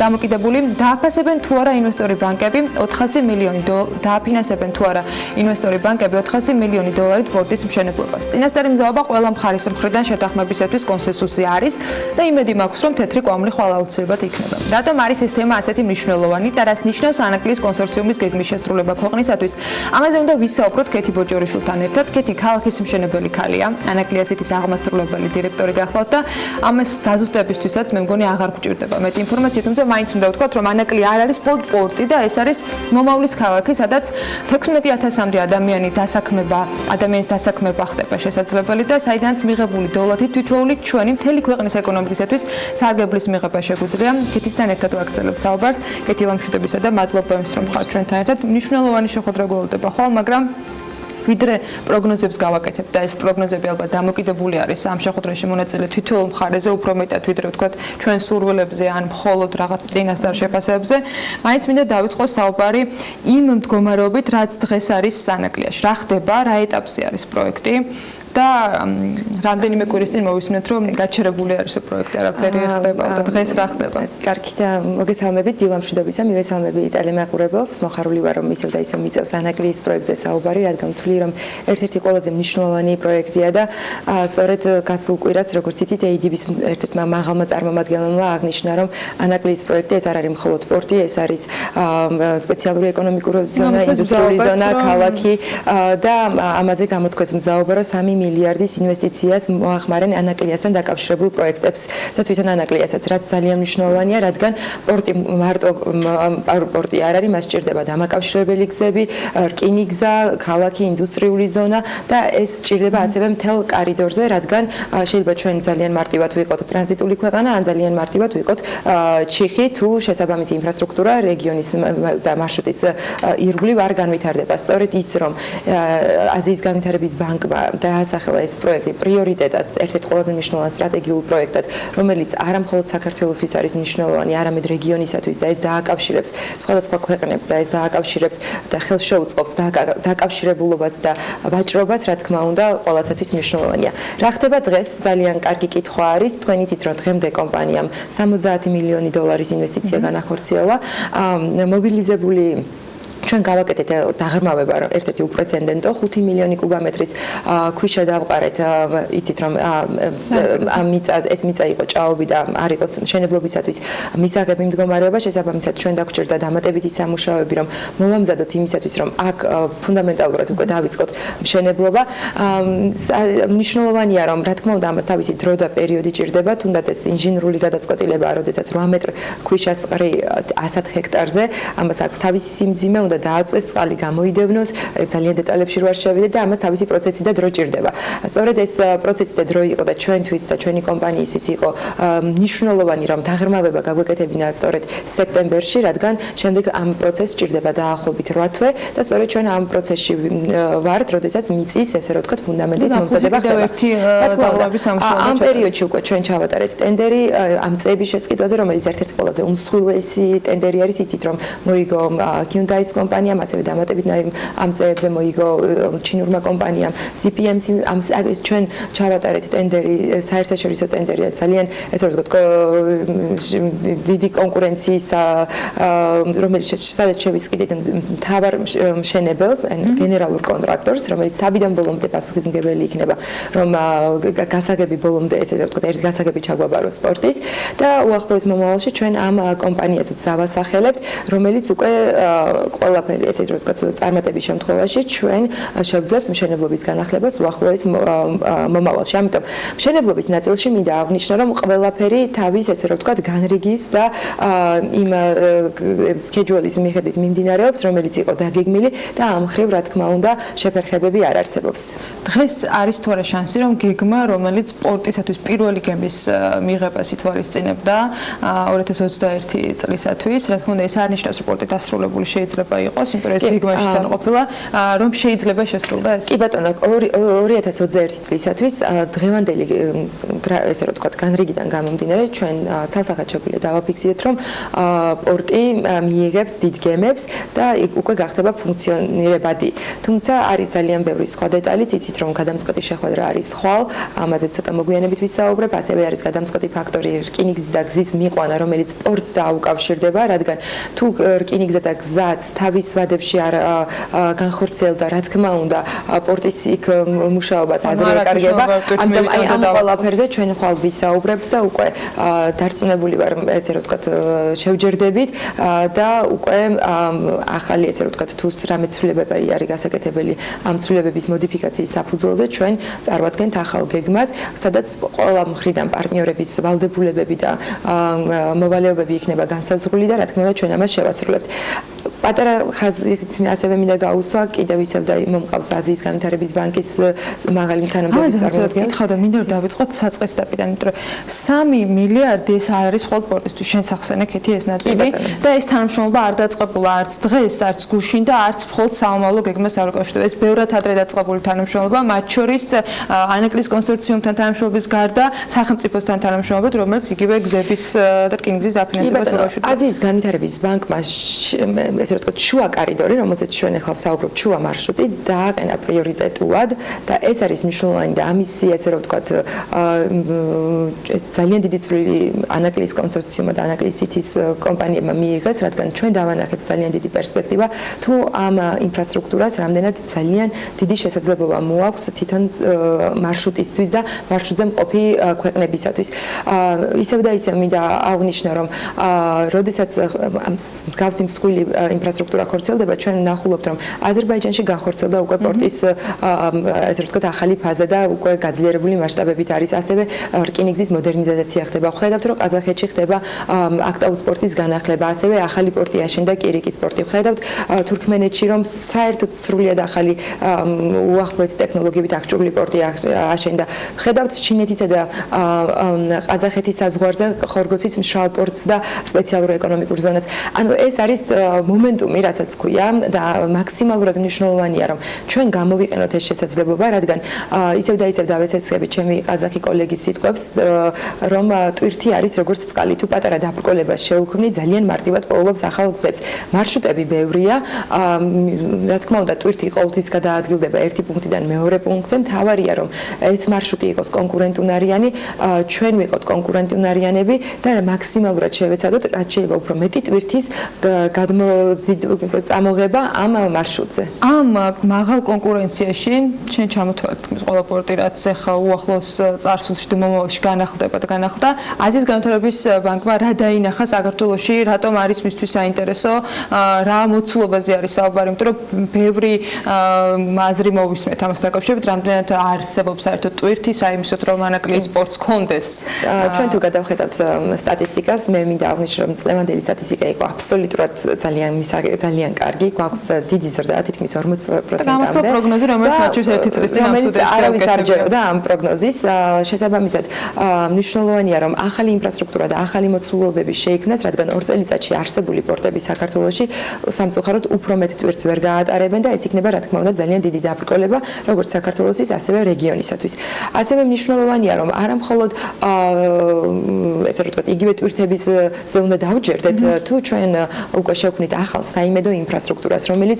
დამოკიდებული დააფასებენ თუ არა ინვესტორი ბანკები 400 მილიონი დააფინანსებენ თუ არა ინვესტორი ბანკები 400 მილიონი დოლარით ბორტის მშენებლობას. წინასწარი მზაობა ყველა მხარის მხრიდან შეთანხმებისათვის კონსენსუსი არის და იმედი მაქვს რომ თეთრი კვამლი ხვალ აუცილებლად იქნება. რატომ არის ეს თემა ასეთი მნიშვნელოვანი და რას ნიშნავს ანაკლიის კონსორციუმის გეგმის შესრულება ქვეყნისათვის? ამაზე უნდა ვისაუბროთ კეთი ბოჭორიშვილთან ერთად. კეთი ქალაქის მშენებელი ქალია, ანაკლიის სიტის აღმასრულებელი დირექტორი გახლავთ და ამას დაზუსტებისთვისაც მე მგონი აღარ გვჭირდება მეტი ინფორმაცია, თუმცა მაინც უნდა ვთქვათ, რომ ანაკლი არ არის პორტი და ეს არის მომავლის ქალაქი, სადაც 16000-მდე ადამიანის დასაქმება ხდება შესაძლებელი და საიდანაც მიღებული დოლარი თითოეული ჩვენი მთელი ქვეყნის ეკონომიკისათვის სარგებლის მიღება შეგვიძლია. კეთისთან ერთად ვაგრძელებთ საუბარს. კეთი ვამშვიდობისა და მადლობა იმის რომ ხართ ჩვენთან ერთად. მნიშვნელოვანი შეხვედრა გველოდება ხოლმე, მაგრამ ვიდრე პროგნოზებს გავაკეთებ და ეს პროგნოზები ალბათ დამოკიდებული არის ამ შეხვედრაში მონაწილე თითოეულ მხარეზე, უფრო მეტად ვიდრე ვთქვათ ჩვენ სურვილებზე ან მხოლოდ რაღაც წინასწარ შეფასებებზე, მაინც მინდა დავიწყოს საუბარი იმ მდგომარეობით, რაც დღეს არის ანაკლიაში. რა ხდება, რა ეტაპზე არის პროექტი და რამდენიმე კვირის წინ მოვისმენთ, რომ გაჩერებული არის ეს პროექტი, არაფერი ხდება და დღეს რა ხდება. კარგი და მოგესალმებით დილა მშვიდობისა, მივესალმები ტელემაყურებელს. მოხარული ვარ, რომ ისევ და ისევ მიწევს ანაკლიის პროექტზე საუბარი, რადგან ვთვლი, რომ ერთ-ერთი ყველაზე მნიშვნელოვანი პროექტია და სწორედ გასულ კვირას, როგორც იცით, ADB-ის ერთ-ერთმა მაღალმა წარმომადგენელმა აღნიშნა, რომ ანაკლიის პროექტი ეს არ არის მხოლოდ პორტი, ეს არის სპეციალური ეკონომიკური ზონა, ინდუსტრიული ზონა, ქალაქი და ამაზე გამოთქვეს მზაობა, რომ 3 მილიარდის ინვესტიციას მოახმარენ ანაკლიასთან დაკავშირებულ პროექტებს და თვითონ ანაკლიასაც, რაც ძალიან მნიშვნელოვანია, რადგან პორტი მარტო პორტი არ არის, მას სჭირდება დამაკავშირებელი გზები, რკინიგზა, ქალაქი, ინდუსტრიული ზონა და ეს სჭირდება ასევე მთელ კორიდორზე, რადგან შეიძლება ჩვენ ძალიან მარტივად ვიყოთ ტრანზიტული ქვეყანა, ან ძალიან მარტივად ვიყოთ ჩიხი თუ შესაბამისი ინფრასტრუქტურა რეგიონის და მარშრუტის ირგვლივ არ განვითარდება. სწორედ ის, რომ აზიის განვითარების ბანკმა დაასახელა ეს პროექტი პრიორიტეტად, ერთ-ერთ ყველაზე მნიშვნელოვან სტრატეგიულ პროექტად, რომელიც არა მხოლოდ საქართველოსთვის არის მნიშვნელოვანი, არამედ რეგიონისათვის და ეს დააკავშირებს სხვადასხვა ქვეყნებს და ეს დააკავშირებს და ხელს შეუწყობს დაკავშირებულობას და ვაჭრობას, რა თქმა უნდა, ყველასათვის მნიშვნელოვანია. რა ხდება დღეს? ძალიან კარგი კითხვა არის. თქვენ იცით, რომ დღემდე კომპანიამ 70 მილიონი დოლარის ინვესტიცია განახორციელა, მობილიზებული ჩვენ გავაკეთეთ დაღრმავება ერთ-ერთი უპრეცედენტო 5 მილიონი კუბომეტრის ქვიშა დავყარეთ, იცით რომ ეს მიწა იყო ჭაობი და არ იყოს მშენებლობისათვის მისაღები მდგომარეობა, შესაბამისად ჩვენ დაგვჭირდა დამატებითი სამუშაოები, რომ მოვამზადოთ იმისათვის, რომ აქ ფუნდამენტალურად უკვე დავიწყოთ მშენებლობა. მნიშვნელოვანია, რომ რა თქმა უნდა ამას თავისი დრო და პერიოდი ჭირდება, თუნდაც ეს ინჟინერული გადაწყვეტილებაა, როდესაც 8 მეტრ ქვიშას ყრი 100 ჰექტარზე, ამას აქვს თავისი სიმძიმე, უნდა დააწვეს წყალი, გამოიდევნოს, ძალიან დეტალებში ვარ შევიდე და ამას თავისი პროცესი და დრო ჭირდება. სწორედ ეს პროცესი და დრო იყო და ჩვენთვის და ჩვენი კომპანიისთვის იყო მნიშვნელოვანი, რომ დაღრმავება გაგვეკეთებინა სწორედ სექტემბერში, რადგან შემდეგ ამ პროცესს ჭირდება დაახლოებით 8 თვე და სწორედ ჩვენ ამ პროცესში ვართ, როდესაც მიწის, ესე რომ ვთქვათ, ფუნდამენტის მომზადება ხდება. ამ პერიოდში უკვე ჩვენ ჩავატარეთ ტენდერი ამ წეების შესყიდვაზე, რომელიც ერთ-ერთი ყველაზე უმსხვილესი ტენდერი არის, იცით რომ მოიგო Hyundai-ის კომპანიამ, ასევე დამატებით ამ წეებზე მოიგო ჩინურმა კომპანიამ CPMC, ეს ჩვენ ჩავატარეთ ტენდერი, საერთაშორისო ტენდერია, ძალიან ესე რომ ვთქვათ, დიდი კონკურენციის, რომელიც სადაც შევისყიდეთ მთავარ მშენებელს, გენერალურ კონტრაქტორს, რომელიც საბიდან ბოლომდე პასუხისმგებელი იქნება, რომ გასაგები ბოლომდე, ესე რომ ვთქვათ, ერთ გასაგები ჩაგვაბაროს სპორტის და უახლოეს მომავალში ჩვენ ამ კომპანიასაც დავასახელებთ, რომელიც უკვე ყველა ყველაფერი ესე რომ ვთქვათ წარმატების შემთხვევაში ჩვენ შევძლებთ მშენებლობის განახლებას უახლოეს მომავალში. ამიტომ მშენებლობის ნაწილში მინდა აღნიშნო რომ ყველაფერი თავის ესე რომ ვთქვათ განრიგის და იმ სქეჯუალის მიხედვით მიმდინარეობს, რომელიც იყო დაგეგმილი და ამ მხრივ რა თქმა უნდა შეფერხებები არ არსებობს. დღეს არის თუ არა შანსი რომ გეგმა რომელიც სპორტისათვის პირველი გემის მიღებას ითვალისწინებდა 2021 წლისათვის, რა თქმა უნდა ეს არ ნიშნავს რომ სპორტი დასრულებული შეიძლება იყოს, იმიტომ რომ ეს გეგმაშიც არ ყოფილა, რომ შეიძლება შესრულდა ეს. კი ბატონო, 2021 წლისათვის დღევანდელი ესე რომ ვთქვათ განრიგიდან გამომდინარე ჩვენ ცალსახად შეგვიძლია დავაფიქსიროთ რომ პორტი მიიღებს დიდ გემებს და უკვე გახდება ფუნქციონირებადი. თუმცა არის ძალიან ბევრი სხვა დეტალიც, იცით რომ გადამწყვეტი შეხვედრა არის ხვალ, ამაზე ცოტა მოგვიანებით ვისაუბრებ, ასევე არის გადამწყვეტი ფაქტორი რკინიგზის და გზის მიყვანა, რომელიც სპორტს დაუკავშირდება, რადგან თუ რკინიგზა და გზაც თავის ვადებში არ განხორციელდა, რა თქმა უნდა, პორტის იქ მუშაობას აზრი ეკარგება. ამიტომ აი ამ ყველაფერზე ჩვენ ხვალ ვისაუბრებთ და უკვე დარწმუნებული ვარ, ესე რომ ვთქვათ, შევჯერდებით და უკვე ახალი ესე რომ ვთქვათ, თუ რამე ცვლილებები არის გასაკეთებელი ამ ცვლილებების მოდიფიკაციის საფუძველზე ჩვენ წარვადგენთ ახალ გეგმას, სადაც ყველა მხრიდან პარტნიორების ვალდებულებები და მოვალეობები იქნება განსაზღვრული და რა თქმა უნდა ჩვენ ამას შევასრულებთ. პატარა ხაზიც ასევე მინდა გაუსვა, კიდევ ისევ და მომყავს აზიის განვითარების ბანკის მაღალი თანამდებობის წარმოადგენა. კითხავ და მინდა რომ დავიწყოთ საწყის დაპირიდან, იმიტომ რომ 3 მილიარდი ეს არ არის მხოლოდ სპორტისთვის, შენ სახსენე ქეთი ეს ნაწილი და ეს თანამშრომლობა არ დაწყებულა არც დღეს, არც გუშინ და არც მხოლოდ საომავლო გეგმას არ უკავშირდება. ეს ბევრად ადრე დაწყებული თანამშრომლობა, მათ შორის ანაკლის კონსორციუმთან თანამშრომლობის გარდა სახელმწიფოსთან თანამშრომლობით, რომელიც იგივე გზების და რკინიგზის დაფინანსებას უკავშირდება. აზიის განვითარების ბანკმა ესე რომ ვთქვათ, შუა კორიდორი, რომელზეც ჩვენ ახლა ვსაუბრობთ, შუა მარშრუტი დააყენა პრიორიტეტულად და ეს არის მნიშვნელოვანი და ამისი ესე რომ ვთქვათ, ძალიან დიდი წვლილი ანაკლის კონსორციუმმა და ანაკლის სიტის კომპანიებმა მიიღეს, რადგან ჩვენ დავანახეთ ძალიან დიდი პერსპექტივა, თუ ამ ინფრასტრუქტურას რამდენად ძალიან დიდი შესაძლებლობა მოაქვს თვითონ მარშრუტისთვის და მარშრუტზე მყოფი ქვეყნებისათვის. ისევ და ისევ მინდა აღვნიშნო, რომ როდესაც მსგავსი მსხვილი ინფრასტრუქტურა ხორციელდება, ჩვენ ვნახულობთ, რომ აზერბაიჯანში განხორციელდა უკვე პორტის ესე რომ ვთქვათ, ახალი ფაზა და უკვე გაძლიერებული მასშტაბებით არის, ასევე რკინიგზის მოდერნიზაცია ხდება. ხედავთ, რომ ყაზახეთში ხდება აქტაუს პორტის განახლება, ასევე ახალი პორტი აშენდა კირიკის პორტი. ხედავთ თურქმენეთში, რომ საერთოდ სრულიად ახალი უახლოესი ტექნოლოგიებით აღჭურვილი პორტი აშენდა. ხედავთ ჩინეთისა და ყაზახეთის საზღვარზე ხორგოსის მშრალ პორტს და სპეციალურ ეკონომიკურ ზონას. ანუ ეს არის მომენტუმი, რასაც ქვია და მაქსიმალურად მნიშვნელოვანია, რომ ჩვენ გამოვიყენოთ ეს შესაძლებლობა, რადგან ისევ და ისევ დავესაცხები ჩემი ყაზახი კოლეგის სიტყვებს, რომ ტვირთი არის როგორც წყალი, თუ პატარა დაბრკოლებას შეუქმნი, ძალიან მარტივად პოულობს ახალ გზებს. მარშრუტები ბევრია, რა თქმა უნდა, ტვირთი ყოველთვის გადაადგილდება ერთი პუნქტიდან მეორე პუნქტზე. მთავარია, რომ ეს მარშრუტი იყოს კონკურენტუნარიანი, ჩვენ ვიყოთ კონკურენტუნარიანები და მაქსიმალურად შევეცადოთ, რაც შეიძლება უფრო მეტი ტვირთის წამოღება ამ მარშრუტზე. ამ მაღალ კონკურენციაში ჩვენ ჩამოთვალეთ ყველა პორტი, რაც ახლა უახლოს წარსულში და მომავალში განახლდება და განახლდა. აზიის განვითარების ბანკმა რა დაინახა საქართველოში, რატომ არის მისთვის საინტერესო, რა მოცულობაზე არის საუბარი, იმიტომ რომ ბევრი აზრი მოვისმენთ ამას დაკავშირებით, რამდენად არსებობს საერთოდ ტვირთი საიმისოდ რომ ანაკლის სპორტს კონდეს. ჩვენ თუ გადავხედავთ სტატისტიკას, მე მინდა აღვნიშნო, რომ წლევანდელი სტატისტიკა იყო აბსოლუტურად ძალიან კარგი, გვაქვს დიდი ზრდა, თითქმის 40%-მდე. გამართლა პროგნოზი, რომელიც მათ შორის ერთი წლის წინ ამ სტუდიაში არავის არ ჯეროდა ამ პროგნოზის. შესაბამისად, მნიშვნელოვანია, რომ ახალი ინფრასტრუქტურა და ახალი მოცულობები შეიქმნას, რადგან 2 წელიწადში არსებული პორტები საქართველოში სამწუხაროდ უფრო მეტ ტვირთს ვერ გაატარებენ და ეს იქნება, რა თქმა უნდა, ძალიან დიდი დაბრკოლება, როგორც საქართველოსთვის, ასევე რეგიონისათვის. ასევე მნიშვნელოვანია, რომ არა მხოლოდ ესე რომ ვთქვათ, იგივე ტვირთებისზე უნდა დავჯერდეთ, თუ ჩვენ უკვე შევქმნით ახალ საიმედო ინფრასტრუქტურას, რომელიც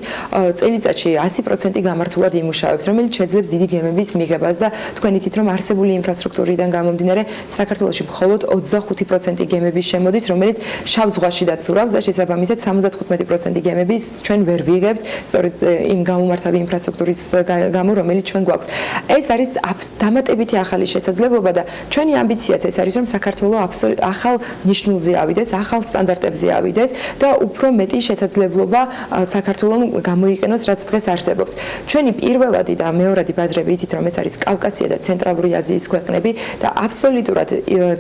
წელიწადში 100% გამართულად იმუშავებს, რომელიც შეძლებს დიდი გემების მიღებას და თქვენ იცით, რომ არსებული ინფრასტრუქტურიდან გამომდინარე საქართველოში მხოლოდ 25% გემების შემოდის, რომელიც შავ ზღვაში დაცურავს და შესაბამისად 75% გემების ჩვენ ვერ ვიღებთ, სწორედ იმ გამომართავი ინფრასტრუქტურის გამო, რომელიც ჩვენ გვაქვს. ეს არის დამატებითი ახალი შესაძლებლობა და ჩვენი ამბიციაც ეს არის, რომ საქართველო ახალ ნიშნულზე ავიდეს, ახალ სტანდარტებზე ავიდეს და უფრო მეტი შესაძლებლობა საქართველოს გამოიყენოს, რაც დღეს არსებობს. ჩვენი პირველადი და მეორადი ბაზრები იცით, რომ ეს არის კავკასია და ცენტრალური აზიის ქვეყნები და აბსოლუტურად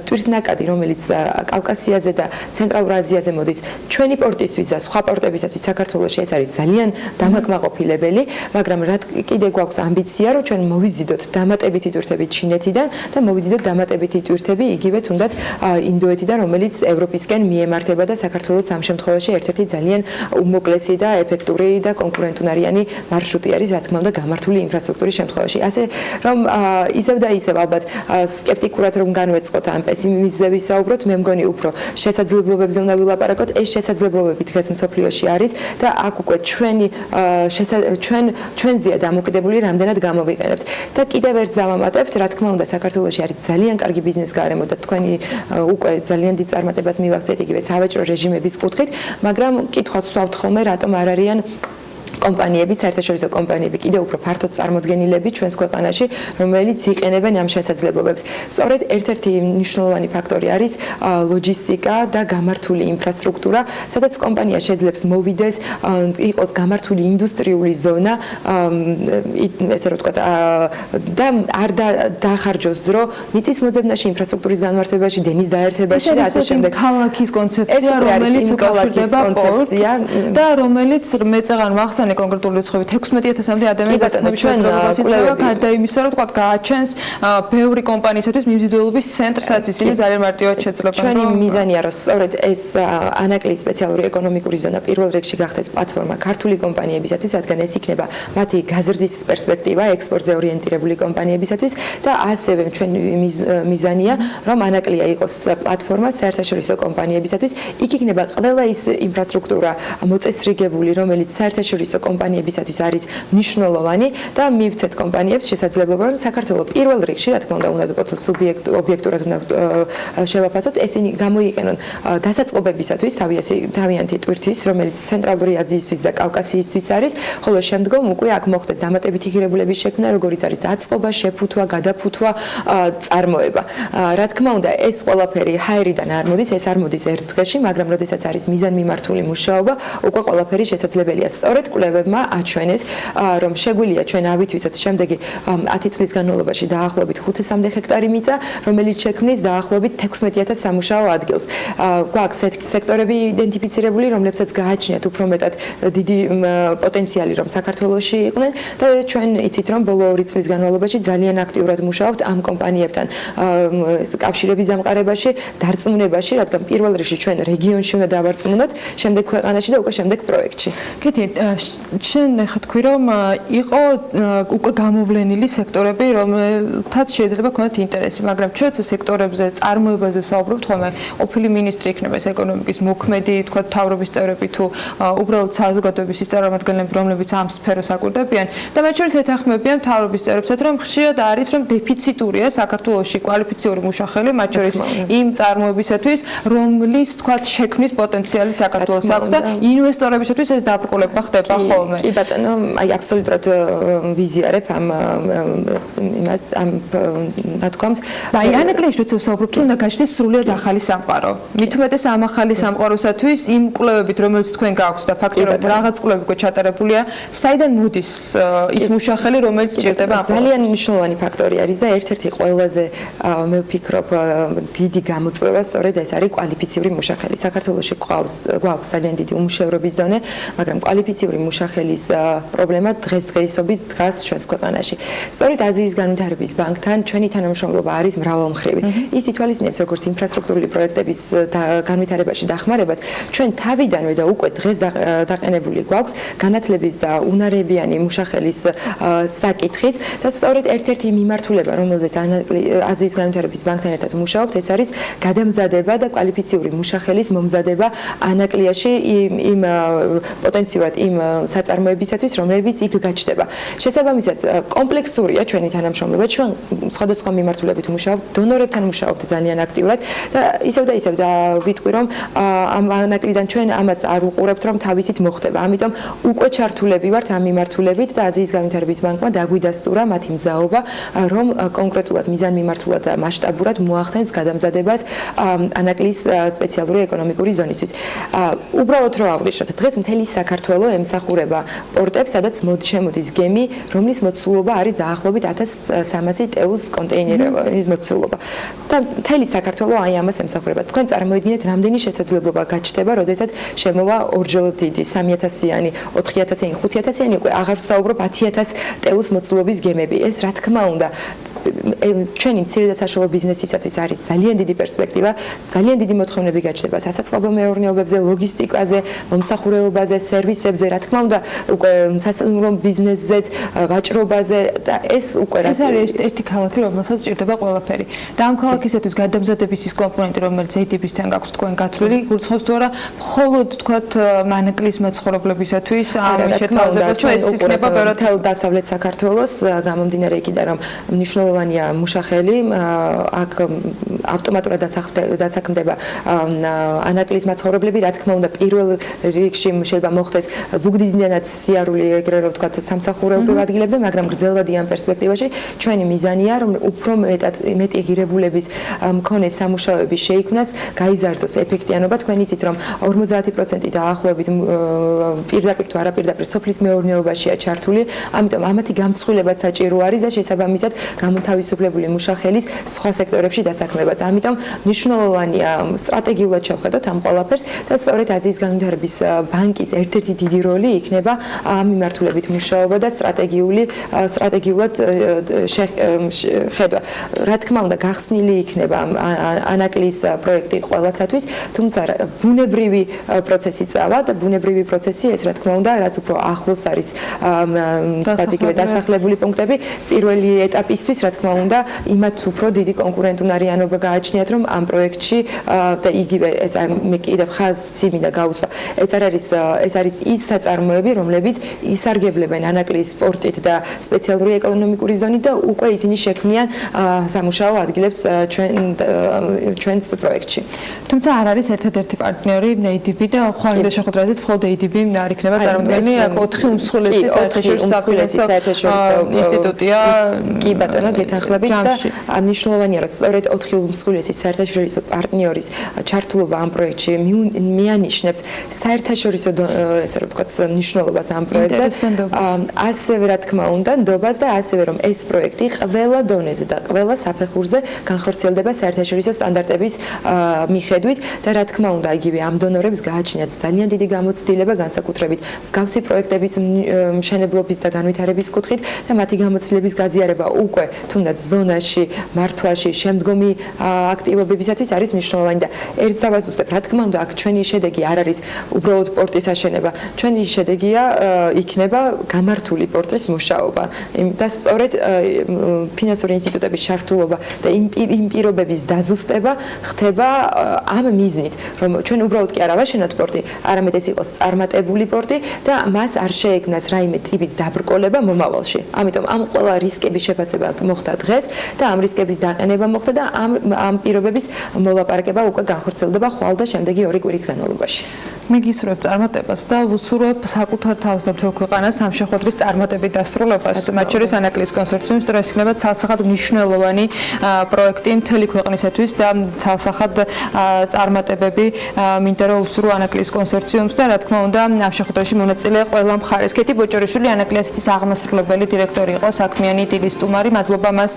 ტვირთნაკადი, რომელიც კავკასიაზე და ცენტრალურ აზიაზე მოდის, ჩვენი პორტისთვის და სხვა პორტებისათვის საქართველოში ეს არის ძალიან დამაკმაყოფილებელი, მაგრამ რა კიდე გვაქვს ამბიცია, რომ ჩვენ მოვიზიდოთ დამატებითი ტვირთები ჩინეთიდან და მოვიზიდოთ დამატებითი ტვირთები იგივე თუნდაც ინდოეთიდან, რომელიც ევროპისკენ მიემართება და საქართველოს ამ შემთხვევაში ერთ-ერთი ძალიან უმოკლესი და ეფექტური და კონკურენტუნარიანი მარშრუტი არის, რა თქმა უნდა, გამართული ინფრასტრუქტურის შემთხვევაში. ასე რომ ისევ და ისევ ალბათ სკეპტიკურად რომ განვეწყოთ ამ პესიმიზმზე ვისაუბროთ, მე მგონი უფრო შესაძლებლობებზე უნდა ვილაპარაკოთ. ეს შესაძლებლობები დღეს მსოფლიოში არის და აქ უკვე ჩვენზეა დამოკიდებული რამდენად გამოვიყენებთ. და კიდევ ერთ დავამატებთ, რა თქმა უნდა, საქართველოში არის ძალიან კარგი ბიზნეს გარემო და თქვენი უკვე ძალიან დიდ წარმატებას მივაღწევთ იგივე სავაჭრო რეჟიმების კუთხით, მაგრამ კითხვას ვსვავთ ხოლმე, რატომ არ არიან კომპანიები, საერთაშორისო კომპანიები კიდევ უფრო ფართოდ წარმოდგენილები ჩვენს ქვეყანაში, რომელიც იყენებენ ამ შესაძლებლობებს. სწორედ ერთ-ერთი მნიშვნელოვანი ფაქტორი არის ლოჯისტიკა და გამართული ინფრასტრუქტურა, სადაც კომპანია შეძლებს მოვიდეს, იყოს გამართული ინდუსტრიული ზონა, ესე რომ ვთქვათ, და არ დაახარჯოს დრო მიწის მოძებნაში, ინფრასტრუქტურის განმარტებაში, დენის დაერთებაში და ასე შემდეგ. ქალაქის კონცეფცია, რომელიც უკავშირდება პორტს და რომელიც მეწეღარ მახსენე კონკრეტული რიცხვები 16000-მდე ადამიანის გასაგები შესაძლებლობას იძლევა, გარდა იმისა, რომ თქვა გააჩენს ბევრი კომპანიისათვის მიმზიდველობის ცენტრსაც ისინი ძალიან მარტივად შეძლება. ჩვენი მიზანია, რომ სწორედ ეს ანაკლიის სპეციალური ეკონომიკური ზონა პირველ რიგში გახდეს პლატფორმა ქართული კომპანიებისათვის, რადგან ეს იქნება მათი გაზრდის პერსპექტივა ექსპორტზე ორიენტირებული კომპანიებისათვის და ასევე ჩვენი მიზანია, რომ ანაკლია იყოს პლატფორმა საერთაშორისო კომპანიებისათვის. იქ იქნება ყველა ის ინფრასტრუქტურა მოწესრიგებული, რომელიც საერთაშორისო კომპანიებისათვის არის მნიშვნელოვანი და მივცეთ კომპანიებს შესაძლებლობა, რომ საქართველოს პირველ რიგში, რა თქმა უნდა, ვიყოთ ობიექტურად უნდა შევაფასოთ, ესენი გამოიყენონ დასაწყობებისათვის თავიანთი ტვირთვის, რომელიც ცენტრალური აზიისთვის და კავკასიისთვის არის, ხოლო შემდგომ უკვე აქ მოხდეს დამატებითი ღირებულების შექმნა, როგორიც არის აწყობა, შეფუთვა, გადაფუთვა, წარმოება. რა თქმა უნდა, ეს ყველაფერი ჰაერიდან არ მოდის, ეს არ მოდის ერთ დღეში, მაგრამ როდესაც არის მიზანმიმართული მუშაობა, უკვე ყველაფერი შესაძლებელია. სწორედ კვლევებმა აჩვენეს, რომ შეგვიძლია ჩვენ ავითვისოთ შემდეგი 10 წლის განმავლობაში დაახლოებით 500-მდე ჰექტარი მიწა, რომელიც შექმნის დაახლოებით 16000 სამუშაო ადგილს. გვაქვს სექტორები იდენტიფიცირებული, რომლებსაც გააჩნიათ უფრო მეტად დიდი პოტენციალი, რომ საქართველოში იყვნენ და ჩვენ იცით, რომ ბოლო 2 წლის განმავლობაში ძალიან აქტიურად მუშაობთ ამ კომპანიებთან კავშირების დამყარებაში, დარწმუნებაში, რადგან პირველ რიგში ჩვენ რეგიონში უნდა დავარწმუნოთ, შემდეგ ქვეყანაში და უკვე შემდეგ პროექტში. კეთი, შენ ახლა თქვი, რომ იყო უკვე გამოვლენილი სექტორები, რომელთაც შეიძლება ქონდეთ ინტერესი, მაგრამ ჩვენც სექტორებზე, წარმოებაზე ვსაუბრობთ, ხოლმე ყოფილი მინისტრი იქნება ეს ეკონომიკის მოქმედი, თქვა მთავრობის წევრები თუ უბრალოდ საზოგადოების ის წარმომადგენლები, რომლებიც ამ სფეროს აკვირდებიან და მათ შორის ეთანხმებიან მთავრობის წევრებსაც, რომ ხშირად არის, რომ დეფიციტურია საქართველოში კვალიფიციური მუშახელი, მათ შორის იმ წარმოებისათვის, რომლის თქვა შექმნის პოტენციალი საქართველოს აქვს და ინვესტორებისათვის ეს დაბრკოლება ხდება ხოლმე. კი ბატონო, აი აბსოლუტურად ვიზიარებ ამ ნათქვამს. აი ანაკლიაში როცა ვსაუბრობ, თუ უნდა გაჩნდეს სრულად ახალი სამყარო. მით უმეტეს ამ ახალი სამყაროსათვის იმ კვლევებით, რომელიც თქვენ გააქვთ და ფაქტობრივად რაღაც კვლევები უკვე ჩატარებულია, საიდან მოდის ის მუშახელი, რომელიც სჭირდება ამ ძალიან მნიშვნელოვანი ფაქტორი არის და ერთ-ერთი ყველაზე მე ვფიქრობ დიდი გამოწვევა სწორედ ეს არის კვალიფიციური მუშახელი. საქართველოში გვაქვს ძალიან დიდი უმუშევრობის ზონე, მაგრამ კვალიფიციური მუშახელის პრობლემა დღესდღეობით დგას ჩვენს ქვეყანაში. სწორედ აზიის განვითარების ბანკთან ჩვენი თანამშრომლობა არის მრავალმხრივი. ის ითვალისწინებს როგორც ინფრასტრუქტურული პროექტების განვითარებაში დახმარებას, ჩვენ თავიდანვე და უკვე დღეს დაყენებული გვაქვს განათლების უნარებიანი მუშახელის საკითხიც და სწორედ ერთ-ერთი მიმართულება, რომელზეც აზიის განვითარების ბანკთან ერთად მუშაობთ, ეს არის გადამზადება და კვალიფიციური მუშახელის მომზადება ანაკლიაში იმ პოტენციურად იმ საწარმოებისათვის, რომლებიც იქ გაჩნდება. შესაბამისად, კომპლექსურია ჩვენი თანამშრომლობა, ჩვენ სხვადასხვა მიმართულებით ვმუშაობთ, დონორებთან ვმუშაობთ ძალიან აქტიურად და ისევ ვიტყვი, რომ ამ ანაკლიდან ჩვენ ამას არ უყურებთ, რომ თავისით მოხდება. ამიტომ უკვე ჩართულები ვართ ამ მიმართულებით და აზიის განვითარების ბანკმა დაგვიდასტურა მათი მზაობა, რომ კონკრეტულად მიზანმიმართულად და მასშტაბურად მოახდენს გადამზადებას ანაკლის სპეციალური ეკონომიკური ზონისთვის. უბრალოდ რომ ავღნიშნოთ, დღეს მთელი საქართველო ემსახურება პორტებს, სადაც შემოდის გემი, რომლის მოცულობა არის დაახლოებით 1300 ტეუს კონტეინერის მოცულობა. და მთელი საქართველო აი ამას ემსახურება. თქვენ წარმოიდგინეთ, რამდენი შესაძლებლობა გაჩნდება, როდესაც შემოვა ორჯერ დიდი 3000-იანი, 4000-იანი, 5000-იანი, უკვე აღარ ვსაუბრობ 10000 ტეუს მოცულობის გემები. ეს რა თქმა უნდა ჩვენი მცირე და საშუალო ბიზნესისათვის არის ძალიან დიდი პერსპექტივა, ძალიან დიდი მოთხოვნები გაჩნდება სასაწყობო მეურნეობებზე, ლოგისტიკაზე, მომსახურებაზე, სერვისებზე, რა თქმა უნდა, უკვე სასწავლო ბიზნესზეც, ვაჭრობაზე და ეს უკვე ეს არის ერთი ქალაქი, რომელსაც ჭირდება ყველაფერი. და ამ ქალაქისათვის გადამზადების ის კომპონენტი, რომელიც ADB-სთან გაქვთ თქვენ გათვლილი, გულისხმობს თუ არა, მხოლოდ თქვათ მანაკლის მაცხოვრებლებისათვის ამ შეთავაზებას ეს იქნება მთელ დასავლეთ საქართველოს გამომდინარე იქიდან, რომ მნიშვნელოვანია მუშახელი, აქ ავტომატურად დასაქმდება ანაკლის მაცხოვრებლები, რა თქმა უნდა, პირველ რიგში შეიძლება მოხდეს ზუგდიდიდანაც სიარული ეგრე რომ ვთქვათ სამსახურებრივ ადგილებზე, მაგრამ გრძელვადიან პერსპექტივაში ჩვენი მიზანია, რომ უფრო მეტი ღირებულების მქონე სამუშაოები შეიქმნას, გაიზარდოს ეფექტიანობა. თქვენ იცით, რომ 50% დაახლოებით პირდაპირ თუ არაპირდაპირ სოფლის მეურნეობაშია ჩართული, ამიტომ ამათი გამსხვილებაც საჭირო არის და შესაბამისად თავისუფლებული მუშახელის სხვა სექტორებში დასაქმებაც. ამიტომ მნიშვნელოვანია სტრატეგიულად შევხედოთ ამ ყველაფერს და სწორედ აზიის განვითარების ბანკის ერთ-ერთი დიდი როლი იქნება ამ მიმართულებით მუშაობა და სტრატეგიულად ხედვა. რა თქმა უნდა, გახსნილი იქნება ანაკლის პროექტი ყველასათვის, თუმცა ბუნებრივი პროცესი წავა და ბუნებრივი პროცესი ეს რა თქმა უნდა, რაც უფრო ახლოს არის დასახლებული პუნქტები, პირველი ეტაპისთვის რა თქმა უნდა, იმათ უფრო დიდი კონკურენტუნარიანობა გააჩნიათ, რომ ამ პროექტში და იგივე ეს მე კიდევ ხაზი მინდა გაუსვა. ეს არის ის საწარმოები, რომლებიც ისარგებლებენ ანაკლის სპორტით და სპეციალური ეკონომიკური ზონით და უკვე ისინი შექმნიან სამუშაო ადგილებს ჩვენს პროექტში. თუმცა არ არის ერთადერთი პარტნიორი ADB და ხვალინდა შეხვედრაზეც მხოლოდ ADB არ იქნება წარმოდგენილი, 4 უმსხვილესი საერთაშორისო ინსტიტუტია. კი ბატონო, გეთანხმებით და მნიშვნელოვანია, რომ სწორედ 4 უმსხვილესი საერთაშორისო პარტნიორის ჩართულობა ამ პროექტში მიანიშნებს საერთაშორისო ესე რომ ვთქვათ მნიშვნელობას ამ პროექტზე. ასევე რა თქმა უნდა, ნდობას და ასევე რომ ეს პროექტი ყველა დონეზე და ყველა საფეხურზე განხორციელდება საერთაშორისო სტანდარტების მიხედვით და რა თქმა უნდა, იგივე ამ დონორებს გააჩნიათ ძალიან დიდი გამოცდილება განსაკუთრებით მსგავსი პროექტების მშენებლობის და განვითარების კუთხით და მათი გამოცდილების გაზიარება უკვე თუნდაც ზონაში, მართვაში, შემდგომი აქტივობებისათვის არის მნიშვნელოვანი და ერთს დავასუსტებ, რა თქმა უნდა, აქ ჩვენი შედეგი არ არის უბრალოდ პორტის აშენება. ჩვენი შედეგია იქნება გამართული პორტის მუშაობა. და სწორედ ფინანსური ინსტიტუტების ჩართულობა და იმ პირობების დაზუსტება ხდება ამ მიზნით, რომ ჩვენ უბრალოდ კი არ ავაშენოთ პორტი, არამედ ეს იყოს წარმატებული პორტი და მას არ შეექმნას რაიმე ტიპის დაბრკოლება მომავალში. ამიტომ ამ ყველა რისკების შეფასება მოხდა დღეს და ამ რისკების დაყენება მოხდა და ამ პირობების მოლაპარაკება უკვე განხორციელდება ხვალ და შემდეგი 2 კვირის განმავლობაში. მე გისურვებ წარმატებას და ვუსურვებ საკუთარ თავს და მთელ ქვეყანას ამ შეხვედრის წარმატებით დასრულებას. მათ შორის ანაკლის კონსორციუმს, რომ ეს იქნება ცალსახად მნიშვნელოვანი პროექტი მთელი ქვეყნისათვის და ცალსახად წარმატებები მინდა რომ უსურვო ანაკლის კონსორციუმს და რა თქმა უნდა ამ შეხვედრაში მონაწილე ყველა მხარეს. კეთი ბოჭორიშვილი ანაკლიასეთის აღმასრულებელი დირექტორი იყო, საქმიანი დილის სტუმარი. მადლობა მას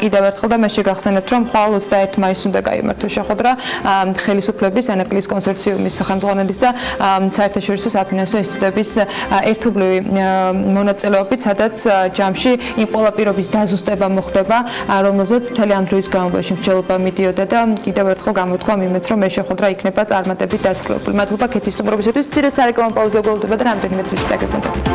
კიდევ ერთხელ და მე შეგახსენებთ, რომ ხვალ 21 მაისს უნდა გაიმართოს შეხვედრა ხელისუფლების ანაკლის კონსორციუმის სახელმძღვანელის და საერთაშორისო საფინანსო ინსტიტუტების ერთობლივი მონაწილეობით, სადაც ჯამში იმ ყველა პირობის დაზუსტება მოხდება, რომელზეც მთელი ამ დროის განმავლობაში მსჯელობა მიდიოდა და კიდევ ერთხელ გამოთქვა იმედს, რომ ეს შეხვედრა იქნება წარმატებით დასრულებული. მადლობა კეთის სტუმრობისათვის. მცირე სარეკლამო პაუზა გველდება და რამდენიმე წუთში დაგებრუნდებით.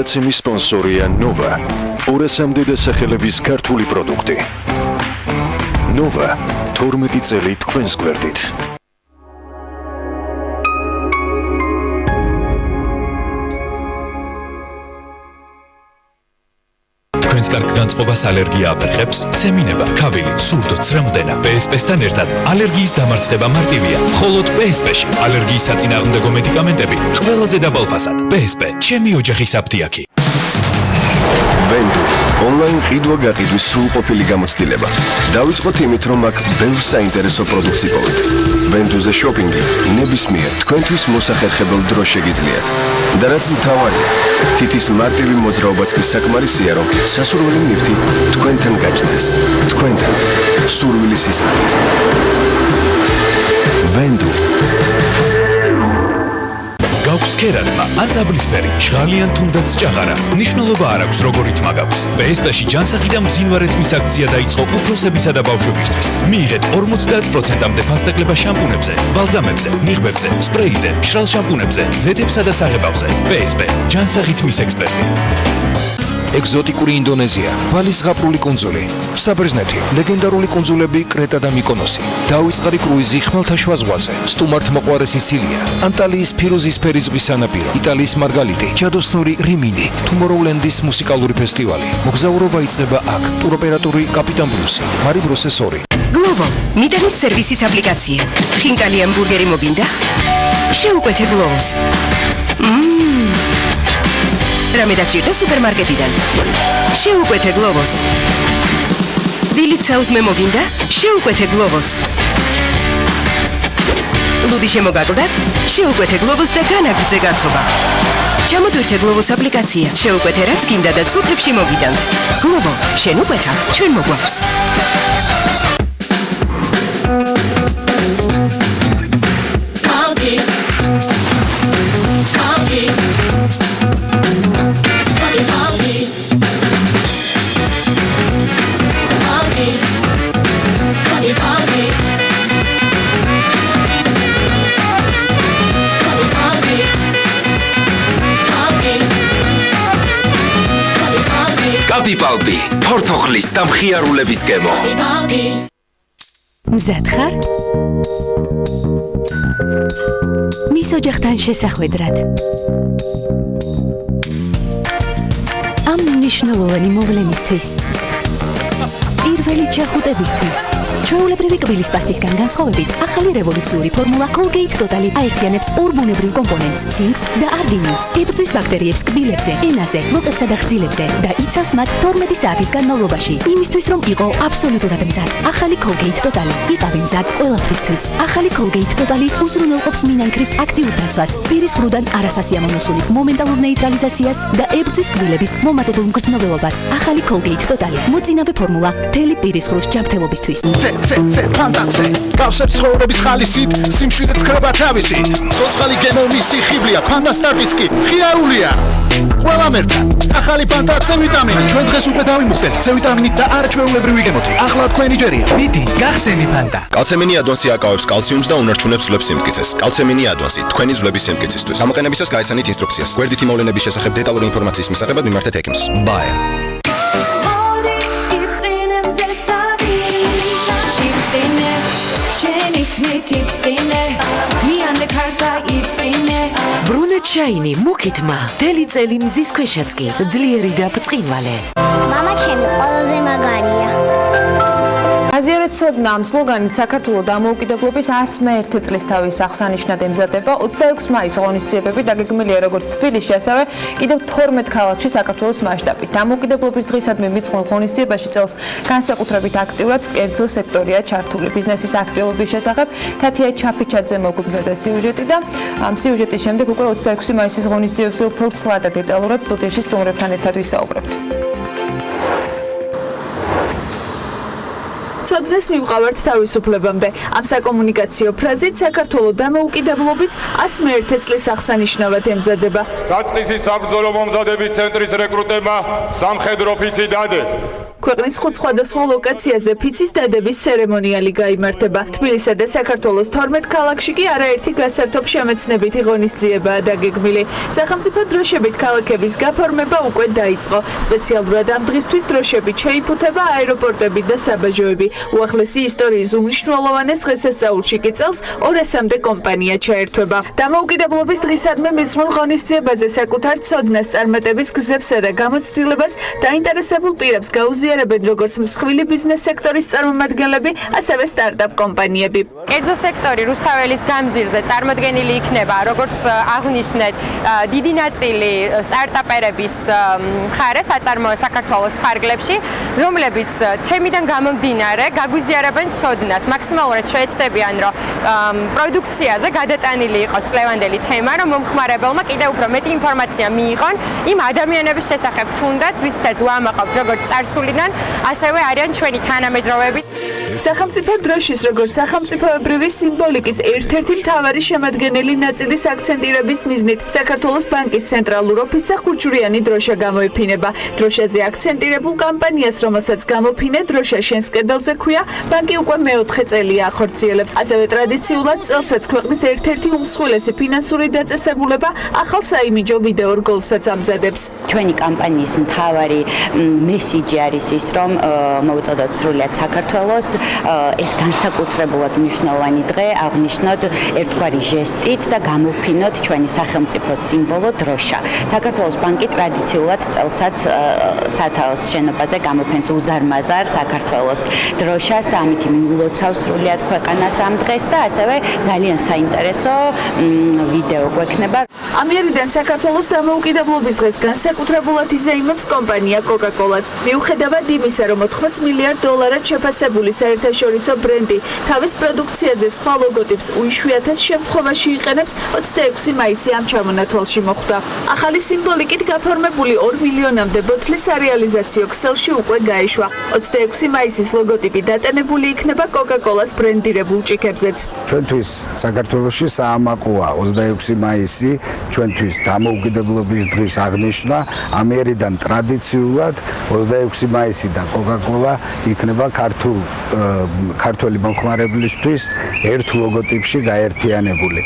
გადაცემის სპონსორია ნოვა. 200-მდე დასახელების ქართული პროდუქტი. ნოვა 12 წელი თქვენს გვერდით. თქვენს კარგ განწყობას ალერგია აფერხებს, ცემინება, ქავილი, სურდო, ცრემლდენა. PSP-სთან ერთად ალერგიის დამარცხება მარტივია. მხოლოდ PSP-ში ალერგიის საწინააღმდეგო მედიკამენტები ყველაზე დაბალ ფასად. PSP, ჩემი ოჯახის აფთიაქი. ვენდუ ონლაინ ყიდვა-გაყიდვის სრულყოფილი გამოცდილება. დავიწყოთ იმით, რომ აქ ბევრ საინტერესო პროდუქტს იპოვეთ. ვენდუზე შოპინგი ნებისმიერ თქვენთვის მოსახერხებელ დროს შეგიძლიათ. და რაც მთავარია, თითის მარტივი მოძრაობაც კი საკმარისია, რომ სასურველი ნივთი თქვენთან გაჩნდეს. თქვენთან სურვილის ისახით. ვენდუ გაქვს ქერადმა ან წაბლისფერი, ჟღალიან თუნდაც ჭაღარა. მნიშვნელობა არ აქვს როგორი თმა გაქვს. PSP-ში ჯანსაღი და მძინვარე თმის აქცია დაიწყო უფროსებისა და ბავშვებისთვის. მიიღეთ 50%-მდე ფასტეკლება შამპუნებზე, ბალზამებზე, ნიღბებზე, სპრეიზე, მშრალ შამპუნებზე, ზეთებსა და საღებავზე. PSP ჯანსაღი თმის ექსპერტი. ეგზოტიკური ინდონეზია, ბალის ზღაპრული კუნძული, საბერძნეთი, ლეგენდარული კუნძულები კრეტა და მიკონოსი, დაუწყარი კრუიზი ხმელთაშუა ზღვაზე, სტუმართმოყვარე სიცილია, ანტალიის ფირუზისფერი ზღვის სანაპირო, იტალიის მარგალიტი, ჯადოსნური რიმინი, თუმოროულენდის მუსიკალური ფესტივალი. მოგზაურობა იწყება აქ. ტუროპერატორი კაპიტან ბრუსი, მარი ბროსესორი. გლოვო, მიტანის სერვისის აპლიკაცია. ხინკალი ამბურგერი მოგინდა? შეუკვეთე გლოვოს. რამე დაგჭირდა სუპერმარკეტიდან. შეუკვეთე გლოვოს. დილით საუზმე მოგინდა? შეუკვეთე გლოვოს. ლუდი შემოგაკლდათ? შეუკვეთე გლოვოს და განაგრძე გართობა. ჩამოტვირთე გლოვოს აპლიკაცია. შეუკვეთე რაც გინდა და წუთებში მოგიდანთ. გლოვო, შენ უკვეთა, ჩვენ მოგვაქვს. კაპიპალპი, ფორთოხლის და მხიარულების გემო. მზად ხარ? მის ოჯახთან შესახვედრად. ამ მნიშვნელოვანი მოვლენისთვის. პირველი ჩახუტებისთვის. ჩვეულებრივი კბილის პასტისგან განსხვავებით, ახალი რევოლუციური ფორმულა Colgate Total აერთიანებს ორ ბუნებრივ კომპონენტს, ცინკს და არგინინს. ებრძვის ბაქტერიებს კბილებზე, ენაზე, ლოყებსა და ღრძილებზე და იცავს მათ 12 საათის განმავლობაში. იმისთვის, რომ იყო აბსოლუტურად მზად. ახალი Colgate Total იყავი მზად ყველაფრისთვის. ახალი Colgate Total უზრუნველყოფს მინანქრის აქტიურ დაცვას, პირის ღრუდან არასასიამოვნო სულის მომენტალურ ნეიტრალიზაციას და ებრძვის კბილების მომატებულ მგრძნობელობას. ახალი Colgate Total მოწინავე ფორმულა მთელი პირის ღრუს ჯანმრთელობისთვის. ფანტაცე გავსებს ცხოვრების ხალისით, სიმშვიდეც ხრება თავისით. ცოცხალი გემო მისი ხიბლია, ფანტასტარბიც კი ხიარულია. ყველამ ერთად ახალი ფანტაცე ვიტამინი. ჩვენ დღეს უკვე დავიმუხტეთ C ვიტამინით და არ ჩვეულებრივი გემოთი. ახლა თქვენი ჯერია. მიდი, გახსენი ფანტა. კალცემინი ადონსი აკავებს კალციუმს და უნარჩუნებს ძვლების სიმტკიცეს. კალცემინი ადონსი თქვენი ძვლების სიმტკიცისთვის. გამოყენებისას გაიცანით ინსტრუქციას. გვერდითი მოვლენების შესახებ დეტალური ინფორმაციის მისაღებად მიმართეთ ექიმს. ბაია. ბრუნა ჩაინი მუქითმა მთელი წელი მზის ქვეშაც კი ძლიერი და ბრწყინვალე. მამა ჩემი ყველაზე მაგარია. აზიარეთ ცოდნა ამ სლოგანით საქართველოს დამოუკიდებლობის 101 წლის თავის აღსანიშნად ემზადება. 26 მაისს ღონისძიებები დაგეგმილია როგორც თბილისში, ასევე კიდევ 12 ქალაქში საქართველოს მასშტაბით. დამოუკიდებლობის დღისადმი მიწყმულ ღონისძიებაში წელს განსაკუთრებით აქტიურად კერძო სექტორია ჩართული. ბიზნესის აქტივობის შესახებ თათია ჩაფიჩაძე მოგვიმზადა სიუჟეტი და ამ სიუჟეტის შემდეგ უკვე 26 მაისის ღონისძიებებზე უფრო ცლად და დეტალურად სტუდიაში სტუმრებთან ერთად ვისაუბრებთ. ცოდნას მივყავართ თავისუფლებამდე. ამ საკომუნიკაციო ფრაზით საქართველოს დამოუკიდებლობის 101 წლის აღსანიშნავად ემზადება. საწლისი საბრძოლო მომზადების ცენტრის რეკრუტებმა სამხედრო ოფიცი დადეს. ქვეყნის ხუთ სხვადასხვა ლოკაციაზე ფიცის დადების ცერემონიალი გაიმართება. თბილისსა და საქართველოს 12 ქალაქში კი არაერთი გასართობ შემეცნებითი ღონისძიებაა დაგეგმილი. სახელმწიფო დროშებით ქალაქების გაფორმება უკვე დაიწყო. სპეციალურად ამ დღისთვის დროშებით შეიფუთება აეროპორტები და საბაჟოები. უახლესი ისტორიის უმნიშვნელოვანეს დღესასწაულში კი წელს 200-მდე კომპანია ჩაერთვება. დამოუკიდებლობის დღისადმი მიზნულ ღონისძიებაზე საკუთარ ცოდნას წარმატების გზებსა და გამოცდილებას დაინტერესებულ პირებს გაუზიარებენ როგორც მსხვილი ბიზნეს სექტორის წარმომადგენლები, ასევე სტარტაპ კომპანიები. კერძო სექტორი რუსთაველის გამზირზე წარმოდგენილი იქნება, როგორც აღნიშნეთ, დიდი ნაწილი სტარტაპერების მხარე საწარმოო საქართველოს ფარგლებში, რომლებიც თემიდან გამომდინარე გაგვიზიარებენ ცოდნას, მაქსიმალურად შეეცდებიან, რომ პროდუქციაზე გადატანილი იყოს წლევანდელი თემა, რომ მომხმარებელმა კიდევ უფრო მეტი ინფორმაცია მიიღონ იმ ადამიანების შესახებ, თუნდაც ვისაც ვამაყობთ როგორც წარსულიდან, ასევე არიან ჩვენი თანამედროვეები. სახელმწიფო დროშის როგორც სახელმწიფოებრივი სიმბოლიკის ერთ-ერთი მთავარი შემადგენელი ნაწილის აქცენტირების მიზნით საქართველოს ბანკის ცენტრალურ ოფისზე ხუთჯვრიანი დროშა გამოიფინება. დროშაზე აქცენტირებულ კამპანიას, რომელსაც გამოფინე დროშა შენს კედელზე ქვია, ბანკი უკვე მეოთხე წელია ახორციელებს. ასევე ტრადიციულად წელსაც ქვეყნის ერთ-ერთი უმსხვილესი ფინანსური დაწესებულება ახალ საიმიჯო ვიდეო რგოლსაც ამზადებს. ჩვენი კამპანიის მთავარი მესიჯი არის ის, რომ მოვუწოდოთ სრულად საქართველოს ეს განსაკუთრებულად მნიშვნელოვანი დღე აღნიშნოთ ერთგვარი ჟესტით და გამოფინოთ ჩვენი სახელმწიფოს სიმბოლო დროშა. საქართველოს ბანკი ტრადიციულად წელსაც სათაოს შენობაზე გამოფენს უზარმაზარ საქართველოს დროშას და ამით მიულოცავს სრულად ქვეყანას ამ დღეს და ასევე ძალიან საინტერესო ვიდეო გვექნება. ამიერიდან საქართველოს დამოუკიდებლობის დღეს განსაკუთრებულად იზეიმებს კომპანია Coca-Cola-ც. მიუხედავად იმისა, რომ 80 მილიარდ დოლარად შეფასებული საერთაშორისო ბრენდი თავის პროდუქციაზე სხვა ლოგოტიპს უიშვიათეს შემთხვევაში იყენებს, 26 მაისი ამ ჩამონათვალში მოხვდა. ახალი სიმბოლიკით გაფორმებული 2 მილიონამდე ბოთლის სარეალიზაციო ქსელში უკვე გაიშვა. 26 მაისის ლოგოტიპი დატანებული იქნება Coca-Cola-ს ბრენდირებულ ჭიქებზეც. ჩვენთვის საქართველოში საამაყოა 26 მაისი, ჩვენთვის დამოუკიდებლობის დღის აღნიშვნა. ამიერიდან ტრადიციულად 26 მაისი და Coca-Cola იქნება ქართველი მომხმარებლისთვის ერთ ლოგოტიპში გაერთიანებული.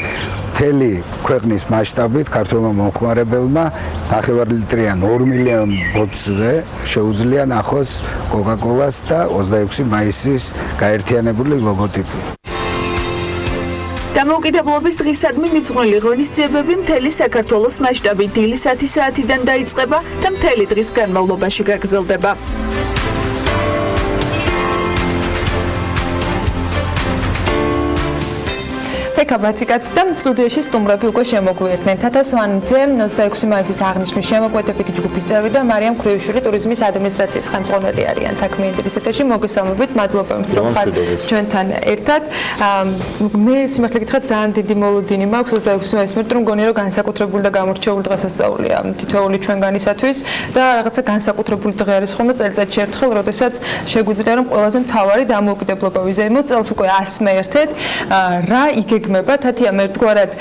მთელი ქვეყნის მასშტაბით ქართველმა მომხმარებელმა ნახევარლიტრიან 2 მილიონ ბოთლზე შეუძლია ნახოს Coca-Cola-ს და 26 მაისის გაერთიანებული ლოგოტიპი. დამოუკიდებლობის დღისადმი მიძღვნილი ღონისძიებები მთელი საქართველოს მასშტაბით დილის 10 საათიდან დაიწყება და მთელი დღის განმავლობაში გაგრძელდება. ფექაბაციკაც და სტუდიაში სტუმრები უკვე შემოგვიერთნენ. თათასვანიძე 26 მაისის აღნიშვნის შემოქმედებითი ჯგუფის წევრი და მარიამ ქრივიშვილი ტურიზმის ადმინისტრაციის ხელმძღვანელი არიან. საქმიანი ეთერში მოგესალმებით, მადლობა რომ ხართ ჩვენთან ერთად. მე სიმართლე გითხრათ ძალიან დიდი მოლოდინი მაქვს 26 მაისს, მეტყვი მგონია რომ განსაკუთრებული და გამორჩეული დღესასწაულია თითოეული ჩვენგანისათვის და რაღაცა განსაკუთრებული დღე არის ხოლმე წელიწადში ერთხელ, როდესაც შეგვიძლია რომ ყველაზე მთავარი დამოუკიდებლობა ვიზეიმოთ წელს უკვე 100-მე ერთად. რა იგეგმება თათია მე ერთგვარად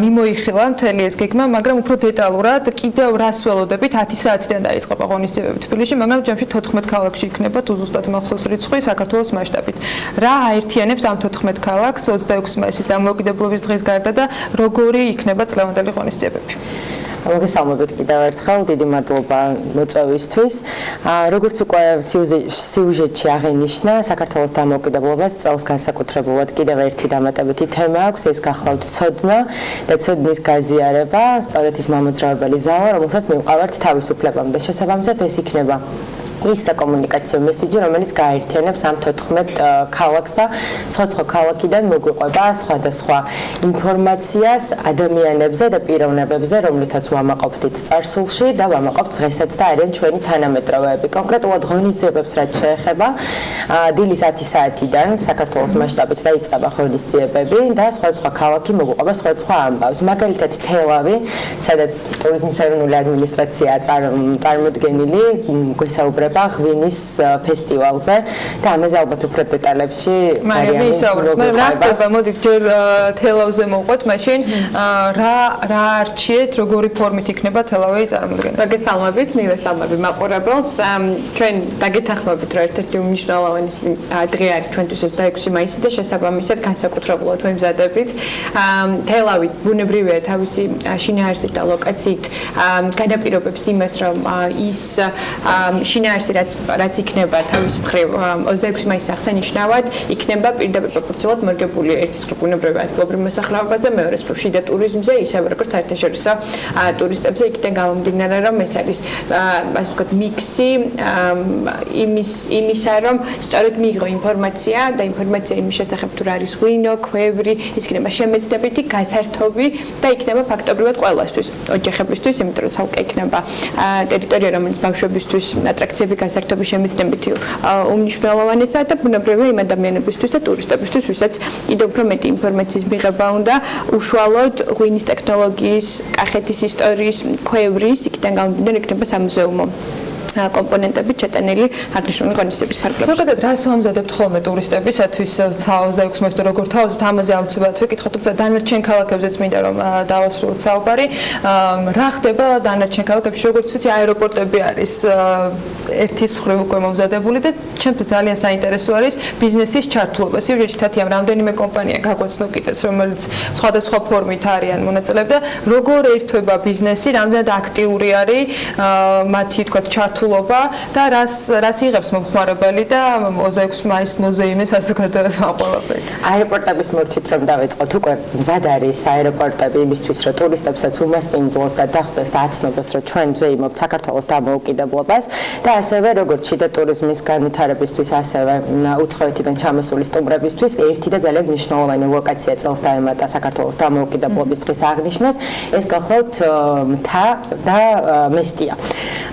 მიმოიხილა მთელი ეს გეგმა, მაგრამ უფრო დეტალურად კიდევ რას ველოდებით 10 საათიდან დაიწყება ღონისძიებები თბილისში, მაგრამ ჯამში 14 ქალაქში იქნება თუ ზუსტად მახსოვს რიცხვი საქართველოს მასშტაბით. რა აერთიანებს ამ 14 ქალაქს 26 მაისის დამოუკიდებლობის დღის გარდა და როგორი იქნება წლევანდელი ღონისძიებები? მოგესალმებით კიდევ ერთხელ, დიდი მადლობა მოწვევისთვის. როგორც უკვე სიუჟეტში აღინიშნა, საქართველოს დამოუკიდებლობას წელს განსაკუთრებულად კიდევ ერთი დამატებითი თემა აქვს, ეს გახლავთ ცოდნა და ცოდნის გაზიარება, სწორედ ის მამოძრავებელი ზავა, რომელსაც მივყავართ თავისუფლებამდე. შესაბამისად ეს იქნება ის საკომუნიკაციო მესიჯი, რომელიც გააერთიანებს ამ 14 ქალაქს და სხვა ქალაქიდან მოგვიყვება სხვადასხვა ინფორმაციას ადამიანებზე და პიროვნებებზე, რომლითაც ვამაყობთ წარსულში და ვამაყობთ დღესაც და არიან ჩვენი თანამედროვეები. კონკრეტულად ღონისძიებებს რაც შეეხება, დილის 10 საათიდან საქართველოს მასშტაბით დაიწყება ღონისძიებები და სხვა ქალაქი მოგვიყვება სხვა ამბავს. მაგალითად თელავი, სადაც ტურიზმის ეროვნული ადმინისტრაცია წარმოდგენილი, გვესაუბრებ იმართება ღვინის ფესტივალზე და ამაზე ალბათ უფრო დეტალებში მარიამი ისაუბრებს. მე რა ხდება, მოდით ჯერ თელავზე მოვყვეთ, მაშინ რა არჩიეთ, როგორი ფორმით იქნება თელავი წარმოდგენა. მოგესალმებით, მივესალმები მაყურებელს. ჩვენ დაგეთანხმებით, რომ ერთ-ერთი უმნიშვნელოვანი დღე არის ჩვენთვის 26 მაისი და შესაბამისად განსაკუთრებულად ვემზადებით. თელავი ბუნებრივია თავისი შინაარსით და ლოკაციით განაპირობებს იმას, რომ ის შინაარსი რაც იქნება თავის მხრივ 26 მაისს აღსანიშნავად იქნება პირდაპირ პროპორციულად მორგებული ერთის მხრივ ბუნებრივი ადგილობრივ მოსახლეობაზე, მეორეს მხრივ შიდა ტურიზმზე, ისევე როგორც საერთაშორისო ტურისტებზე. იქიდან გამომდინარე, რომ ეს არის ასე ვთქვათ მიქსი იმისა, რომ სწორედ მიიღო ინფორმაცია და ინფორმაცია იმის შესახებ თუ რა არის ღვინო, ქვევრი, ის იქნება შემეცნებითი, გასართობი და იქნება ფაქტობრივად ყველასთვის, ოჯახებისთვის, იმიტომ რომ ცალკე იქნება ტერიტორია, რომელიც ბავშვებისთვის ატრაქციები, გასართობი, შემეცნებითი უმნიშვნელოვანესაა და ბუნებრივია იმ ადამიანებისთვის და ტურისტებისთვის, ვისაც კიდევ უფრო მეტი ინფორმაციის მიღება უნდა უშუალოდ ღვინის ტექნოლოგიის, კახეთის ისტორიის, ქვევრის, იქიდან გამომდინარე იქნება სამუზეუმო კომპონენტები ჩატანილი აღნიშნული ღონისძიების ფარგლებში. ზოგადად რას ვამზადებთ ხოლმე ტურისტებისათვის 26 მაისს როგორ თავაზობთ, ამაზე აუცილებლად ვიკითხოთ, თუმცა დანარჩენ ქალაქებზეც მინდა რომ დავასრულოთ საუბარი. რა ხდება დანარჩენ ქალაქებში, როგორც ვიცი, აეროპორტები არის ერთის მხრივ უკვე მომზადებული და ჩემთვის ძალიან საინტერესო არის ბიზნესის ჩართულობა. სიუჟეტში თათიამ რამდენიმე კომპანია გაგვაცნო კიდეც, რომელიც სხვადასხვა ფორმით არიან მონაწილეები და როგორ ერთვება ბიზნესი, რამდენად აქტიური არის მათი თქვათ ჩართულობა და რას იღებს მომხმარებელი და 26 მაისს მუზეუმის საზოგადოება ყველაფერი. აეროპორტების მორთით რომ დავიწყოთ, უკვე მზად არის აეროპორტები იმისთვის, რომ ტურისტებსაც უმასპინძლოს და დახვდეს და აცნობას, რომ ჩვენ ვზეიმობთ საქართველოს დამოუკიდებლობას და ასევე როგორც შიდა ტურიზმის განვითარებისთვის, ასევე უცხოეთიდან ჩამოსული სტუმრებისთვის ერთი და ძალიან მნიშვნელოვანი ლოკაცია წელს დაემატა საქართველოს დამოუკიდებლობის დღის აღნიშვნას, ეს გახლავთ მთა და მესტია.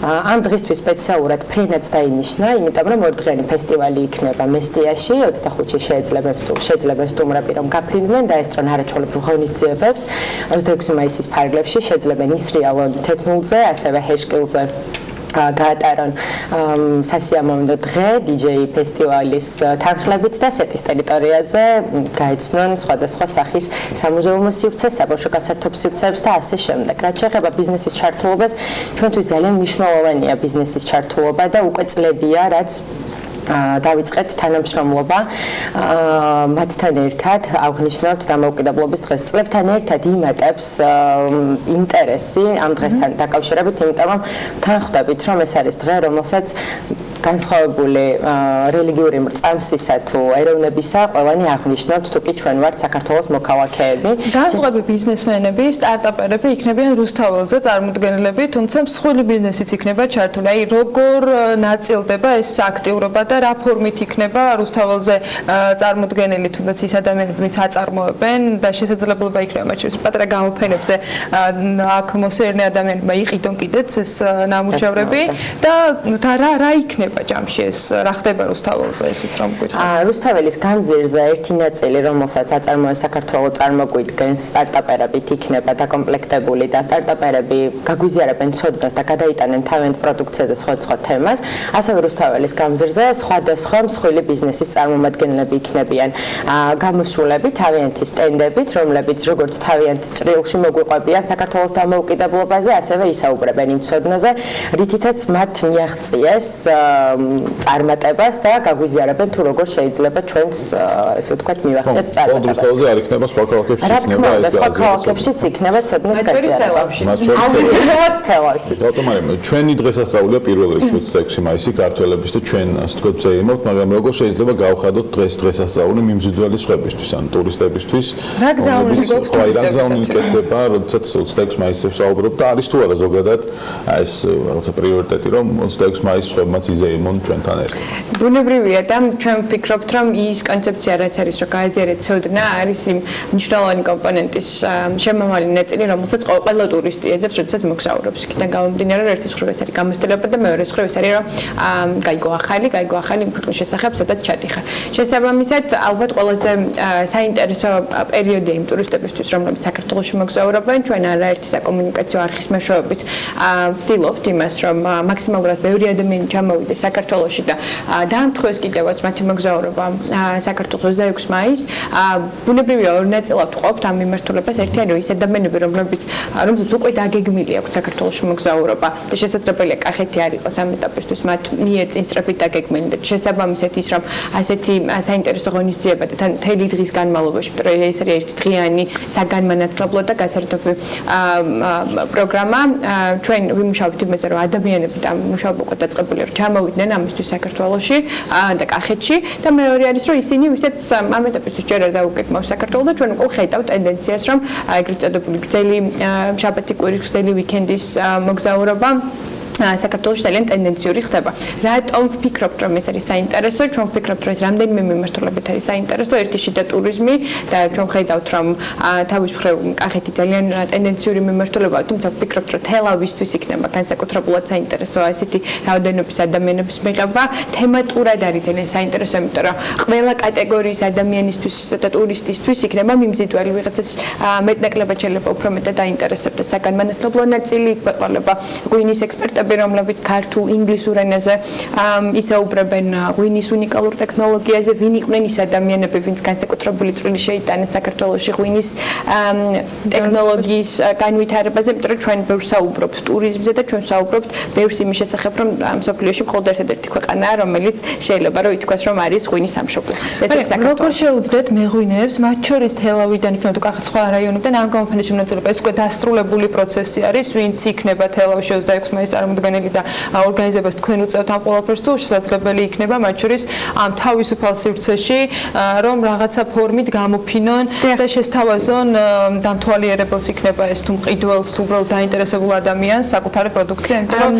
ამ დღისთვის სპეციალურად ფრენაც დაინიშნა, იმიტომ რომ ორდღიანი ფესტივალი იქნება მესტიაში, 25-ში შეიძლება სტუმრები რომ გაფრინდნენ და ესწრონ არაჩვეულებრივ ღონისძიებებს 26 მაისის ფარგლებში შეძლებენ ისრიალონ თეთნულზე, ასევე ჰეშკილზე გაატარონ სასიამოვნო დღე DJ ფესტივალის თანხლებით და სეტის ტერიტორიაზე გაიცნონ სხვადასხვა სახის სამუზეუმო სივრცეს, საბავშვო გასართობ სივრცეებს და ასე შემდეგ. რაც შეეხება ბიზნესის ჩართულობას, ჩვენთვის ძალიან მნიშვნელოვანია ბიზნესის ჩართულობა და უკვე წლებია, რაც დავიწყეთ თანამშრომლობა მათთან ერთად აღნიშნავთ დამოუკიდებლობის დღეს. წლებთან ერთად იმატებს ინტერესი ამ დღესთან დაკავშირებით, იმიტომ რომ თან ხვდებით, რომ ეს არის დღე, რომელსაც განსხვავებული რელიგიური მრწამსისა თუ ეროვნებისა ყველანი აღნიშნავთ, თუ კი ჩვენ ვართ საქართველოს მოქალაქეები. განსხვავებული ბიზნესმენები, სტარტაპერები იქნებიან რუსთაველზე წარმოდგენილები, თუმცა მსხვილი ბიზნესიც იქნება ჩართული. აი როგორ ნაწილდება ეს აქტიურობა და რა ფორმით იქნება რუსთაველზე წარმოდგენილი, თუნდაც ის ადამიანები, ვინც აწარმოებენ და შესაძლებლობა იქნება მათ შორის პატარა გამოფენებზე აქ მოსერნე ადამიანებმა იყიდონ კიდეც ეს ნამუშევრები და რა იქნება ჯამში ეს რა ხდება რუსთაველზე ესეც რომ გითხრათ. რუსთაველის გამზირზე ერთი ნაწილი, რომელსაც აწარმოებს საქართველოს წარმოგვიდგენს სტარტაპერებით იქნება დაკომპლექტებული და სტარტაპერები გაგვიზიარებენ ცოდნას და გადაიტანენ თავიანთ პროდუქციაზე სხვადასხვა თემას. ასევე რუსთაველის გამზირზე სხვადასხვა მსხვილი ბიზნესის წარმომადგენლები იქნებიან გამოსულები თავიანთი სტენდებით, რომლებიც როგორც თავიანთ ჭრილში მოგვიყვებიან საქართველოს დამოუკიდებლობაზე, ასევე ისაუბრებენ იმ ცოდნაზე, რითითაც მათ მიაღწიეს წარმატებას და გაგვიზიარებენ თუ როგორ შეიძლება ჩვენს ესე ვთქვათ მივაღწიოთ წარმატებას. რუსთაველზე არ იქნება სხვა ქალაქებში იქნება ეს სხვა ქალაქებშიც იქნება ცოდნის გაზიარება. თელავში. ჩვენი დღესასწაულია პირველ რიგში 26 მაისი ქართველების და ჩვენ ასე ვთქვათ ზეიმობთ, მაგრამ როგორ შეიძლება გავხადოთ დღესასწაული მიმზიდველი სხვებისთვის, ან ტურისტებისთვის. რა გზავნილი გვაქვს ტურისტებისთვის? რა გზავნილი კეთდება, როდესაც 26 მაისს ვსაუბრობ და არის თუ არა ზოგადად ეს რაღაცა პრიორიტეტი, რომ 26 მაისს სხვებმაც იზეიმონ ჩვენთან ერთად. ბუნებრივია და ჩვენ ვფიქრობთ, რომ ის კონცეფცია, რაც არის, რომ გააზიარეთ ცოდნა, არის იმ მნიშვნელოვანი კომპონენტის შემომავალი ნაწილი, რომელსაც ყველა ტურისტი ეძებს, როდესაც მოგზაურობს. იქიდან გამომდინარე, რომ ერთის მხრივ ეს არის გამოცდილება და მეორეს მხრივ ეს არის, რომ გაიგო ახალი ქვეყნის შესახებ, სადაც ჩადიხარ. შესაბამისად, ალბათ ყველაზე საინტერესო პერიოდია იმ ტურისტებისთვის, რომლებიც საქართველოში მოგზაურობენ. ჩვენ არაერთი საკომუნიკაციო არხის მეშვეობით ვცდილობთ იმას, რომ მაქსიმალურად ბევრი ადამიანი ჩამოვიდეს საქართველოში და დაამტყუეს კიდევაც მათი მოგზაურობა საქართველოს 26 მაისს. ბუნებრივია ორ ნაწილად ყოფთ ამ მიმართულებას. ერთი არის ის ადამიანები, რომლებიც უკვე დაგეგმილი აქვს საქართველოში მოგზაურობა და შესაძლებელია კახეთი არ იყოს ამ ეტაპისთვის მათ მიერ წინ სწრაფით დაგეგმილი და შესაბამისად ის რომ ასეთი საინტერესო ღონისძიება და თან მთელი დღის განმავლობაში, იმიტომ რომ ეს არის ერთდღიანი საგანმანათლებლო და გასართობი პროგრამა. ჩვენ ვიმუშავებთ იმაზე, რომ ადამიანები და მუშაობა უკვე დაწყებული რომ ჩამოვიდნენ ამისთვის საქართველოში და კახეთში და მეორე არის რომ ისინი ვისაც ამ ეტაპისთვის ჯერ არ დაუგეგმავს საქართველოს და ჩვენ უკვე ხედავთ ტენდენციას რომ ეგრეთ წოდებული გრძელი შაბათი კვირის გრძელი ვიკენდის მოგზაურობა საქართველოში ძალიან ტენდენციური ხდება. რატომ ვფიქრობთ, რომ ეს არის საინტერესო? ჩვენ ვფიქრობთ, რომ ეს რამდენიმე მიმართულებით არის საინტერესო. ერთი შიდა ტურიზმი და ჩვენ ხედავთ, რომ თავის მხრივ კახეთი ძალიან ტენდენციური მიმართულებაა, თუმცა ვფიქრობთ, რომ თელავისთვის იქნება განსაკუთრებულად საინტერესო ასეთი რაოდენობის ადამიანების მიღება. თემატურად არის ძალიან საინტერესო, იმიტომ რომ ყველა კატეგორიის ადამიანისთვის და ტურისტისთვის იქნება მიმზიდველი ვიღაცას მეტნაკლებად შეიძლება უფრო მეტად დაინტერესებდეს საგანმანათლებლო ნაწილი, გვეყოლება ღვინის ექსპერტები რომლებიც ქართულ, ინგლისურ ენაზე ისაუბრებენ ღვინის უნიკალურ ტექნოლოგიაზე, ვინ იყვნენ ის ადამიანები, ვინც განსაკუთრებული წვლილი შეიტანეს საქართველოში ღვინის ტექნოლოგიის განვითარებაზე, იმიტომ რომ ჩვენ ბევრს საუბრობთ ტურიზმზე და ჩვენ საუბრობთ ბევრს იმის შესახებ, რომ მსოფლიოში მხოლოდ ერთადერთი ქვეყანაა, რომელიც შეიძლება რომ ითქვას, რომ არის ღვინის სამშობლო. როგორ შეუძლიათ მეღვინეებს, მათ შორის თელავიდან იქნება თუ კახეთის სხვა რაიონიდან ამ გამოფენის მონაწილეობა? ეს უკვე დასრულებული პროცესი არის, ვინც იქნება თელავში 26 მაისს წარმოდგენილი და ორგანიზებას თქვენ უწევთ ამ ყველაფერს თუ შესაძლებელი იქნება მათ შორის ამ თავისუფალ სივრცეში რომ რაღაცა ფორმით გამოფინონ და შესთავაზონ დამთვალიერებელს იქნება ეს თუ მყიდველს თუ უბრალოდ დაინტერესებულ ადამიანს საკუთარი პროდუქცია, იმიტომ რომ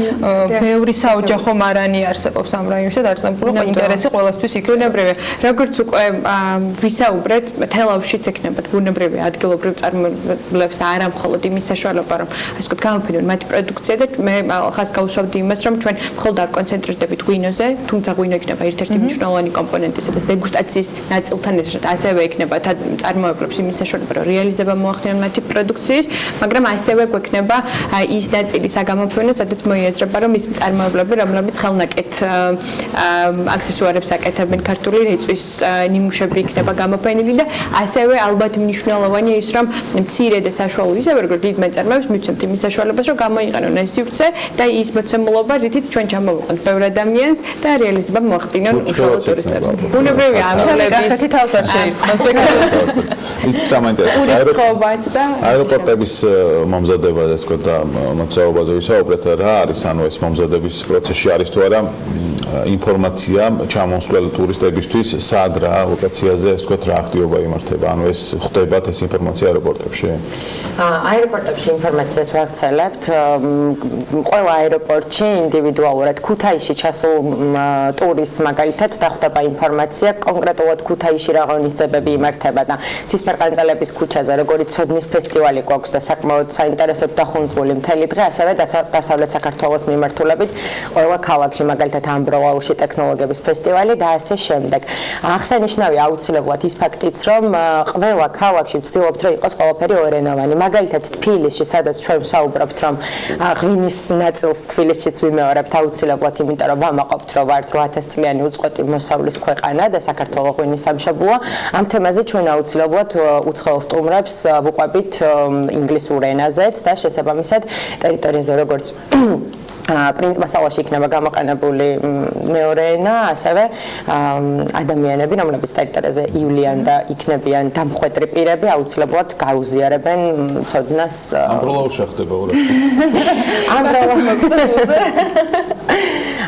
ბევრი საოჯახო მარანი არსებობს ამ რაიონში და დაარსებული ინტერესი ყველასთვის იქნებრივია. როგორც უკვე ვისაუბრეთ, თელავშიც ექნებათ ბუნებრივი ადგილობრივ წარმოებლებს და არა მხოლოდ იმის საშუალება, რომ ასე ვთქვათ, გამოფინონ მათი პროდუქცია და მე ხას გავუსვავდი იმას, რომ ჩვენ მხოლოდ არ კონცენტრირდებით ღვინოზე, თუმცა ღვინო იქნება ერთ-ერთი მნიშვნელოვანი კომპონენტი, სადაც დეგუსტაციის ნაწილთან ერთად ასევე იქნება წარმოებლებს იმის საშუალება, რომ რეალიზება მოახდინონ მათი პროდუქციის, მაგრამ ასევე გვექნება ის ნაწილი საგამოფენო, სადაც მოიაზრება, რომ ის წარმოებლები, რომლებიც ხელნაკეთ აქსესუარებს აკეთებენ ქართული რეწვის ნიმუშები იქნება გამოფენილი და ასევე ალბათ მნიშვნელოვანია ის, რომ მცირე და საშუალო ისევე როგორც დიდ მეწარმეებს მივცემთ იმის საშუალებას, რომ გამოიყენონ ეს სივრცე და ის მოცემულობა, რითიც ჩვენ ჩამოვიყვანთ ბევრ ადამიანს და რეალიზება მოახდინონ უშუალო ტურისტებს. ბუნებრივია ამბლების თავს არ შეირცხავს. ის საინტერესოა. აეროპორტების მომზადება, ასე ვთქვათ, და მოგზაურობაზე ვისაუბრეთ, რა არის ანუ ეს მომზადების პროცესში არის თუ არა ინფორმაცია ჩამოსვლელ ტურისტებისთვის სად რა ლოკაციაზე, ასე ვთქვათ, რა აქტივობა იმართება, ანუ ეს ხდებათ ეს ინფორმაცია აეროპორტებში? აეროპორტებში ინფორმაციას ვავრცელებთ ყველა აეროპორტში ინდივიდუალურად. ქუთაისში ჩასულ ტურისტს მაგალითად დახვდება ინფორმაცია კონკრეტულად ქუთაისში რა ღონისძიებები იმართება და ცისფერყანწელების ქუჩაზე როგორი ცოდნის ფესტივალი გვაქვს და საკმაოდ საინტერესო დახუნძღული მთელი დღე, ასევე დასავლეთ საქართველოს მიმართულებით ყველა ქალაქში მაგალითად ამბროლაუში ტექნოლოგიების ფესტივალი და ასე შემდეგ. აღსანიშნავია აუცილებლად ის ფაქტიც, რომ ყველა ქალაქში ვცდილობთ რომ იყოს ყველაფერი ორენოვანი. მაგალითად თბილისში, სადაც ჩვენ ვსაუბრობთ, რომ ღვინის ნაწილს თბილისშიც ვიმეორებთ აუცილებლად, იმიტომ რომ ვამაყობთ, რომ ვართ 8000 წლიანი უწყვეტი მოსავლის ქვეყანა და საქართველოს ღვინის სამშობლოა. ამ თემაზე ჩვენ აუცილებლად უცხოელ სტუმრებს ვუყვებით ინგლისურ ენაზეც და შესაბამისად ტერიტორიაზე როგორც პრინტ მასალაში იქნება გამოყენებული მეორე ენა, ასევე ადამიანები, რომლებიც ტერიტორიაზე ივლიან და იქნებიან დამხვედრი პირები, აუცილებლად გაუზიარებენ ცოდნას. ამბროლაურში ხდება ორად.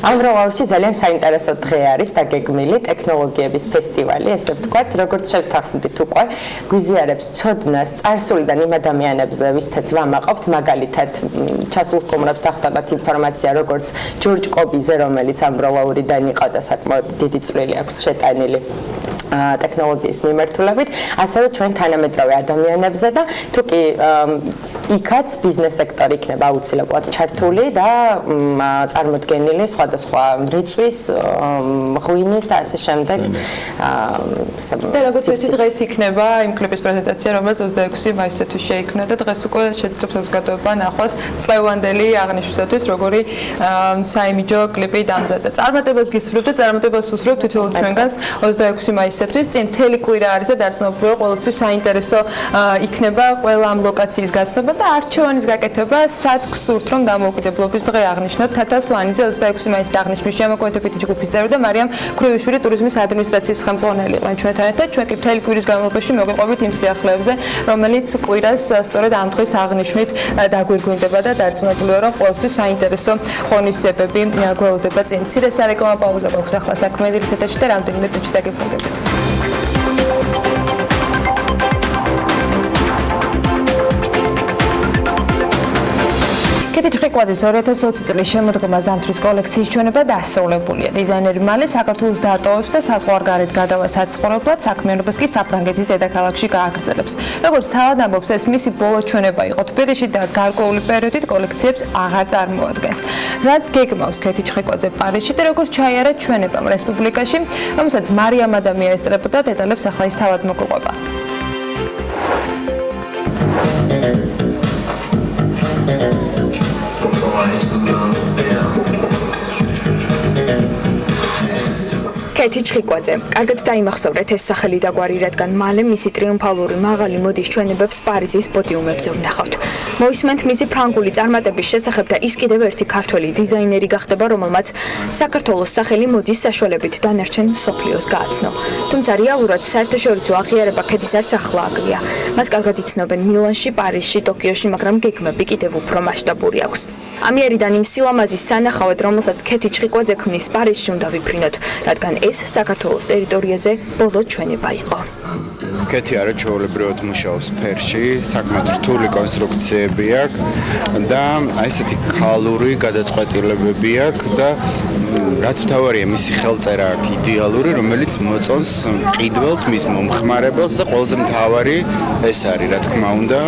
ამბროლაურში ძალიან საინტერესო დღე არის დაგეგმილი ტექნოლოგიების ფესტივალი, ესე ვთქვათ, როგორც შევთანხმდით უკვე, გვიზიარებს ცოდნას წარსულიდან იმ ადამიანებზე, ვისთაც ვამაყობთ, მაგალითად ჩასულ სტუმრებს დახვდებათ ინფორმაცია, როგორც ჯორჯ კობიზე, რომელიც ამბროლაურიდან იყო და საკმაოდ დიდი წვლილი აქვს შეტანილი ტექნოლოგიის მიმართულებით, ასევე ჩვენ თანამედროვე ადამიანებზე და თუკი იქაც ბიზნეს სექტორი იქნება აუცილებლად ჩართული და წარმოდგენილი სხვადასხვა რიწვის, ღვინის და ასე შემდეგ. და როგორც ვიცი, დღეს იქნება იმ კლიპის პრეზენტაცია, რომელიც 26 მაისისთვის შეიქმნა და დღეს უკვე შეძლებს საზოგადოება ნახვას წლევანდელი აღნიშვნისათვის, როგორი საიმიჯო კლიპი დამზადდა. წარმატებას გისურვებთ და წარმატებას უსურვებთ თითოეულ ჩვენგანს 26 მაისისთვის. წინ მთელი კვირა არის და დარწმუნებულია ყველასთვის საინტერესო იქნება ყველა ამ ლოკაციის გაცნობა და არჩევანის გაკეთება. სად გსურთ რომ დამოუკიდებლობის დღე აღნიშნოთ? თათა სვანიძე 26 მაისის აღნიშვნის შემოქმედებითი ჯგუფის წევრი და მარიამ ქრუიშვილი ტურიზმის ადმინისტრაციის ხელმძღვანელი იყვნენ ჩვენთან ერთად. ჩვენ კი მთელი კვირის განმავლობაში მოგიყვებით იმ სიახლეებზე, რომელიც კვირას სწორედ ამ დღის აღნიშვნით დაგვირგვინდება და დარწმუნებულია რომ ყველასთვის საინტერესო ღონისძიებები გველოდება წინ. მცირე სარეკლამო პაუზა გვაქვს ახლა საქმიანი ეთერში და რამდენიმე წუთში დაგიბრუნდებით. კეთი ჭყიკვაძის 2020 წლის შემოდგომა ზამთრის კოლექციის ჩვენება დასრულებულია. დიზაინერი მალე საქართველოს დაატოვებს და საზღვარგარეთ გადავა საცხოვრებლად, საქმიანობას კი საფრანგეთის დედაქალაქში გააგრძელებს. როგორც თავად ამბობს, ეს მისი ბოლო ჩვენება იყო თბილისში და გარკვეული პერიოდით კოლექციებს აღარ წარმოადგენს. რაც გეგმავს კეთი ჭყიკვაძე პარიზში და როგორც ჩაიარა ჩვენებამ რესპუბლიკაში, რომელსაც მარიამ ადამია ესწრებოდა, დეტალებს ახლა ის თავად მოგყვება. კეთი ჭყიკვაძე. კარგად დაიმახსოვრეთ ეს სახელი და გვარი, რადგან მალე მისი ტრიუმფალური მაღალი მოდის ჩვენებებს პარიზის პოდიუმებზე ვნახავთ. მოისმენთ მისი ფრანგული წარმატების შესახებ და ის კიდევ ერთი ქართველი დიზაინერი გახდება, რომელმაც საქართველოს სახელი მოდის საშუალებით დანარჩენ მსოფლიოს გააცნო. თუმცა რეალურად საერთაშორისო აღიარება კეთის არც ახლა აკლია. მას კარგად იცნობენ მილანში, პარიზში, ტოკიოში, მაგრამ გეგმები კიდევ უფრო მასშტაბური აქვს. ამიერიდან იმ სილამაზის სანახავად, რომელსაც კეთი ჭყიკვაძე ქმნის, პარიზში უნდა ვიფრინოთ, რადგან ეს საქართველოს ტერიტორიაზე ბოლო ჩვენება იყო. კეთი არა ჩვეულებრივად მუშაობს ფერში, საკმაოდ რთული კონსტრუქციები აქვს და აი ესეთი ქალური გადაწყვეტილებები აქვს და რაც მთავარია, მისი ხელწერა აქვს იდეალური, რომელიც მოწონს ყიდველს, მის მომხმარებელს და ყველაზე მთავარი ეს არის, რა თქმა უნდა.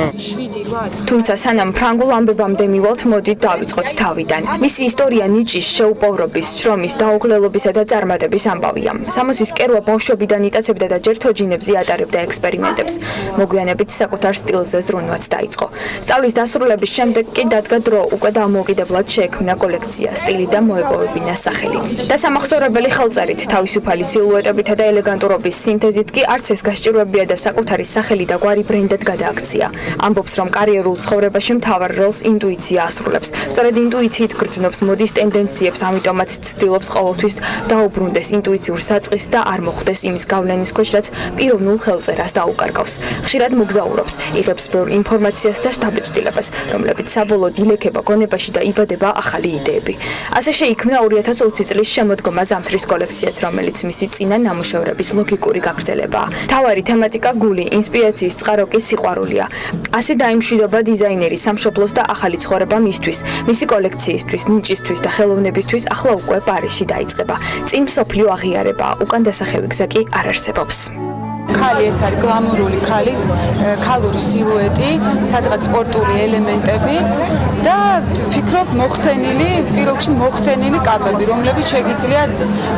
თუმცა სანამ ფრანგულ ამბებამდე მივალთ, მოდით დავიწყოთ თავიდან. მისი ისტორია ნიჭის, შეუპოვრობის, შრომის, დაუღლელობისა და წარმატების ამბავია. სამოსის კერვა ბავშვობიდან იტაცებდა და ჯერ თოჯინებზე ატარებდა ექსპერიმენტებს. მოგვიანებით საკუთარ სტილზე ზრუნვაც დაიწყო. სწავლის დასრულების შემდეგ კი დადგა დრო, უკვე დამოუკიდებლად შეექმნა კოლექცია, სტილი და მოეპოვებინა სახელი. და სამახსოვრებელი ხელწერით, თავისუფალი სილუეტებითა და ელეგანტურობის სინთეზით კი არც ეს გასჭირვებია და საკუთარი სახელი და გვარი ბრენდად გადააქცია. ამბობს, რომ კარიერულ ცხოვრებაში მთავარ როლს ინტუიცია ასრულებს. სწორედ ინტუიციით გრძნობს მოდის ტენდენციებს, ამიტომაც ცდილობს ყოველთვის დაუბრუნდეს ინტუიციურ საწყის და არ მოხვდეს იმის გავლენის ქვეშ, რაც პიროვნულ ხელწერას დაუკარგავს. ხშირად მოგზაურობს, იღებს ბევრ ინფორმაციას და შთაბეჭდილებას, რომლებიც საბოლოოდ ილექება გონებაში და იბადება ახალი იდეები. ასე შეიქმნა 2020 წლის შემოდგომა ზამთრის კოლექციაც, რომელიც მისი წინა ნამუშევრების ლოგიკური გაგრძელებაა. მთავარი თემატიკა გული, ინსპირაციის წყარო კი სიყვარულია. ასე დაიმშვიდობა დიზაინერი სამშობლოს და ახალი ცხოვრება მისთვის, მისი კოლექციისთვის, ნიჭისთვის და ხელოვნებისთვის ახლა უკვე პარიზში დაიწყება. წინ მსოფლიო აღიარება, უკან დასახევი გზა კი არ არსებობს. ქალი ეს არის გლამურული ქალი, ქალური სილუეტი, სადღაც სპორტული ელემენტებიც და ვფიქრობ მოხდენილი, პირველში მოხდენილი კაბები, რომლებიც შეგიძლია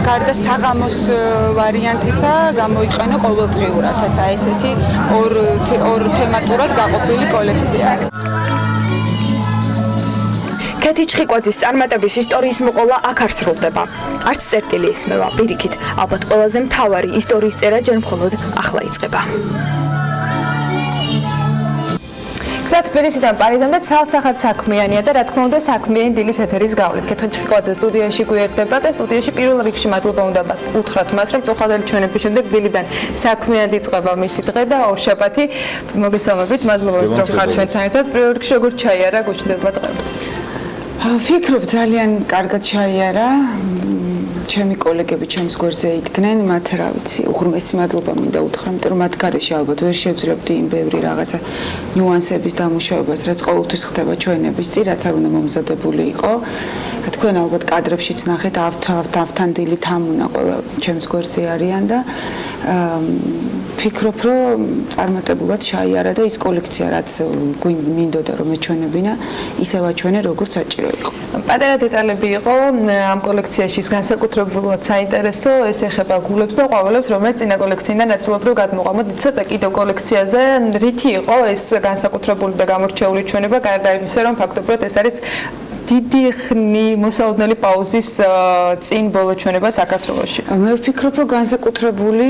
გარდა საღამოს ვარიანტისა გამოიყენო ყოველდღიურად, აი ესეთი ორ თემატურად გაყოფილი კოლექცია. კეთი ჭყიკვაძის წარმატების ისტორიის მოყოლა აქ არ სრულდება. არც წერტილი ისმევა, პირიქით, ალბათ ყველაზე მთავარი ისტორიის წერა ჯერ მხოლოდ ახლა იწყება. გზა თბილისიდან პარიზამდე ცალსახად საქმიანია და რა თქმა უნდა საქმიანი დილის ეთერის გავლით. კეთი ჭყიკვაძე სტუდიაში გვერდება და სტუდიაში პირველ რიგში მადლობა უნდა უთხრათ მას, რომ წუხადელი ჩვენების შემდეგ დილიდან საქმიანი იწყება მისი დღე და ორშაბათი. მოგესალმებით, მადლობა რომ ხართ ჩვენთან ერთად. პირველ რიგში როგორ ჩაიარა გუშინდება დღე? ვფიქრობ ძალიან კარგად ჩაიარა. ჩემი კოლეგები ჩემს გვერდზე იდგნენ, მათ რა ვიცი, უღრმესი მადლობა მინდა უთხრა, იმიტომ რომ მათ გარეშე ალბათ ვერ შევძლებდი იმ ბევრი რაღაცა ნიუანსების დამუშავებას, რაც ყოველთვის ხდება ჩვენების წინ, რაც არ უნდა მომზადებული იყო. თქვენ ალბათ კადრებშიც ნახეთ, ავთანდილი თამუნა ყველა ჩემს გვერდზე არიან და ფიქრობ, რომ წარმატებულად ჩაიარა და ის კოლექცია, რაც მინდოდა რომ ეჩვენებინა, ისევ აჩვენე, როგორც საჭირო იყო. პატარა დეტალები იყო ამ კოლექციაში, განსაკუთრებულად საინტერესო, ეს ეხება გულებს და ყვავილებს, რომელიც წინა კოლექციიდან ნაწილობრივ გადმოყვა. მოდით ცოტა კიდევ კოლექციაზე, რითი იყო ეს განსაკუთრებული და გამორჩეული ჩვენება, გარდა იმისა, რომ ფაქტობრივად ეს არის დიდი ხნი მოსალოდნელი პაუზის წინ ბოლო ჩვენება საქართველოში. მე ვფიქრობ, რომ განსაკუთრებული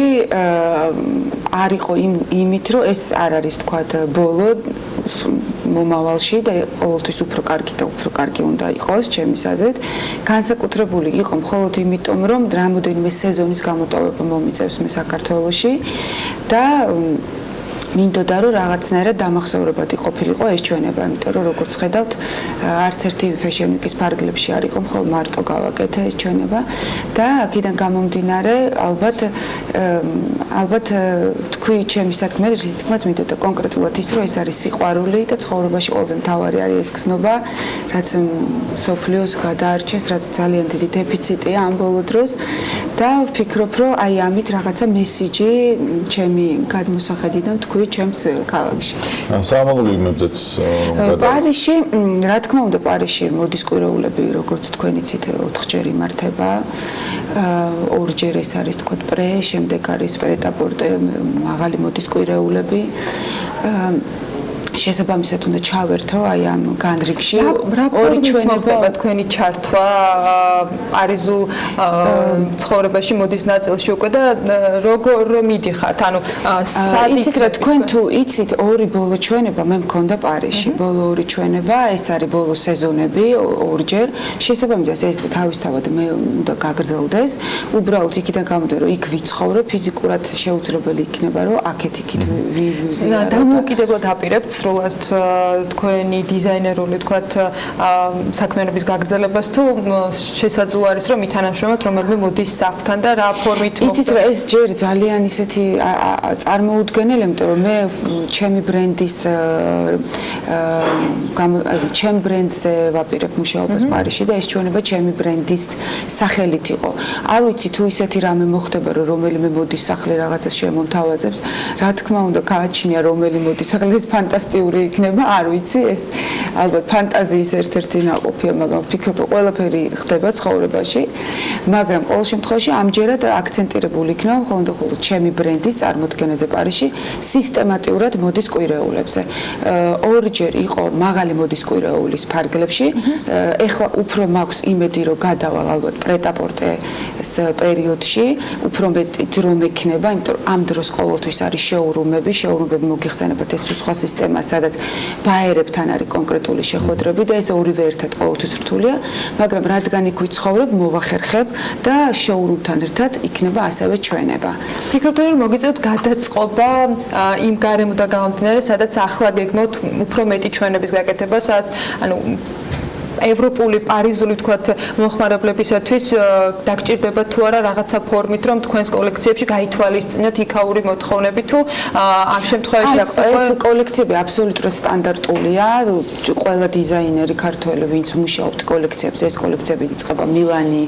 არ იყო იმით, რომ ეს არ არის თქვათ ბოლო მომავალში და ყოველთვის უფრო კარგი და უფრო კარგი უნდა იყოს, ჩემის აზრით. განსაკუთრებული იყო მხოლოდ იმიტომ, რომ რამოდენიმე სეზონის გამოტოვება მომიწევს მე საქართველოში და მინდოდა რომ რაღაცნაირად დამახსოვრებადი ყოფილიყო ეს ჩვენება, იმიტომ რომ როგორც ხედავთ, არც ერთი Fashion Week-ის ფარგლებში არ იყო, მხოლოდ მარტო გავაკეთე ეს ჩვენება და აქედან გამომდინარე, ალბათ თქვი ჩემი საქმე, რის თქმაც მინდოდა კონკრეტულად ის, რომ ეს არის სიყვარული და ცხოვრებაში ყველაზე მთავარი არის ეს გზნობა, რაც სოფლიოს გადაარჩეს, რაც ძალიან დიდი დეფიციტია ამ ბოლო დროს და ვფიქრობ, რომ აი ამით რაღაცა მესიჯი ჩემი გადმოსახედიდან თქვი ჩემს ქალაქში. საამალო გეგმებზეც პარიზში, რა თქმა უნდა, პარიზში მოდის კვირეულები, როგორც თქვენ იცით, 4ჯერ იმართება. 2ჯერ ეს არის თქვა პრე, შემდეგ არის პრეტაპორტე, მაღალი მოდის კვირეულები. შესაბამისად უნდა ჩავერთო აი ამ განრიგში ორი ჩვენება თქვენი ჩართვა პარიზულ ცხოვრებაში მოდის ნაწილში უკვე და როგორ მიდიხართ ანუ იცით რა თქვენ თუ იცით ორი ბოლო ჩვენება მე მქონდა პარიზში ბოლო ორი ჩვენება ეს არის ბოლო სეზონები ორჯერ შესაბამისად ეს თავისთავად მე უნდა გაგრძელდეს უბრალოდ იქიდან გამომდინარე რომ იქ ვიცხოვრე ფიზიკურად შეუძლებელი იქნება რომ აქეთ იქით დამოუკიდებლად აპირებთ სრულად თქვენი დიზაინერული თქვათ საქმიანობის გაგრძელებას თუ შესაძლო არის რომ ითანამშრომლოთ რომელიმე მოდის სახლთან და რა ფორმით იცით რა ეს ჯერ ძალიან ისეთი წარმოუდგენელი იმიტომ რომ მე ჩემი ბრენდის ჩემ ბრენდზე ვაპირებ მუშაობას პარიზში და ეს ჩვენება ჩემი ბრენდის სახელით იყო არ ვიცი თუ ისეთი რამე მოხდება რომ რომელიმე მოდის სახლი რაღაცას შემომთავაზებს რა თქმა უნდა გააჩნია რომელი მოდის სახლი ეს ფანტასტიკური იქნება არ ვიცი ეს ალბათ ფანტაზიის ერთ-ერთი ნაყოფია მაგრამ ვფიქრობ რომ ყველაფერი ხდება ცხოვრებაში მაგრამ ყოველ შემთხვევაში ამჯერად აქცენტირებული იქნება მხოლოდ ჩემი ბრენდის წარმოდგენაზე პარიზში სისტემატურად მოდის კვირეულებზე ორჯერ იყო მაღალი მოდის კვირეულის ფარგლებში ეხლა უფრო მაქვს იმედი რომ გადავალ ალბათ პრეტაპორტეს პერიოდში უფრო მეტი დრო მექნება იმიტომ რომ ამ დროს ყოველთვის არის შეურუმები მოგიხსენებათ ეს სხვა სისტემა სადაც ბაერებთან არის კონკრეტული შეხვედრები და ეს ორივე ერთად ყოველთვის რთულია მაგრამ რადგან იქ ვიცხოვრებ მოვახერხებ და შოურუმთან ერთად იქნება ასევე ჩვენება ფიქრობთ რომ მოგიწევთ გადაწყობა იმ გარემოდან გამომდინარე სადაც ახლა გეგმოთ უფრო მეტი ჩვენების გაკეთება სადაც ანუ ევროპული პარიზული თქვათ მოხმარებლებისათვის დაგჭირდება თუ არა რაღაცა ფორმით რომ თქვენს კოლექციებში გაითვალისწინოთ იქაური მოთხოვნები თუ ამ შემთხვევაში ეს კოლექციები აბსოლუტურად სტანდარტულია ყველა დიზაინერი ქართველი ვინც მუშაობთ კოლექციებზე ეს კოლექციები იწყება მილანი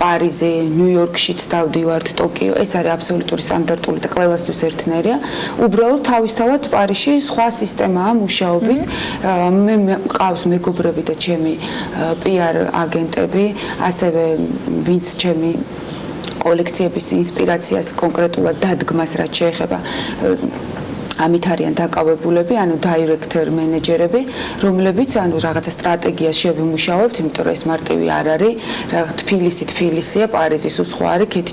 პარიზი ნიუ-იორკშიც დავდივართ ტოკიო ეს არის აბსოლუტური სტანდარტული და ყველასთვის ერთნაირია უბრალოდ თავისთავად პარიზში სხვა სისტემაა მუშაობის მე მყავს მეგობრები და ჩემი PR აგენტები, ასევე ვინც ჩემი კოლექციების ინსპირაციას კონკრეტულად დადგმას რაც შეეხება ამით არიან დაკავებულები, ანუ დაირექტორ მენეჯერები, რომლებიც ანუ რაღაცა სტრატეგიას შევიმუშავებთ, იმიტომ რომ ეს მარტივი არ არის, რაღაც თბილისია, პარიზი, სულ სხვა არის, ქეთი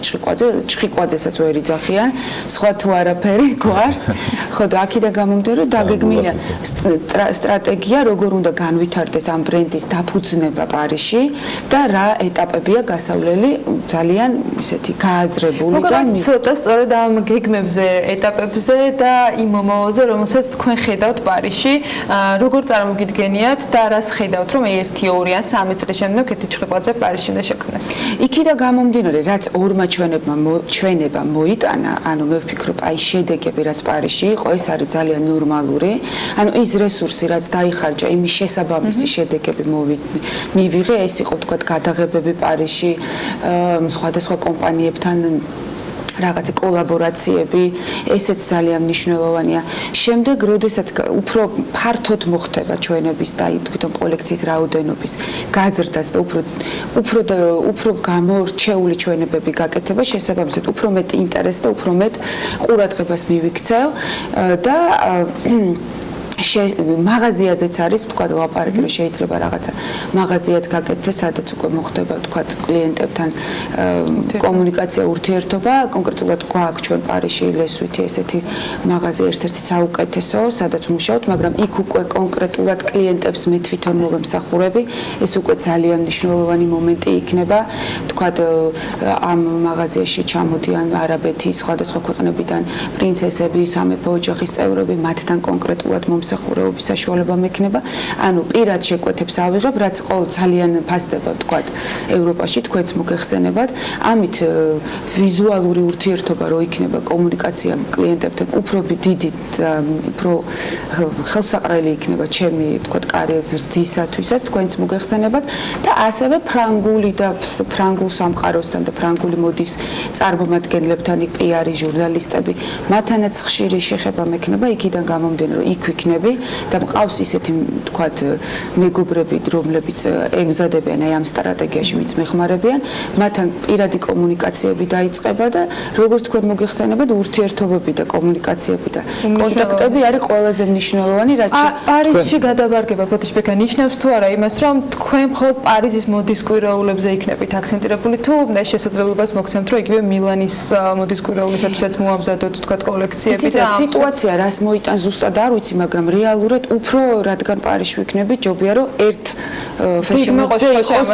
ჩხიკვაძესაც ვერ იძახიან, სხვა თუ არაფერი გვარს. ხო და აქედან გამომდინარე, რომ დაგეგმილია სტრატეგია, როგორ უნდა განვითარდეს ამ ბრენდის დაფუძნება პარიზში და რა ეტაპებია გასავლელი, ძალიან ისეთი გააზრებული და ცოტა სწორედ ამ გეგმებზე, ეტაპებზე და იმ მომავალზე, რომელსაც თქვენ ხედავთ პარიზში, როგორ წარმოგიდგენიათ და რას ხედავთ, რომ 1-2 ან 3 წლის შემდეგ ქეთი ჩხიკვაძე პარიზში უნდა შექმნას? იქიდან გამომდინარე, რაც ორმა ჩვენება მოიტანა, ანუ მე ვფიქრობ, აი შედეგები, რაც პარიზში იყო, ეს არის ძალიან ნორმალური. ანუ ის რესურსი, რაც დაიხარჯა, იმის შესაბამისი შედეგები მივიღე, ეს იყო თქვა გადაღებები პარიზში, სხვადასხვა კომპანიებთან რაღაცა კოლაბორაციები, ესეც ძალიან მნიშვნელოვანია. შემდეგ, როდესაც უფრო ფართოდ მოხდება ჩვენების და თვითონ კოლექციის რაოდენობის გაზრდას და უფრო გამორჩეული ჩვენებები გაკეთება, შესაბამისად უფრო მეტ ინტერესს და უფრო მეტ ყურადღებას მივიქცევ და მაღაზიაზეც არის თქვა ლაპარაკი რომ შეიძლება რაღაცა მაღაზიაც გაკეთდეს, სადაც უკვე მოხდება თქვა კლიენტებთან კომუნიკაცია, ურთიერთობა. კონკრეტულად გვაქვს ჩვენ პარიზში ლესვითი ესეთი მაღაზია ერთ-ერთი საუკეთესო, სადაც მუშაობთ, მაგრამ იქ უკვე კონკრეტულად კლიენტებს მე თვითონ მოვემსახურები. ეს უკვე ძალიან მნიშვნელოვანი მომენტი იქნება. თქვა ამ მაღაზიაში ჩამოდიან არაბეთის სხვადასხვა ქვეყნებიდან პრინცესები, სამეფო ოჯახის წევრები, მათთან კონკრეტულად მსახურების საშუალება მექნება. ანუ პირად შეკვეთებს ავიღებ, რაც ძალიან ფასდება, თქვა, ევროპაში თქვენც მოგეხსენებათ. ამით ვიზუალური ურთიერთობა რო იქნება, კომუნიკაცია კლიენტებთან უფრო დიდი, უფრო ხელსაყრელი იქნება ჩემი, თქვა, კარიერის ზრდისათვისაც თქვენც მოგეხსენებათ და ასევე ფრანგული და ფრანგულ სამყაროსთან და ფრანგული მოდის წარმომადგენლებთან, პიარი ჟურნალისტები, მათთანაც ხშირი შეხება მექნება, იქიდან გამომდინარე, რომ იქ ვიქნები და მყავს ისეთი თქვათ მეგობრები, რომლებიც ემზადებიან აი ამ სტრატეგიაში, ვინც მეხმარებიან, მათთან პირადი კომუნიკაციები დაიწყება და როგორც თქვენ მოგეხსენებათ, ურთიერთობები და კომუნიკაციები და კონტაქტები არის ყველაზე მნიშვნელოვანი, რაც პარიზში გადაბარგება ფოტოშპექა ნიშნავს თუ არა იმას, რომ თქვენ მხოლოდ პარიზის მოდის კვირაულებზე იქნებით აქცენტირებული, თუ შესაძლებლობას მოგცემთ, რომ იგივე მილანის მოდის კვირაულისათვისაც მოამზადოთ თქვათ კოლექციები და სიტუაცია რას მოიტანს ზუსტად არ ვიცი, მაგრამ რეალურად უფრო რადგან პარიზში ვიქნები, ჯობია რომ ერთ ფეშენზე იყოს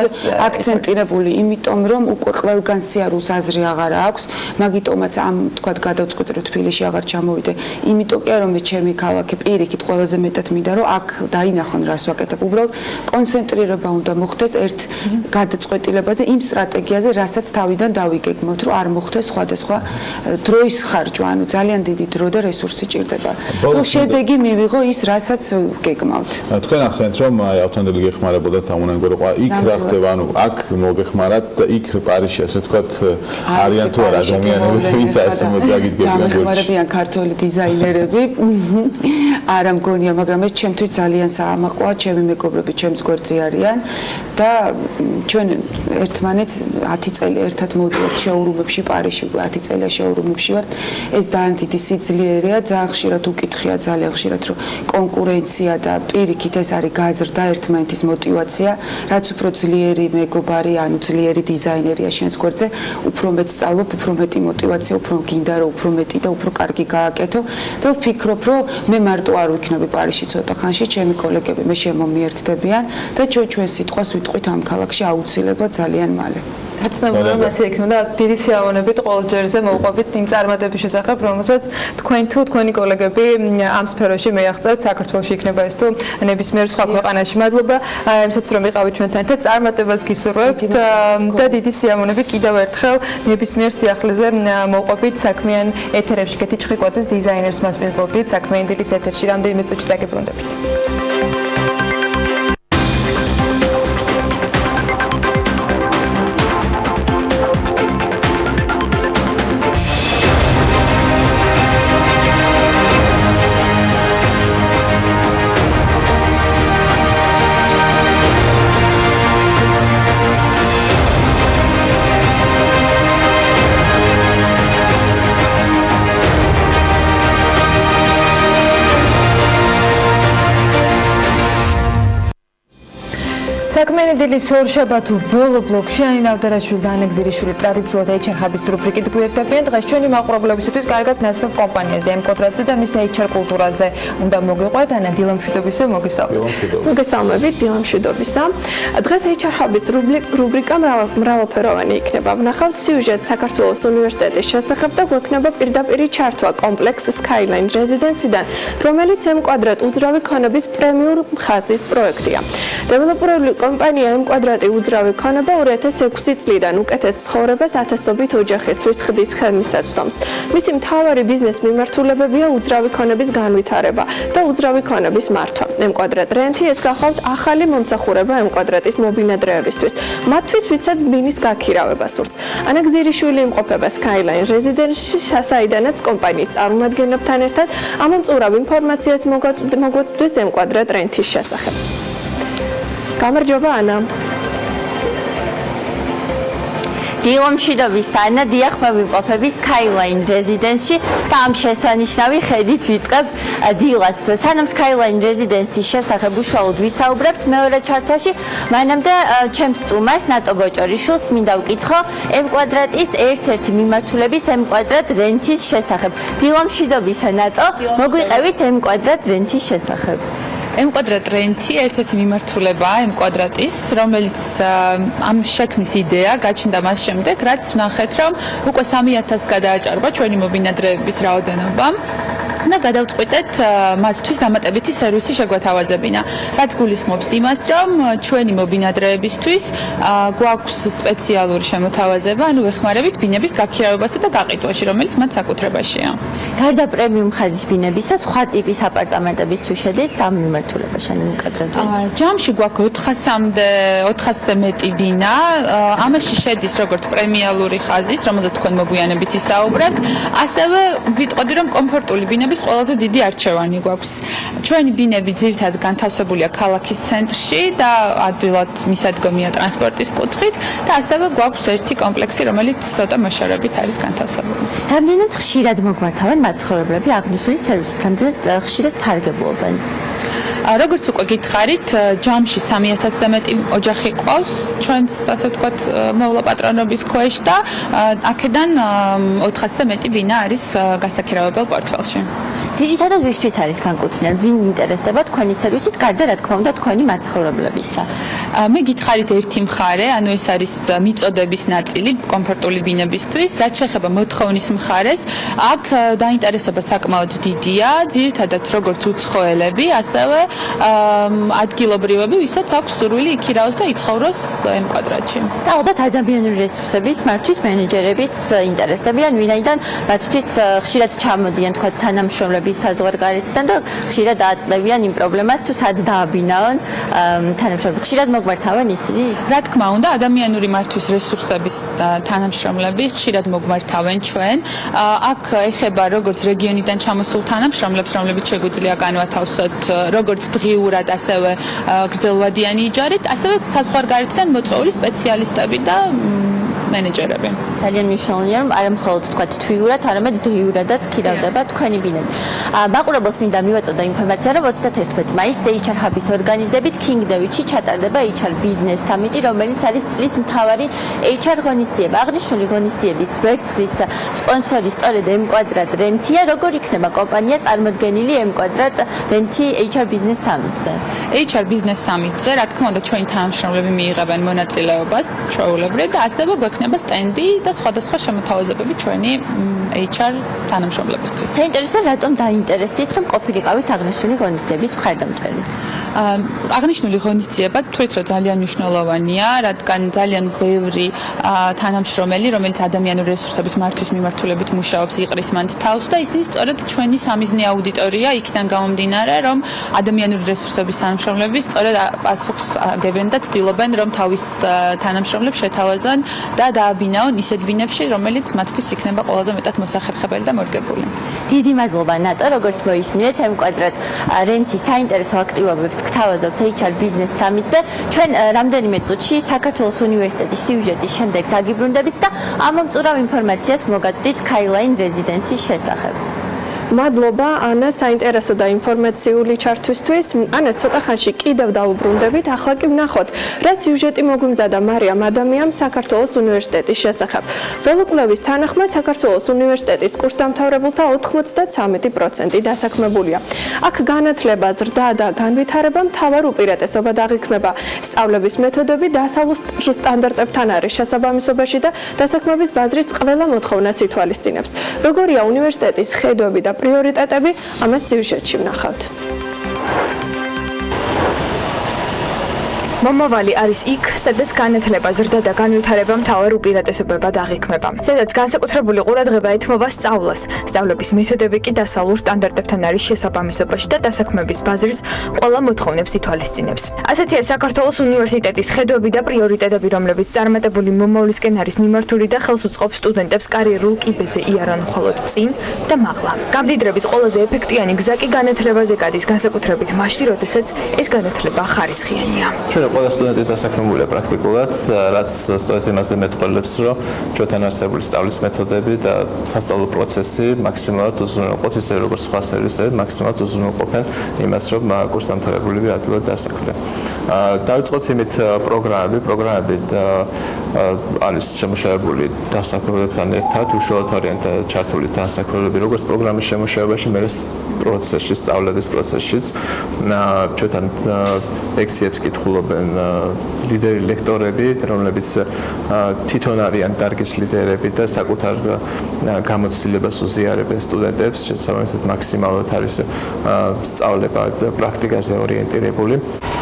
აქცენტირებული, იმიტომ რომ უკვე ყველგან სიარულს აზრი აღარ აქვს, მაგიტომაც ამ თქვა გადავწყვიტე რომ თბილისში აღარ ჩამოვიდე, იმიტომ კი რომ მე ჩემი ქალაქი პირიქით ყველაზე მეტად მინდა რომ აქ დაინახონ რას ვაკეთებ, უბრალოდ კონცენტრირება უნდა მოხდეს ერთ გადაწყვეტილებაზე, იმ სტრატეგიაზე, რასაც თავიდან დავიგეგმოთ, რომ არ მოხდეს სხვადასხვა დროის ხარჯვა, ანუ ძალიან დიდი დრო და რესურსი ჭირდება. რომ შედეგი მივიღო ის, რასაც ვგეგმავთ. თქვენ ახსენეთ, რომ ავტომობილი გეხმარებოდათ ამ უნანგო რა იქ რა ხდება, ანუ აქ მოგეხმარათ და იქ პარიზში ასე ვთქვათ არიან თუ არა ადამიანები, ვინც ასე მოდაგიდგებიან. დამეხმარებიან ქართველი დიზაინერები. არა მგონია, მაგრამ ეს ჩემთვის ძალიან საამაყოა, ჩემი მეგობრები ჩემს გვერდზე არიან და ჩვენ ერთმანეთს 10 წელი ერთად მოვდივართ შეოურუმებში პარიზში, 10 წელია შეოურუმებში ვართ. ეს ძალიან დიდი სიძლიერეა, ძალიან ხშირად უკითხია, ძალიან ხშირად რომ კონკურენცია და პირიქით ეს არის გაზრდა, ერთმანეთის мотиваცია, რაც უფრო ძლიერი მეგობარი, ანუ ძლიერი დიზაინერია შენს გვერდზე, უფრო მეტ სწავლობ, უფრო მეტი мотиваცია, უფრო გინდა რომ უფრო მეტი და უფრო კარგი გააკეთო და ვფიქრობ, რომ მე მარტო არ ვიქნები პარიზში ცოტა ხანში, ჩემი კოლეგები მე შემომიერთდებიან და ჩვენ სიტყვას ვიტყვით ამ ქალაქში აუცილებლად ძალიან მალე. გაცნობილი რომ ასე იქნება და დიდი სიამოვნებით ყოველ ჯერზე მოვყვებით იმ წარმატების შესახებ, რომელსაც თქვენ თუ თქვენი კოლეგები ამ სფეროში მეაღწევთ, საქართველოში იქნება ეს თუ ნებისმიერ სხვა ქვეყანაში. მადლობა იმსაც რომ იყავით ჩვენთან ერთად, წარმატებას გისურვებთ და დიდი სიამოვნებით კიდევ ერთხელ ნებისმიერ სიახლეზე მოვყვებით საქმიან ეთერებში. კეთი ჩხიკვაძის დიზაინერს მასპინძლობთ საქმიანი დილის ეთერში. რამდენიმე წუთში დაგებრუნდებით. საქმიანი დილის ორშაბათულ ბოლო ბლოკში ანინა ავდარაშვილი და ანა გზირიშვილი ტრადიციულად HR ჰაბის რუბრიკით გვერდებიან. დღეს ჩვენი მაყურებლებისთვის კარგად ნაცნობ კომპანიაზე, ემკოტრაძე და მის HR კულტურაზე უნდა მოგიყვეთ. ანა დილა მშვიდობისა, მოგესალმებით. მოგესალმებით, დილა მშვიდობისა. დღეს HR ჰაბის რუბრიკა მრავალფეროვანი იქნება. ვნახავთ სიუჟეტს საქართველოს უნივერსიტეტის შესახებ და გვექნება პირდაპირი ჩართვა კომპლექს Skyline Residence-დან, რომელიც M კვადრატ უძრავი ქონების პრემიუმ ხაზის პროექტია. დეველოპერული კომპანია M კვადრატი უძრავი ქონება 2006 წლიდან უკეთეს ცხოვრებას ათასობით ოჯახისთვის ხდის ხელმისაწვდომს. მისი მთავარი ბიზნეს მიმართულებებია უძრავი ქონების განვითარება და უძრავი ქონების მართვა. M კვადრატ რენტი ეს გახავთ ახალი მომსახურება M კვადრატის მობინადრეებისთვის. მათთვის, ვისაც ბინის გაქირავება სურს. ანა გზირიშვილი იმყოფება Skyline Residence-ში, საიდანაც კომპანიის წარმომადგენლებთან ერთად ამომწურავ ინფორმაციას მოგვაწვდეს M კვადრატ რენტის შესახებ. გამარჯობა ანა. დილა მშვიდობის ანა, დიახ, მე ვიმყოფები Skyline Residence-ში და ამ შესანიშნავი ხედით ვიწყებ დილას. სანამ Skyline Residence-ის შესახებ უშუალოდ ვისაუბრებთ მეორე ჩართვაში, მანამდე ჩემს სტუმარს ნატო ბოჭორიშვილს მინდა ვკითხო M კვადრატის ერთ-ერთი მიმართულების M კვადრატ რენტის შესახებ. დილა მშვიდობისა ნატო, მოგვიყევით M კვადრატ რენტის შესახებ. M კვადრატ რენტი ერთ-ერთი მიმართულებაა M კვადრატის, რომელიც ამ შექმნის იდეა გაჩნდა მას შემდეგ, რაც ვნახეთ, რომ უკვე 3000 გადააჭარბა ჩვენი მობინადრეების რაოდენობა და გადავწყვიტეთ მათთვის დამატებითი სერვისი შეგვეთავაზებინა. რაც გულისხმობს იმას, რომ ჩვენი მობინადრეებისთვის გვაქვს სპეციალური შემოთავაზება, ანუ ვეხმარებით ბინების გაქირავებასა და გაყიდვაში, რომელიც მათ საკუთრებაშია. გარდა პრემიუმ ხაზის ბინებისა, სხვა ტიპის აპარტამენტებიც თუ შედის ამ მიმართულებაში, ანუ მკვადრატს. ჯამში გვაქვს 400-ზე მეტი ბინა. ამაში შედის როგორც პრემიალური ხაზის, რომელზეც თქვენ მოგვიანებით ისაუბრებთ, ასევე ვიტყოდი, რომ კომფორტული ბინების ყველაზე დიდი არჩევანი გვაქვს. ჩვენი ბინები ძირითადად განთავსებულია ქალაქის ცენტრში და ადვილად მისადგომია ტრანსპორტის კუთხით და ასევე გვაქვს ერთი კომპლექსი, რომელიც ცოტა მოშორებით არის განთავსებული. რამდენად ხშირად მოგვართავენ მაცხოვრებლები აღნიშნული სერვისით, რამდენად ხშირად სარგებლობენ? როგორც უკვე გითხარით, ჯამში 3000-ზე მეტი ოჯახი ყავს ჩვენს, ასე ვთქვათ, მოვლა პატრონობის ქვეშ და აქედან 400-ზე მეტი ბინა არის გასაქირავებელ პორტფელში. ძირითადად ვისთვის არის განკუთვნილი, ვინ ინტერესდება თქვენი სერვისით, გარდა რა თქმა უნდა თქვენი მაცხოვრებლებისა? მე გითხარით ერთი მხარე, ანუ ეს არის მიწოდების ნაწილი კომფორტული ბინებისთვის, რაც შეეხება მოთხოვნის მხარეს, აქ დაინტერესება საკმაოდ დიდია, ძირითადად როგორც უცხოელები, ასევე ადგილობრივები, ვისაც აქვს სურვილი იქირავოს და იცხოვროს M კვადრატში. და ალბათ ადამიანური რესურსების მართვის მენეჯერებიც ინტერესდებიან, ვინაიდან მათთვის ხშირად ჩამოდიან თქვათ თანამშრომლების საზღვარგარეთიდან და ხშირად დააწლებიან იმ პრობლემას, თუ სად დააბინაონ თანამშრომლები. ხშირად მოგვართავენ ისინი? რა თქმა უნდა, ადამიანური მართვის რესურსების თანამშრომლები ხშირად მოგვართავენ ჩვენ. აქ ეხება როგორც რეგიონიდან ჩამოსულ თანამშრომლებს, რომლებიც შეგვიძლია განვათავსოთ როგორც დღიურად, ასევე გრძელვადიანი იჯარით, ასევე საზღვარგარეთიდან მოწვეული სპეციალისტები და მენეჯერები. ძალიან მნიშვნელოვანია, რომ არა მხოლოდ თქვათ თვიურად, არამედ დღიურადაც ქირავდება თქვენი ბინები. მაყურებელს მინდა მივაწოდო ინფორმაცია, რომ 31 მაისს HR Hub-ის ორგანიზებით King David-ში ჩატარდება HR Business Summit, რომელიც არის წლის მთავარი HR ღონისძიება. აღნიშნული ღონისძიების ვერცხლის სპონსორი სწორედ M კვადრატ რენტია. როგორ იქნება კომპანია წარმოდგენილი M კვადრატ რენტი HR Business Summit-ზე? HR Business Summit-ზე, რა თქმა უნდა, ჩვენი თანამშრომლები მიიღებენ მონაწილეობას ჩვეულებრივ და ასევე გვექნება სტენდი და სხვადასხვა შემოთავაზებები ჩვენი HR თანამშრომლებისთვის. საინტერესოა, რატომ დაინტერესდით, რომ ყოფილიყავით აღნიშნული ღონისძიების მხარდამჭერი? აღნიშნული ღონისძიება თვლით, რომ ძალიან მნიშვნელოვანია, რადგან ძალიან ბევრი თანამშრომელი, რომელიც ადამიანური რესურსების მართვის მიმართულებით მუშაობს, იყრის მანდ თავს და ისინი სწორედ ჩვენი სამიზნე აუდიტორია, იქიდან გამომდინარე, რომ ადამიანური რესურსების თანამშრომლები სწორედ პასუხს აგებენ და ცდილობენ, რომ თავის თანამშრომლებს შეთავაზონ და დააბინაონ ისეთ ბინებში, რომელიც მათთვის იქნება ყველაზე მეტად მოსახერხებელი და მორგებული. დიდი მადლობა ნატო, როგორც მოისმინეთ, M კვადრატ რენტის საინტერესო აქტივობებს გთავაზობთ HR Business Summit-ზე. ჩვენ რამდენიმე წუთში საქართველოს უნივერსიტეტის სიუჟეტის შემდეგ დაგიბრუნდებით და ამომწურავ ინფორმაციას მოგაწვდით Skyline Residence-ის შესახებ. მადლობა ანა საინტერესო და ინფორმაციული ჩართვისთვის. ანა ცოტა ხანში კიდევ დაუბრუნდებით. ახლა კი ვნახოთ, რა სიუჟეტი მოგვიმზადა მარიამ ადამიანს საქართველოს უნივერსიტეტის შესახებ. ველოკვლევის თანახმად საქართველოს უნივერსიტეტის კურსდამთავრებულთა 93% დასაქმებულია. აქ განათლება, ზრდა და განვითარება მთავარ უპირატესობად აღიქმება. სწავლების მეთოდები დასავლურ სტანდარტებთან არის შესაბამისობაში და დასაქმების ბაზრის ყველა მოთხოვნას ითვალისწინებს. როგორია უნივერსიტეტის ხედვები და პრიორიტეტები, ამას სიუჟეტში ვნახავთ. მომავალი არის იქ, სადაც განათლება, ზრდა და განვითარება მთავარ უპირატესობებად აღიქმება. სადაც განსაკუთრებული ყურადღება ეთმობა სწავლას. სწავლების მეთოდები კი დასავლურ სტანდარტებთან არის შესაბამისობაში და დასაქმების ბაზრის ყველა მოთხოვნებს ითვალისწინებს. ასეთია საქართველოს უნივერსიტეტის ხედვები და პრიორიტეტები, რომლებიც წარმატებული მომავლისკენ არის მიმართული და ხელს უწყობს სტუდენტებს კარიერულ კიბეზე იარონ მხოლოდ წინ და მაღლა. გამდიდრების ყველაზე ეფექტიანი გზა კი განათლებაზე გადის, განსაკუთრებით მაშინ, როდესაც ეს განათლება ხარისხიანია. ყველა სტუდენტი დასაქმებულია პრაქტიკულად, რაც სწორედ იმაზე მეტყველებს, რომ ჩვენთან არსებული სწავლის მეთოდები და სასწავლო პროცესი მაქსიმალურად უზრუნველყოფს, ისე როგორც სხვა სერვისები მაქსიმალურად უზრუნველყოფენ იმას, რომ კურსდამთავრებულები ადვილად დასაქმდნენ. დავიწყოთ იმით პროგრამები არის შემუშავებული დასაქმებლებთან ერთად, უშუალოდ არიან ჩართული დასაქმებელები, როგორც პროგრამის შემუშავებაში, მე პროცესში, სწავლების პროცესშიც ჩვენთან ლექციებს კითხულობენ ლიდერი ლექტორები, რომლებიც თვითონ არიან დარგის ლიდერები და საკუთარ გამოცდილებას უზიარებენ სტუდენტებს, შესაბამისად მაქსიმალურად არის სწავლება პრაქტიკაზე ორიენტირებული.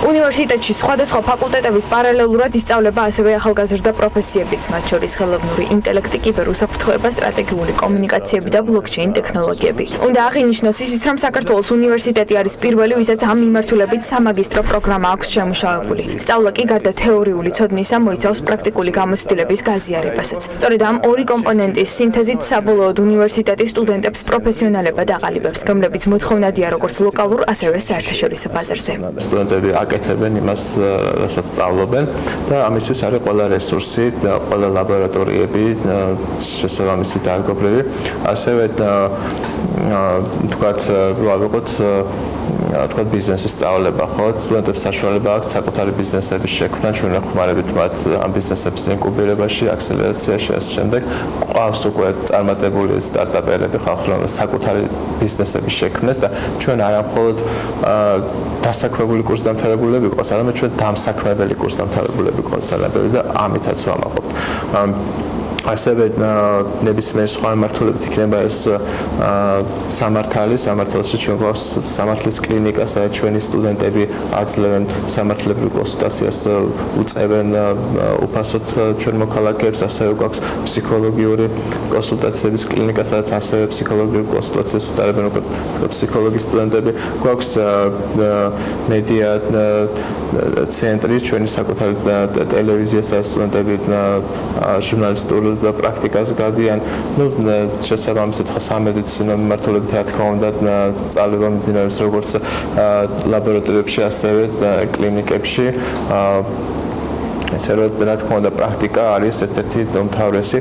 უნივერსიტეტში სხვადასხვა ფაკულტეტების პარალელურად ისწავლება ასევე ახალგაზრდა პროფესიებიც, მათ შორის ხელოვნური ინტელექტი, კიბერუსაფრთხოება, სტრატეგიული კომუნიკაციები და ბლოკჩეინ ტექნოლოგიები. უნდა აღინიშნოს ისიც, რომ საქართველოს უნივერსიტეტი არის პირველი, ვისაც ამ მიმართულებით სამაგისტრო პროგრამა აქვს შემუშავებული. სწავლა კი გარდა თეორიული ცოდნისა მოიცავს პრაქტიკული გამოცდილების გაზიარებასაც. სწორედ ამ ორი კომპონენტის სინთეზით საბოლოოდ უნივერსიტეტი სტუდენტებს პროფესიონალებად აყალიბებს, რომლებიც მოთხოვნადია როგორც ლოკალურ, ასევე საერთაშორისო ბაზარზე. სტუდენტები აკეთებენ იმას, რასაც სწავლობენ და ამისთვის არის ყველა რესურსი, ყველა ლაბორატორიები, შესაბამისი დარგობრივი, ასევე თქვათ, რა ვიყოთ ბიზნესის სწავლება, ხო? სტუდენტებს საშუალება აქვთ საკუთარი ბიზნესების შექმნა, ჩვენ ვეხმარებით მათ ამ ბიზნესების ინკუბირებაში, აქსელერაციაში, ასე შემდეგ. ყავს უკვე წარმატებული სტარტაპერები, ხალხი, რომელსაც საკუთარი ბიზნესების შექმნეს და ჩვენ არა მხოლოდ დასაქმებული კურსდამთავრებულები გვყავს, არამედ ჩვენ დამსაქმებელი კურსდამთავრებულები გვყავს ძალიან და ამითაც ვამაყობთ. ასევე ნებისმიერ სხვა მიმართულებით იქნება ეს სამართალში ჩვენ გვაქვს სამართლის კლინიკა, სადაც ჩვენი სტუდენტები აძლევენ სამართლებრივ კონსულტაციას, უწევენ უფასოდ ჩვენ მოქალაქეებს, ასევე გვაქვს ფსიქოლოგიური კონსულტაციების კლინიკა, სადაც ასევე ფსიქოლოგიურ კონსულტაციას უტარებენ ფსიქოლოგიის სტუდენტები, გვაქვს მედია ცენტრი, ჩვენი საკუთარი ტელევიზია, სადაც სტუდენტები ჟურნალისტურ და პრაქტიკას გადიან, შესაბამისად სამედიცინო მიმართულებით რა თქმა უნდა სწავლება მიმდინარეობს როგორც ლაბორატორიებში, ასევე კლინიკებში. ესე რომ რა თქმა უნდა პრაქტიკა არის ერთ-ერთი უმთავრესი.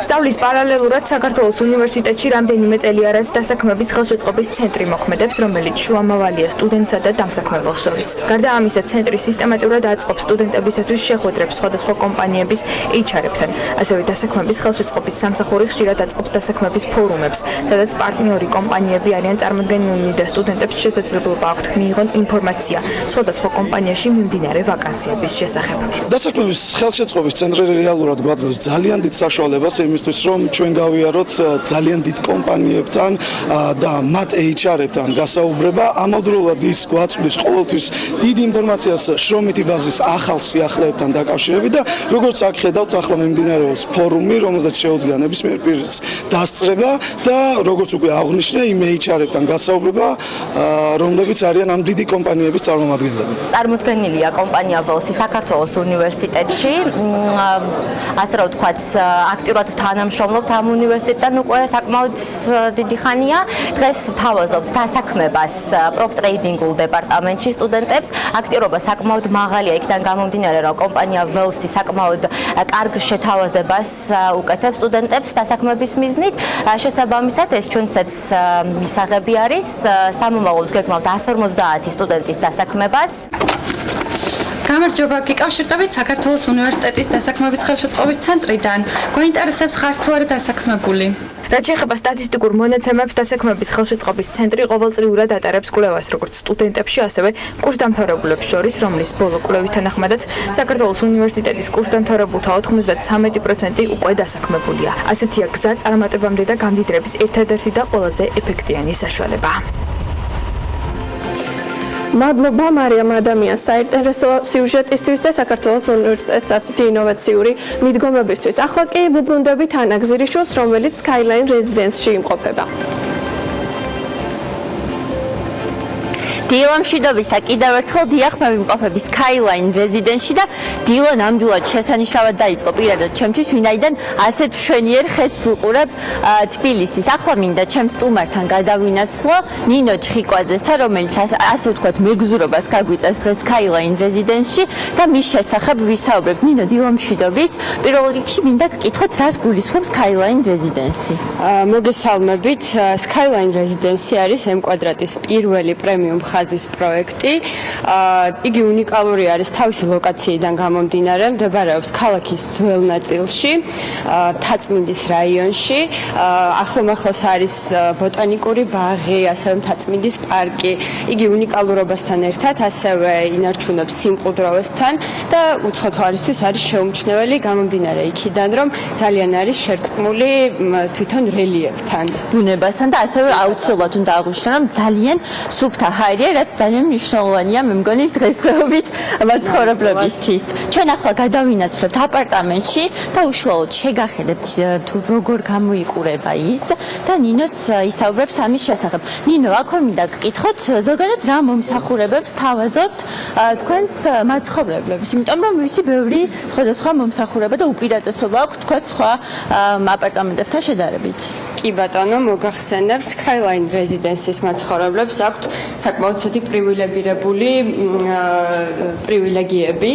სწავლის პარალელურად საქართველოს უნივერსიტეტში რამდენიმე წელი არის დასაქმების ხელშეწყობის ცენტრი მოქმედებს, რომელიც შუამავალია სტუდენტსა და დამსაქმებელს შორის. გარდა ამისა, ცენტრი სისტემატურად აწყობს სტუდენტებისათვის შეხვედრებს სხვადასხვა კომპანიების HR-ებთან. ასევე დასაქმების ხელშეწყობის სამსახური ხშირად აწყობს დასაქმების ფორუმებს, სადაც პარტნიორი კომპანიები არიან წარმოდგენილნი და სტუდენტებს შესაძლებლობა აქვთ მიიღონ ინფორმაცია სხვადასხვა კომპანიაში მიმდინარე ვაკანსიების შესახებ. დასაქმების ხელშეწყობის ცენტრი რეალურად გვაძლევს ძალიან დიდ საშუალებას იმისთვის, რომ ჩვენ გავიაროთ ძალიან დიდ კომპანიებთან და მათ HR-ებთან გასაუბრება. ამავდროულად ის გვაწვდის ყოველთვის დიდ ინფორმაციას შრომითი ბაზის ახალ სიახლეებთან დაკავშირებით და როგორც აქ ხედავთ, ახლა მიმდინარეობს ფორუმი, რომელზეც შეუძლია ნებისმიერ პირს დასწრება და როგორც უკვე აღნიშნე, იმ HR-ებთან გასაუბრება, რომლებიც არიან ამ დიდი კომპანიების წარმომადგენლები. წარმოდგენილია კომპანია ველსი საქართველოს უნივერსიტეტში, ასე რომ ვთქვათ, აქტიურად თანამშრომლობთ ამ უნივერსიტეტთან უკვე საკმაოდ დიდი ხანია. დღეს ვთავაზობთ დასაქმებას პროპტრეიდინგულ დეპარტამენტში სტუდენტებს. აქტიურობა საკმაოდ მაღალია, იქიდან გამომდინარე, რომ კომპანია ველსი საკმაოდ კარგ შეთავაზებას უკეთებს სტუდენტებს დასაქმების მიზნით. შესაბამისად, ეს ჩვენთვისაც მისაღები არის. სამომავლოდ გეგმავთ 150 სტუდენტის დასაქმებას. გამარჯობა, გიკავშირდებით საქართველოს უნივერსიტეტის დასაქმების ხელშეწყობის ცენტრიდან. გვაინტერესებს ხართ თუ არა დასაქმებული? რაც შეეხება სტატისტიკურ მონაცემებს, დასაქმების ხელშეწყობის ცენტრი ყოველწლიურად ატარებს კვლევას როგორც სტუდენტებში, ასევე კურსდამთავრებულებს შორის, რომლის ბოლო კვლევის თანახმადაც საქართველოს უნივერსიტეტის კურსდამთავრებულთა 93% უკვე დასაქმებულია. ასეთია გზა წარმატებამდე და გამდიდრების ერთადერთი და ყველაზე ეფექტიანი საშუალება. მადლობა მარიამ ადამიანს საინტერესო სიუჟეტისთვის და საქართველოს უნივერსიტეტის ასეთი ინოვაციური მიდგომებისთვის. ახლა კი ვუბრუნდებით ანა გზირიშვილს, რომელიც Skyline Residence-ში იმყოფება. დილა მშვიდობისა, კიდევ ერთხელ დიახ, მე ვიმყოფები Skyline Residence-ში და დილა ნამდვილად შესანიშნავად დაიწყო პირადად ჩემთვის, ვინაიდან ასეთ მშვენიერ ხედს ვუყურებ თბილისის. ახლა მინდა ჩემს სტუმართან გადავინაცვლო ნინო ჩხიკვაძესთან, რომელიც ასე ვთქვათ მეგზურობას გაგვიწევს დღეს Skyline Residence-ში და მის შესახებ ვისაუბრებ. ნინო, დილა მშვიდობის. პირველ რიგში მინდა გკითხოთ, რას გულისხმობს Skyline Residence-ი? მოგესალმებით. Skyline Residence-ი არის M კვადრატის პირველი პრემიუმ ხაზის პროექტი. იგი უნიკალური არის თავისი ლოკაციიდან გამომდინარე, მდებარეობს ქალაქის ძველ ნაწილში, მთაწმინდის რაიონში. ახლომახლოს არის ბოტანიკური ბაღი, ასევე მთაწმინდის პარკი. იგი უნიკალურობასთან ერთად ასევე ინარჩუნებს სიმყუდროვესთან და უცხოთვარისთვის არის შეუმჩნეველი გამომდინარე იქიდან, რომ ძალიან არის შერწყმული თვითონ რელიეფთან, ბუნებასთან და ასევე აუცილებლად უნდა აღვნიშნო, რომ ძალიან სუფთა ჰაერია, რაც ძალიან მნიშვნელოვანია, მე მგონი დღესდღეობით მაცხოვრებლებისთვის. ჩვენ ახლა გადავინაცვლებთ აპარტამენტში და უშუალოდ შეგახედებთ თუ როგორ გამოიყურება ის და ნინოც ისაუბრებს ამის შესახებ. ნინო, აქვე მინდა გკითხოთ, ზოგადად რა მომსახურებებს თავაზობთ თქვენს მაცხოვრებლებს, იმიტომ რომ ვიცი ბევრი სხვადასხვა მომსახურება და უპირატესობა აქვს თქვენ სხვა აპარტამენტებთან შედარებით. კი ბატონო, მოგახსენებთ, Skyline Residence-ის მაცხოვრებლებს აქვთ საკმაოდ ცოტი პრივილეგიები.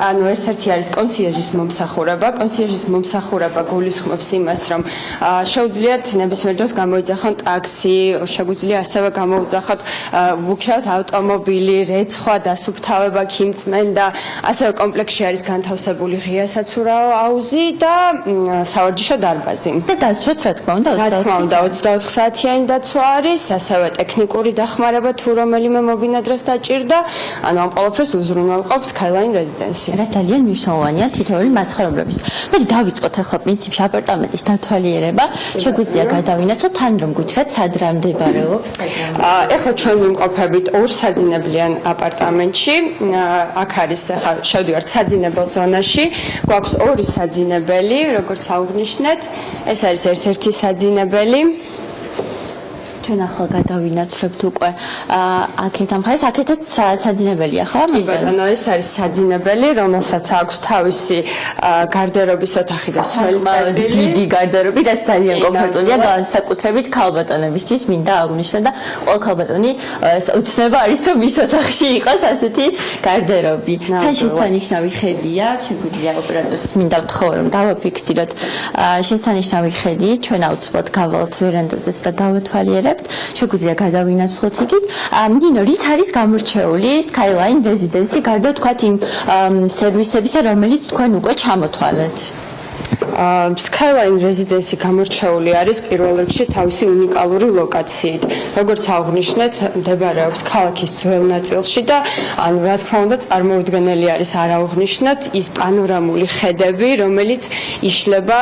ანუ ერთ-ერთი არის კონსიეჟის მომსახურება. კონსიეჟის მომსახურება გულისხმობს იმას, რომ შეუძლიათ ნებისმიერ დროს გამოიძახონ ტაქსი, შეგვიძლია ასევე გამოუძახოთ ვუქშავთ ავტომობილი, რეცხვა, დასუფთავება, ქიმწმენდა, ასევე კომპლექსში არის განთავსებული ღია საცურაო აუზი და სავარჯიშო დარბაზი. და დაცვაც რა თქმა უნდა, 24 საათიანი დაცვა არის, ასევე ტექნიკური დახმარება თუ რომელიმე მობინადრეს დაჭირდა, ანუ ამ ყველაფერს უზრუნველყოფს Skyline Residence-ი. რა ძალიან მნიშვნელოვანია თითოეული მაცხოვრებლების. მოდი დავიწყოთ ახლა პრინციპში აპარტამენტის დათვალიერება. შეგვიძლია გადავინაცვლოთ თან რომ გითხრათ სად რა მდებარეობს. ეხლა ჩვენ ვიმყოფებით ორ საძინებლიან აპარტამენტში. აქ არის ახლა შევდივართ საძინებელ ზონაში. გვაქვს ორი საძინებელი, როგორც აღვნიშნეთ. ეს არის ერთ-ერთი საძინებელი. ჩვენ ახლა გადავინაცვლებთ უკვე აქეთ ამ ხარეს, აქეთაც საძინებელია, ხო? კი ბატონო, ეს არის საძინებელი, რომელსაც აქვს თავისი გარდერობის ოთახი და სველი წერტილი. დიდი გარდერობი, რაც ძალიან კომფორტულია, განსაკუთრებით ქალბატონებისთვის მინდა აღვნიშნო და ყოველ ქალბატონი ოცნება არის, რომ მის ოთახში იყოს ასეთი გარდერობი. თან შესანიშნავი ხედია, შეგვიძლია ოპერატორს მინდა ვთხოვო, რომ დავაფიქსიროთ შესანიშნავი ხედი, ჩვენ აუცილებლად გავალთ ვერანდაზე და დავათვალიერებთ. შეგვიძლია გადავინაცვლოთ იგივე. ნინო, რით არის გამორჩეული Skyline Residence-ი გარდა თქვათ იმ სერვისებისა, რომელიც თქვენ უკვე ჩამოთვალეთ? Skyline Residence-ი გამორჩეული არის პირველ რიგში თავისი უნიკალური ლოკაციით. როგორც აღვნიშნეთ, მდებარეობს ქალაქის ძველ ნაწილში და ანუ რა თქმა უნდა წარმოუდგენელი არის არ აღვნიშნოთ ის პანორამული ხედები, რომელიც იშლება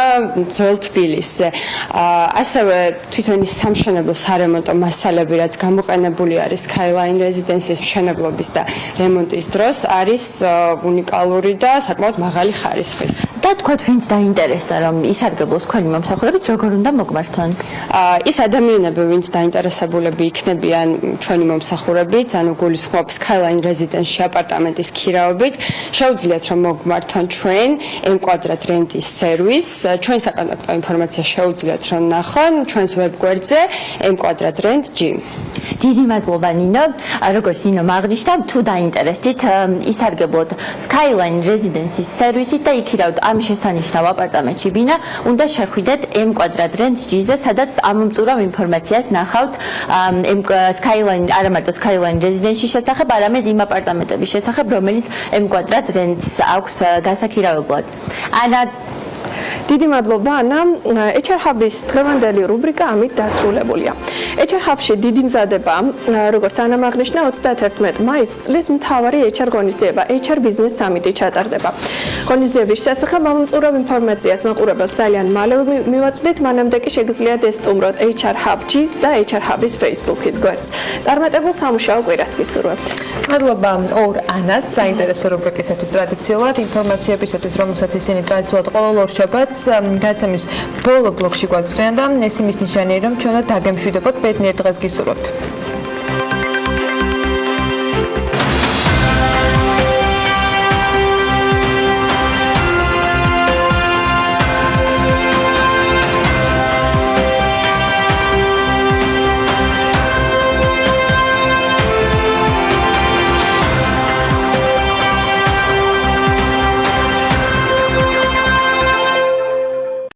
ძველ თბილისზე. ასევე თვითონ ის სამშენებლო სარემონტო მასალები, რაც გამოყენებული არის Skyline Residence-ის მშენებლობის და რემონტის დროს, არის უნიკალური და საკმაოდ მაღალი ხარისხის. და თქვათ, ვინც დაინტერესდა რომ ისარგებლოს თქვენი მომსახურებით, როგორ უნდა მოგმართონ? ის ადამიანები, ვინც დაინტერესებულები იქნებიან ჩვენი მომსახურებით, ანუ გულისხმობს Skyline Residence-ში აპარტამენტის ქირაობით, შეუძლიათ რომ მოგმართონ ჩვენ M კვადრატ რენტის სერვისს. ჩვენ საკონტაქტო ინფორმაცია შეუძლიათ რომ ნახონ ჩვენს ვებგვერდზე M კვადრატ rent.g. დიდი მადლობა ნინო. როგორც ნინო აღნიშნა, თუ დაინტერესდით ისარგებლოთ Skyline Residence-ის სერვისით და იქირავთ ამ შესანიშნავ აპარტამენტში ბინა, უნდა შეხვიდეთ M კვადრატ rent.g-ზე, სადაც ამომწურავ ინფორმაციას ნახავთ Skyline, არა მარტო Skyline Residence-ის შესახებ, არამედ იმ აპარტამენტების შესახებ, რომელიც M კვადრატ rent-ს აქვს გასაქირავებლად. ანა დიდი მადლობა ანა. HR Hub-ის დღევანდელი რუბრიკა ამით დასრულებულია. HR Hub-ში დიდი მზადება, როგორც ანამ აღნიშნა, 31 მაისს წლის მთავარი HR ღონისძიება, HR Business Summit-ი ჩატარდება. ღონისძიების შესახებ ამომწურავ ინფორმაციას მაყურებელს ძალიან მალე მივაწვდით, მანამდე კი შეგიძლიათ ესტუმროთ HR Hub-ის და HR Hub-ის Facebook-ის გვერდს. წარმატებულ სამუშაო კვირას გისურვებთ. მადლობა ორ ანას საინტერესო რუბრიკისათვის ტრადიციულად ინფორმაციებისათვის, რომელსაც ისინი ტრადიციულად ყოველ ორ შაბათს გადაცემის ბოლო ბლოკში გვაწვდიან და ეს იმის ნიშანია, რომ ჩვენად დაგემშვიდობოთ ბედნიერ დღეს გისურვებთ.